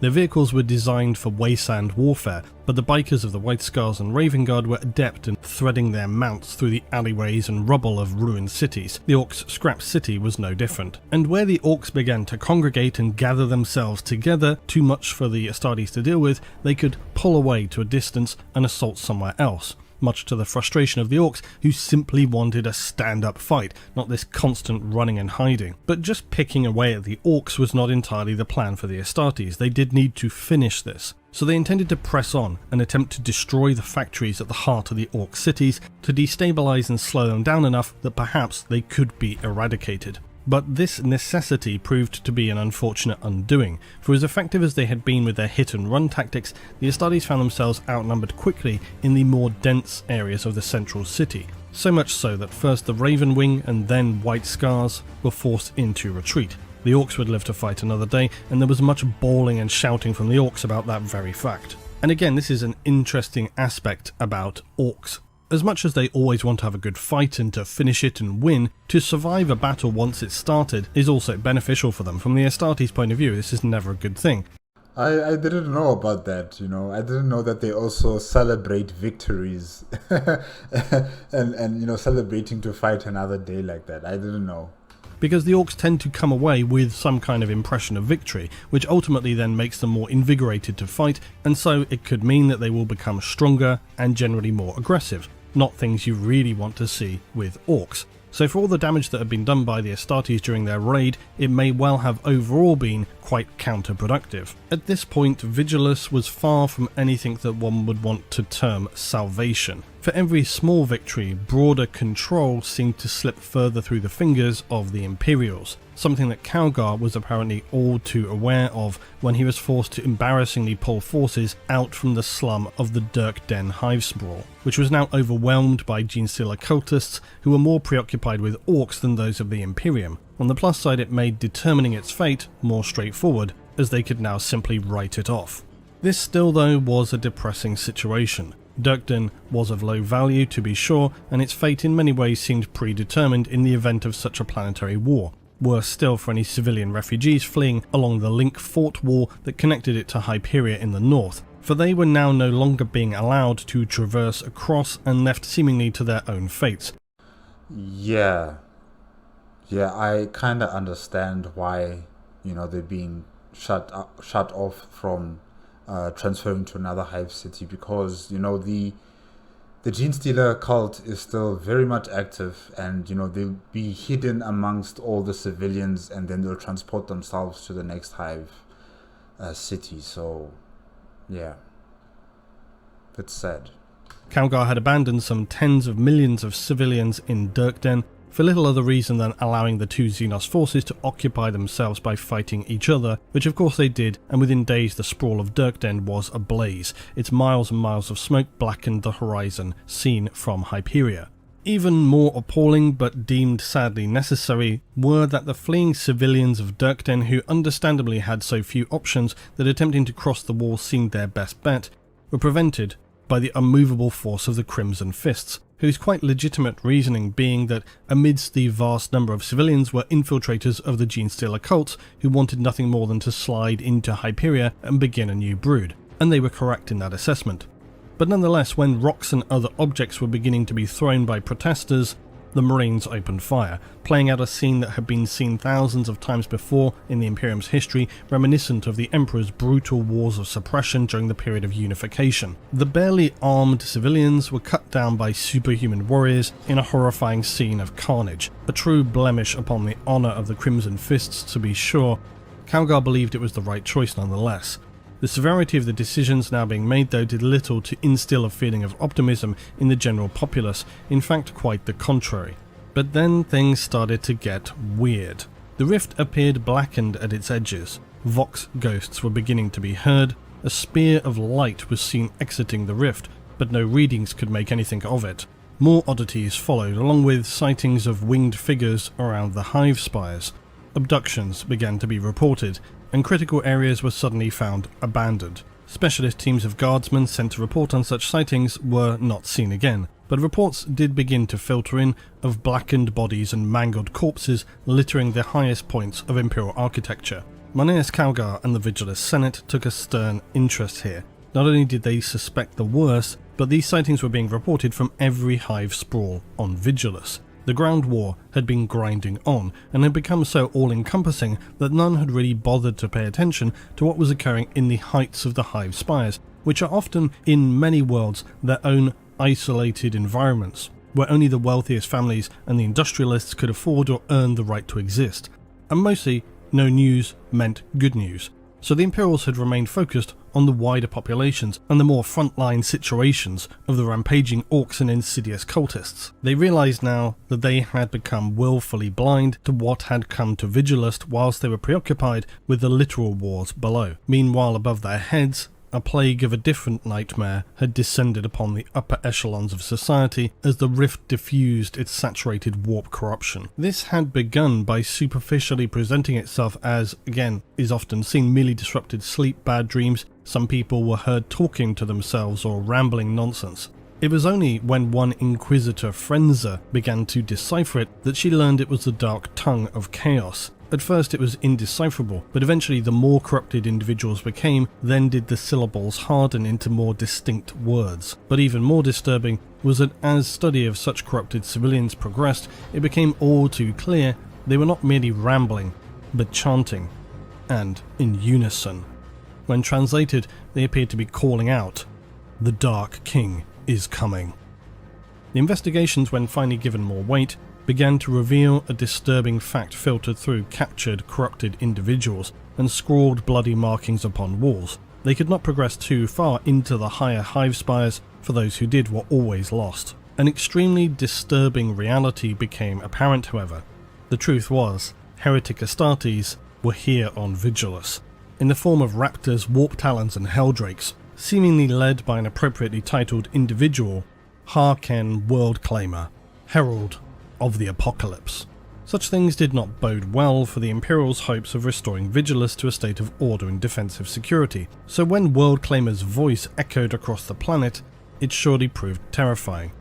Their vehicles were designed for wasteland warfare, but the bikers of the White Scars and Raven Guard were adept in threading their mounts through the alleyways and rubble of ruined cities. The Orcs' scrap city was no different. And where the Orcs began to congregate and gather themselves together, too much for the Astartes to deal with, they could pull away to a distance and assault somewhere else, much to the frustration of the Orcs, who simply wanted a stand-up fight, not this constant running and hiding. But just picking away at the Orcs was not entirely the plan for the Astartes. They did need to finish this. So they intended to press on and attempt to destroy the factories at the heart of the Orc cities to destabilize and slow them down enough that perhaps they could be eradicated. But this necessity proved to be an unfortunate undoing, for as effective as they had been with their hit-and-run tactics, the Astartes found themselves outnumbered quickly in the more dense areas of the central city, so much so that first the Raven Wing and then White Scars were forced into retreat. The Orcs would live to fight another day, and there was much bawling and shouting from the Orcs about that very fact. And again, this is an interesting aspect about Orcs. As much as they always want to have a good fight and to finish it and win, to survive a battle once it's started is also beneficial for them. From the Astartes' point of view, this is never a good thing. I didn't know about that, I didn't know that they also celebrate victories and celebrating to fight another day like that. I didn't know. Because the Orcs tend to come away with some kind of impression of victory, which ultimately then makes them more invigorated to fight, and so it could mean that they will become stronger and generally more aggressive. Not things you really want to see with Orcs. So for all the damage that had been done by the Astartes during their raid, it may well have overall been quite counterproductive. At this point, Vigilus was far from anything that one would want to term salvation. For every small victory, broader control seemed to slip further through the fingers of the Imperials, something that Calgar was apparently all too aware of when he was forced to embarrassingly pull forces out from the slum of the Dirk Den hive sprawl, which was now overwhelmed by Genestealer cultists who were more preoccupied with Orcs than those of the Imperium. On the plus side, it made determining its fate more straightforward, as they could now simply write it off. This still, though, was a depressing situation. Dirkden was of low value, to be sure, and its fate in many ways seemed predetermined in the event of such a planetary war. Worse still for any civilian refugees fleeing along the link fort wall that connected it to Hyperia in the north, for they were now no longer being allowed to traverse across and left seemingly to their own fates. Yeah, I kind of understand why, they're being shut off from transferring to another hive city, because the Genestealer cult is still very much active, and they'll be hidden amongst all the civilians, and then they'll transport themselves to the next hive city. So yeah, it's sad. Calgar had abandoned some tens of millions of civilians in Dirkden for little other reason than allowing the two Xenos forces to occupy themselves by fighting each other, which of course they did, and within days the sprawl of Dirkden was ablaze. Its miles and miles of smoke blackened the horizon seen from Hyperia. Even more appalling, but deemed sadly necessary, were that the fleeing civilians of Dirkden, who understandably had so few options that attempting to cross the wall seemed their best bet, were prevented by the unmovable force of the Crimson Fists, whose quite legitimate reasoning being that amidst the vast number of civilians were infiltrators of the Genestealer cults who wanted nothing more than to slide into Hyperia and begin a new brood, and they were correct in that assessment. But nonetheless, when rocks and other objects were beginning to be thrown by protesters, the Marines opened fire, playing out a scene that had been seen thousands of times before in the Imperium's history, reminiscent of the Emperor's brutal wars of suppression during the period of unification. The barely armed civilians were cut down by superhuman warriors in a horrifying scene of carnage, a true blemish upon the honour of the Crimson Fists, to be sure. Calgar believed it was the right choice nonetheless. The severity of the decisions now being made, though, did little to instill a feeling of optimism in the general populace, in fact quite the contrary. But then things started to get weird. The rift appeared blackened at its edges, Vox ghosts were beginning to be heard, a spear of light was seen exiting the rift, but no readings could make anything of it. More oddities followed, along with sightings of winged figures around the hive spires. Abductions began to be reported, and critical areas were suddenly found abandoned. Specialist teams of guardsmen sent to report on such sightings were not seen again, but reports did begin to filter in of blackened bodies and mangled corpses littering the highest points of Imperial architecture. Marneus Calgar and the Vigilus Senate took a stern interest here. Not only did they suspect the worst, but these sightings were being reported from every hive sprawl on Vigilus. The ground war had been grinding on, and had become so all-encompassing that none had really bothered to pay attention to what was occurring in the heights of the hive spires, which are often, in many worlds, their own isolated environments, where only the wealthiest families and the industrialists could afford or earn the right to exist. And mostly, no news meant good news. So the Imperials had remained focused on the wider populations and the more frontline situations of the rampaging orcs and insidious cultists. They realised now that they had become willfully blind to what had come to Vigilus whilst they were preoccupied with the literal wars below. Meanwhile, above their heads, a plague of a different nightmare had descended upon the upper echelons of society as the rift diffused its saturated warp corruption. This had begun by superficially presenting itself as, again, is often seen, merely disrupted sleep, bad dreams. Some people were heard talking to themselves or rambling nonsense. It was only when one Inquisitor Frenza began to decipher it that she learned it was the dark tongue of chaos. At first it was indecipherable, but eventually the more corrupted individuals became, then did the syllables harden into more distinct words. But even more disturbing was that as study of such corrupted civilians progressed, it became all too clear they were not merely rambling, but chanting, and in unison. When translated, they appeared to be calling out, "The Dark King is coming." The investigations, when finally given more weight, began to reveal a disturbing fact filtered through captured, corrupted individuals and scrawled bloody markings upon walls. They could not progress too far into the higher hive spires, for those who did were always lost. An extremely disturbing reality became apparent, however. The truth was, heretic Astartes were here on Vigilus, in the form of raptors, warp talons and helldrakes, seemingly led by an appropriately titled individual, Harken Worldclaimer, Herald of the Apocalypse. Such things did not bode well for the Imperial's hopes of restoring Vigilus to a state of order and defensive security, so when Worldclaimer's voice echoed across the planet, it surely proved terrifying.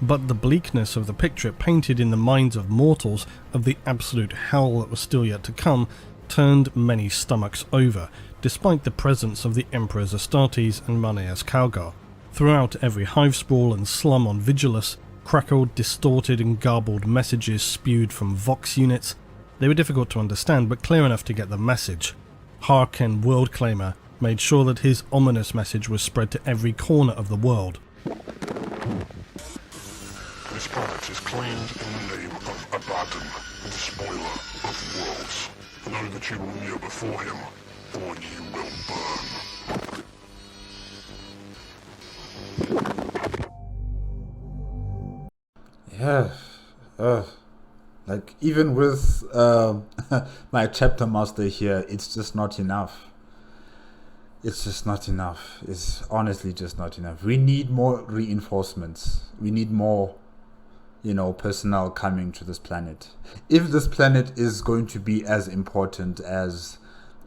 But the bleakness of the picture it painted in the minds of mortals of the absolute hell that was still yet to come turned many stomachs over, despite the presence of the Emperors Astartes and Marneus Calgar. Throughout every hive sprawl and slum on Vigilus, crackled, distorted and garbled messages spewed from Vox units. They were difficult to understand, but clear enough to get the message. Harken Worldclaimer made sure that his ominous message was spread to every corner of the world. This planet is claimed in the name of Abaddon, the spoiler of worlds. Know that you will kneel before him, or you will burn. Yeah, like even with my chapter master here, it's just not enough. It's just not enough. It's honestly just not enough. We need more reinforcements. We need more, personnel coming to this planet. If this planet is going to be as important as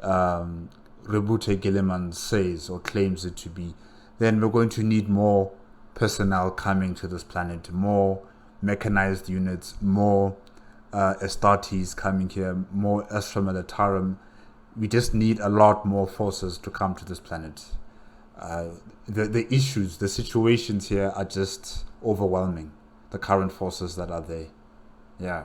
Rebute Gilliman says or claims it to be, then we're going to need more personnel coming to this planet, more mechanized units, more Astartes coming here, more Astra Militarum. We just need a lot more forces to come to this planet. The issues, the situations here are just overwhelming. The current forces that are there. Yeah.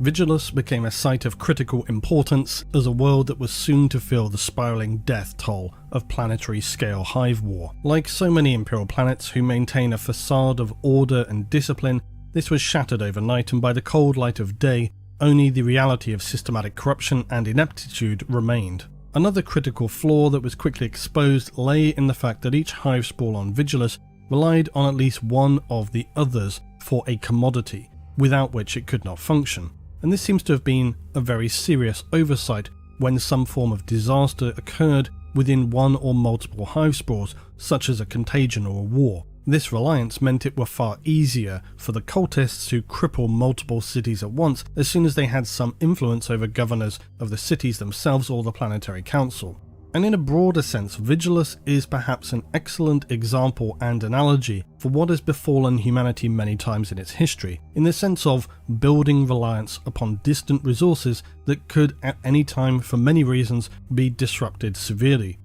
Vigilus became a site of critical importance as a world that was soon to feel the spiralling death toll of planetary-scale hive war. Like so many Imperial planets who maintain a facade of order and discipline, this was shattered overnight, and by the cold light of day, only the reality of systematic corruption and ineptitude remained. Another critical flaw that was quickly exposed lay in the fact that each hive sprawl on Vigilus relied on at least one of the others for a commodity, without which it could not function. And this seems to have been a very serious oversight when some form of disaster occurred within one or multiple hive sprawls, such as a contagion or a war. This reliance meant it were far easier for the cultists to cripple multiple cities at once as soon as they had some influence over governors of the cities themselves or the planetary council. And in a broader sense, Vigilus is perhaps an excellent example and analogy for what has befallen humanity many times in its history, in the sense of building reliance upon distant resources that could at any time, for many reasons, be disrupted severely.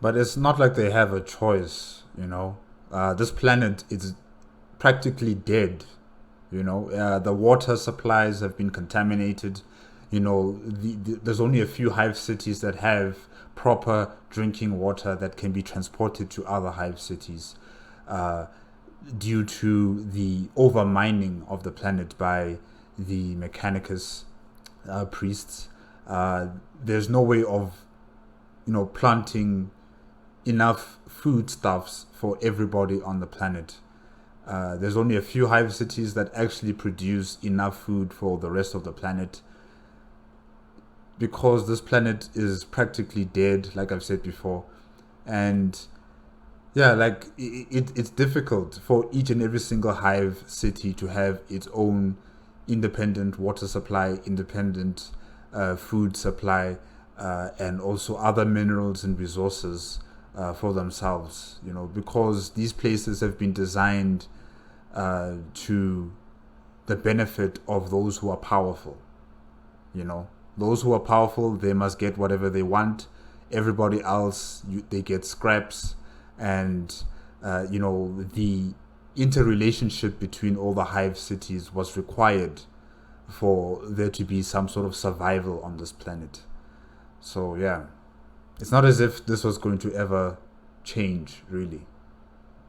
But it's not like they have a choice, you know. This planet is practically dead, you know. The water supplies have been contaminated, you know. There's only a few hive cities that have proper drinking water that can be transported to other hive cities due to the over-mining of the planet by the Mechanicus priests. There's no way of, you know, planting enough foodstuffs for everybody on the planet. There's only a few hive cities that actually produce enough food for the rest of the planet, because this planet is practically dead, like I've said before. And yeah, like it's difficult for each and every single hive city to have its own independent water supply, independent food supply, and also other minerals and resources for themselves, you know, because these places have been designed to the benefit of those who are powerful, you know. Those who are powerful, they must get whatever they want. Everybody else, they get scraps. And, you know, the interrelationship between all the hive cities was required for there to be some sort of survival on this planet. So, yeah, it's not as if this was going to ever change, really.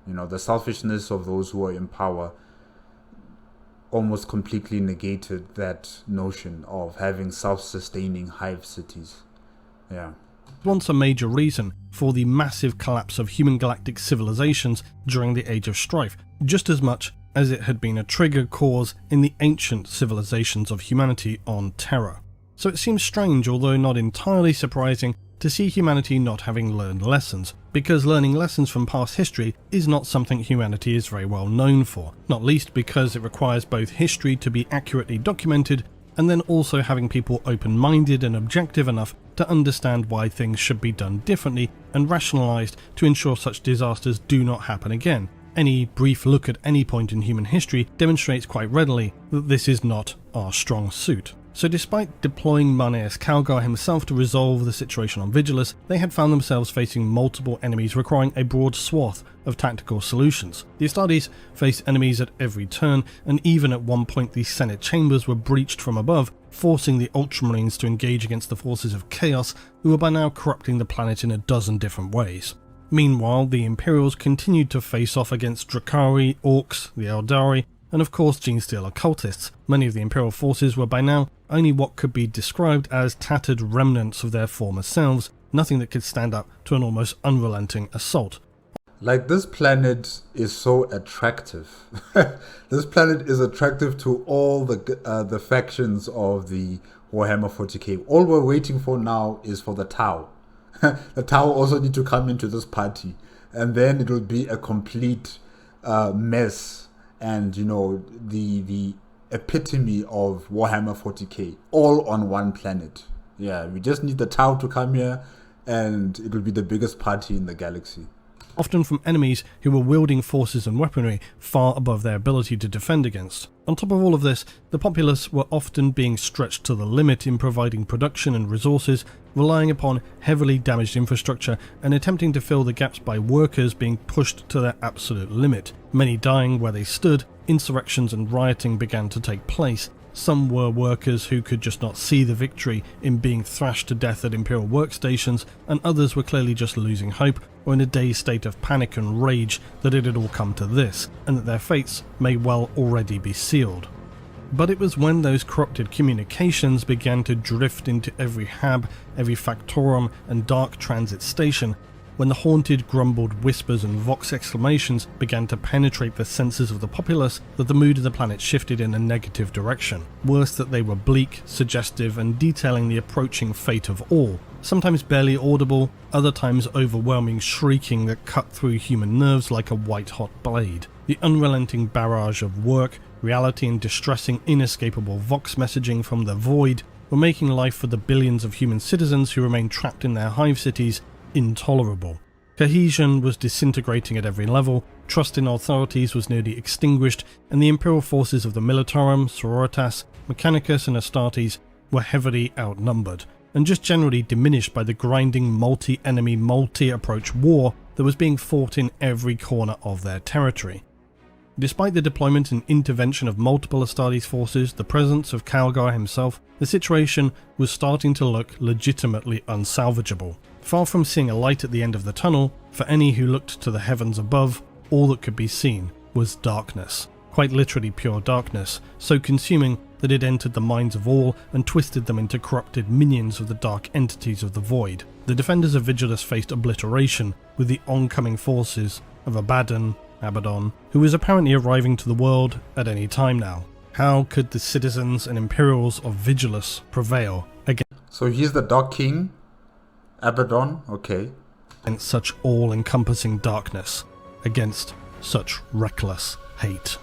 You know, the selfishness of those who are in power almost completely negated that notion of having self-sustaining hive cities. Yeah. Once a major reason for the massive collapse of human galactic civilizations during the Age of Strife, just as much as it had been a trigger cause in the ancient civilizations of humanity on Terra. So it seems strange, although not entirely surprising, to see humanity not having learned lessons, because learning lessons from past history is not something humanity is very well known for, not least because it requires both history to be accurately documented and then also having people open-minded and objective enough to understand why things should be done differently and rationalised to ensure such disasters do not happen again. Any brief look at any point in human history demonstrates quite readily that this is not our strong suit. So despite deploying Marneus Calgar himself to resolve the situation on Vigilus, they had found themselves facing multiple enemies requiring a broad swath of tactical solutions. The Astartes faced enemies at every turn, and even at one point the Senate chambers were breached from above, forcing the Ultramarines to engage against the forces of Chaos, who were by now corrupting the planet in a dozen different ways. Meanwhile, the Imperials continued to face off against Drakari, Orcs, the Eldari, and of course Genestealer cultists. Many of the Imperial forces were by now only what could be described as tattered remnants of their former selves, nothing that could stand up to an almost unrelenting assault. Like, this planet is so attractive. This planet is attractive to all the factions of the Warhammer 40k. All we're waiting for now is for the Tau. The Tau also need to come into this party, and then it will be a complete mess. And, you know, the epitome of Warhammer 40k, all on one planet. Yeah, we just need the Tau to come here, and it will be the biggest party in the galaxy. Often from enemies who were wielding forces and weaponry far above their ability to defend against. On top of all of this, the populace were often being stretched to the limit in providing production and resources, relying upon heavily damaged infrastructure and attempting to fill the gaps by workers being pushed to their absolute limit. Many dying where they stood, insurrections and rioting began to take place. Some were workers who could just not see the victory in being thrashed to death at Imperial workstations, and others were clearly just losing hope or in a dazed state of panic and rage that it had all come to this, and that their fates may well already be sealed. But it was when those corrupted communications began to drift into every hab, every factorum and dark transit station, when the haunted, grumbled whispers and vox exclamations began to penetrate the senses of the populace, that the mood of the planet shifted in a negative direction. Worse, that they were bleak, suggestive, and detailing the approaching fate of all. sometimes barely audible, other times overwhelming shrieking that cut through human nerves like a white-hot blade. The unrelenting barrage of work, reality and distressing, inescapable vox messaging from the void were making life for the billions of human citizens who remained trapped in their hive cities intolerable. Cohesion was disintegrating at every level, trust in authorities was nearly extinguished, and the imperial forces of the Militarum, Sororitas, Mechanicus and Astartes were heavily outnumbered, and just generally diminished by the grinding multi-enemy, multi-approach war that was being fought in every corner of their territory. Despite the deployment and intervention of multiple Astartes forces, the presence of Calgar himself, the situation was starting to look legitimately unsalvageable. Far from seeing a light at the end of the tunnel, for any who looked to the heavens above, all that could be seen was darkness. Quite literally pure darkness, so consuming that it entered the minds of all and twisted them into corrupted minions of the dark entities of the void. The defenders of Vigilus faced obliteration with the oncoming forces of Abaddon, who was apparently arriving to the world at any time now. How could the citizens and Imperials of Vigilus prevail against... So he's the Dark King? Abaddon? Okay. Against such all-encompassing darkness, against such reckless hate.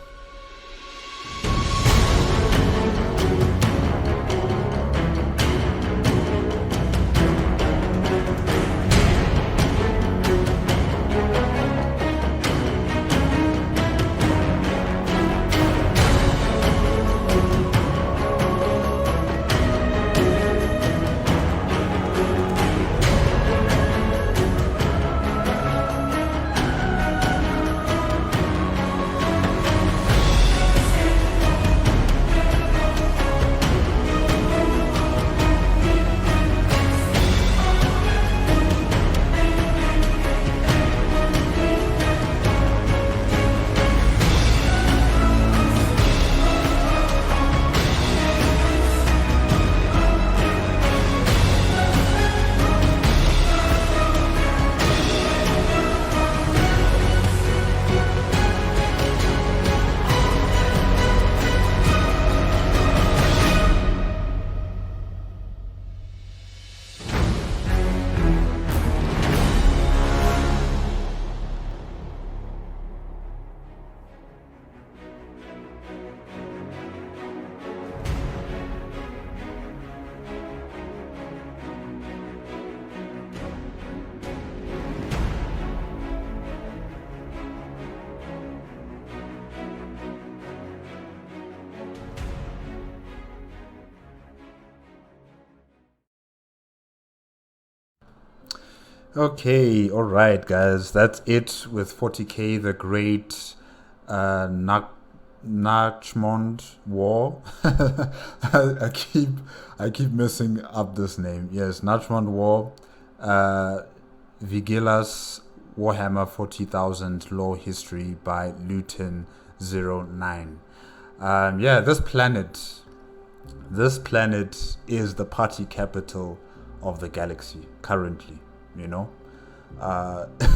Okay, alright guys, that's it with 40k, the great Nachmund War. I keep messing up this name. Yes, Nachmund War, Vigilus, Warhammer 40,000 Lore History by Luton09. Yeah, this planet is the party capital of the galaxy currently. You know,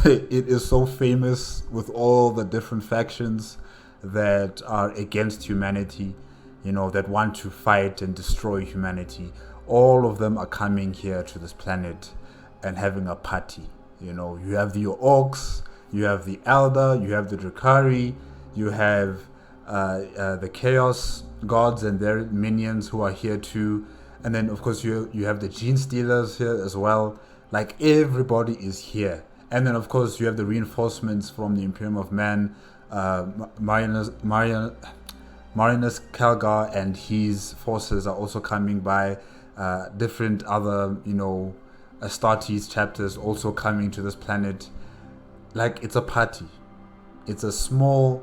it is so famous with all the different factions that are against humanity, you know, that want to fight and destroy humanity. All of them are coming here to this planet and having a party. You know, you have the Orcs, you have the Elder, you have the Drakari, you have the Chaos Gods and their minions who are here too, and then of course you have the Gene Stealers here as well. Like, everybody is here. And then, of course, you have the reinforcements from the Imperium of Man, Marinus Calgar and his forces are also coming by. Different other, you know, Astartes chapters also coming to this planet. Like, it's a party. It's a small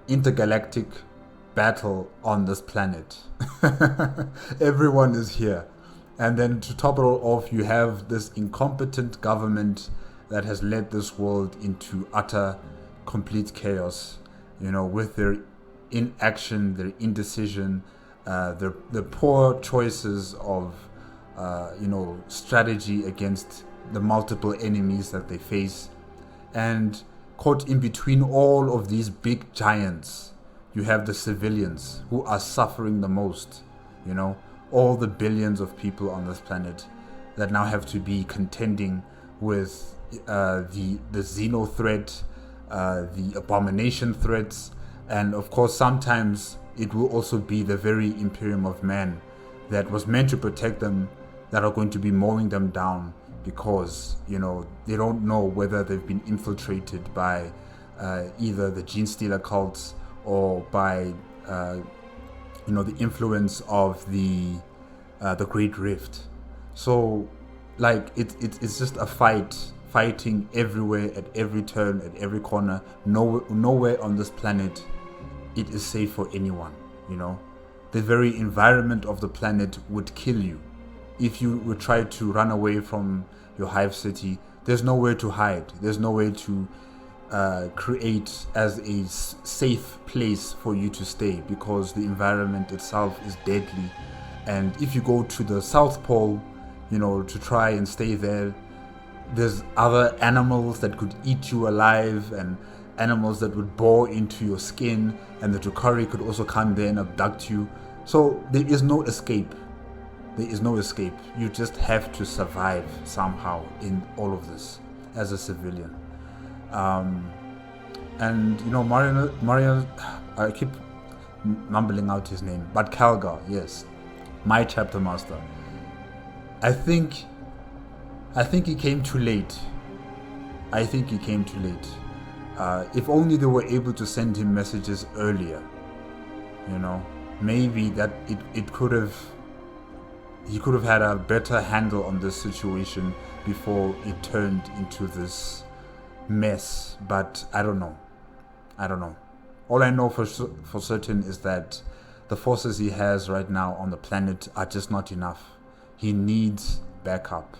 intergalactic battle on this planet. Everyone is here. And then to top it all off, you have this incompetent government that has led this world into utter, complete chaos, you know, with their inaction, their indecision, their poor choices of, you know, strategy against the multiple enemies that they face. And caught in between all of these big giants, you have the civilians who are suffering the most, you know. All the billions of people on this planet, that now have to be contending with the Xeno threat, the abomination threats, and of course sometimes it will also be the very Imperium of Man that was meant to protect them that are going to be mowing them down, because they don't know whether they've been infiltrated by either the Gene Stealer cults or by the influence of the Great Rift. So like it's just a fighting everywhere, at every turn, at every corner. Nowhere on this planet it is safe for anyone. The very environment of the planet would kill you. If you would try to run away from your hive city, there's nowhere to hide. There's nowhere to create as a safe place for you to stay, because the environment itself is deadly. And if you go to the South Pole, to try and stay there, there's other animals that could eat you alive, and animals that would bore into your skin, and the Drukhari could also come there and abduct you. So there is no escape. There is no escape. You just have to survive somehow in all of this as a civilian. Mario, I keep mumbling out his name, but Calgar, yes, my chapter master. I think he came too late. If only they were able to send him messages earlier, maybe that it could have. He could have had a better handle on this situation before it turned into this mess. But I don't know. All I know for certain is that the forces he has right now on the planet are just not enough. He needs backup.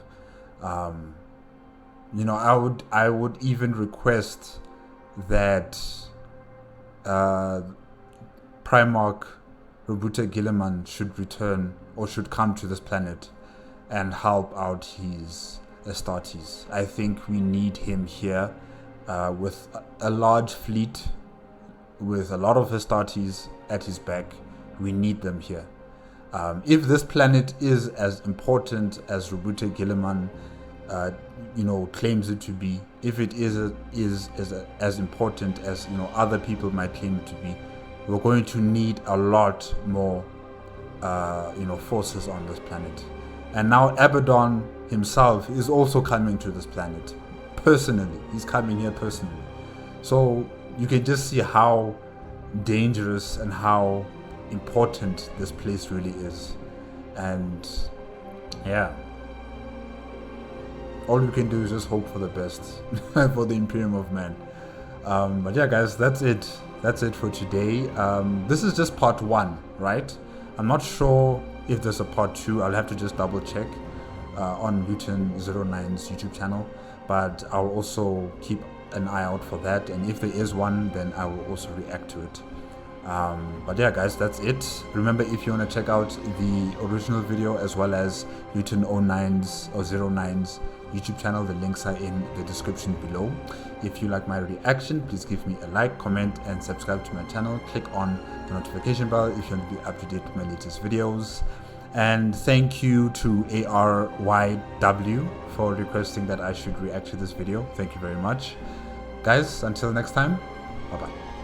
I would even request that Primarch Robuta Gilliman should return, or should come to this planet and help out his Astartes. I think we need him here with a large fleet, with a lot of Astartes at his back. We need them here. If this planet is as important as Robuta Gilliman claims it to be, if it is as important as other people might claim it to be, we're going to need a lot more forces on this planet. And now Abaddon himself is also coming to this planet personally. He's coming here personally. So you can just see how dangerous and how important this place really is. And yeah, all you can do is just hope for the best for the Imperium of Man. But yeah, guys, that's it for today. This is just part 1, right? I'm not sure if there's a part 2. I'll have to just double check on Luton09's YouTube channel, but I'll also keep an eye out for that, and if there is one, then I will also react to it. But yeah, guys, that's it. Remember, if you want to check out the original video as well as Luton09's or 09's YouTube channel, the links are in the description below. If you like my reaction, please give me a like, comment, and subscribe to my channel. Click on the notification bell if you want to be up to date with my latest videos. And thank you to ARYW for requesting that I should react to this video. Thank you very much. Guys, until next time, bye bye.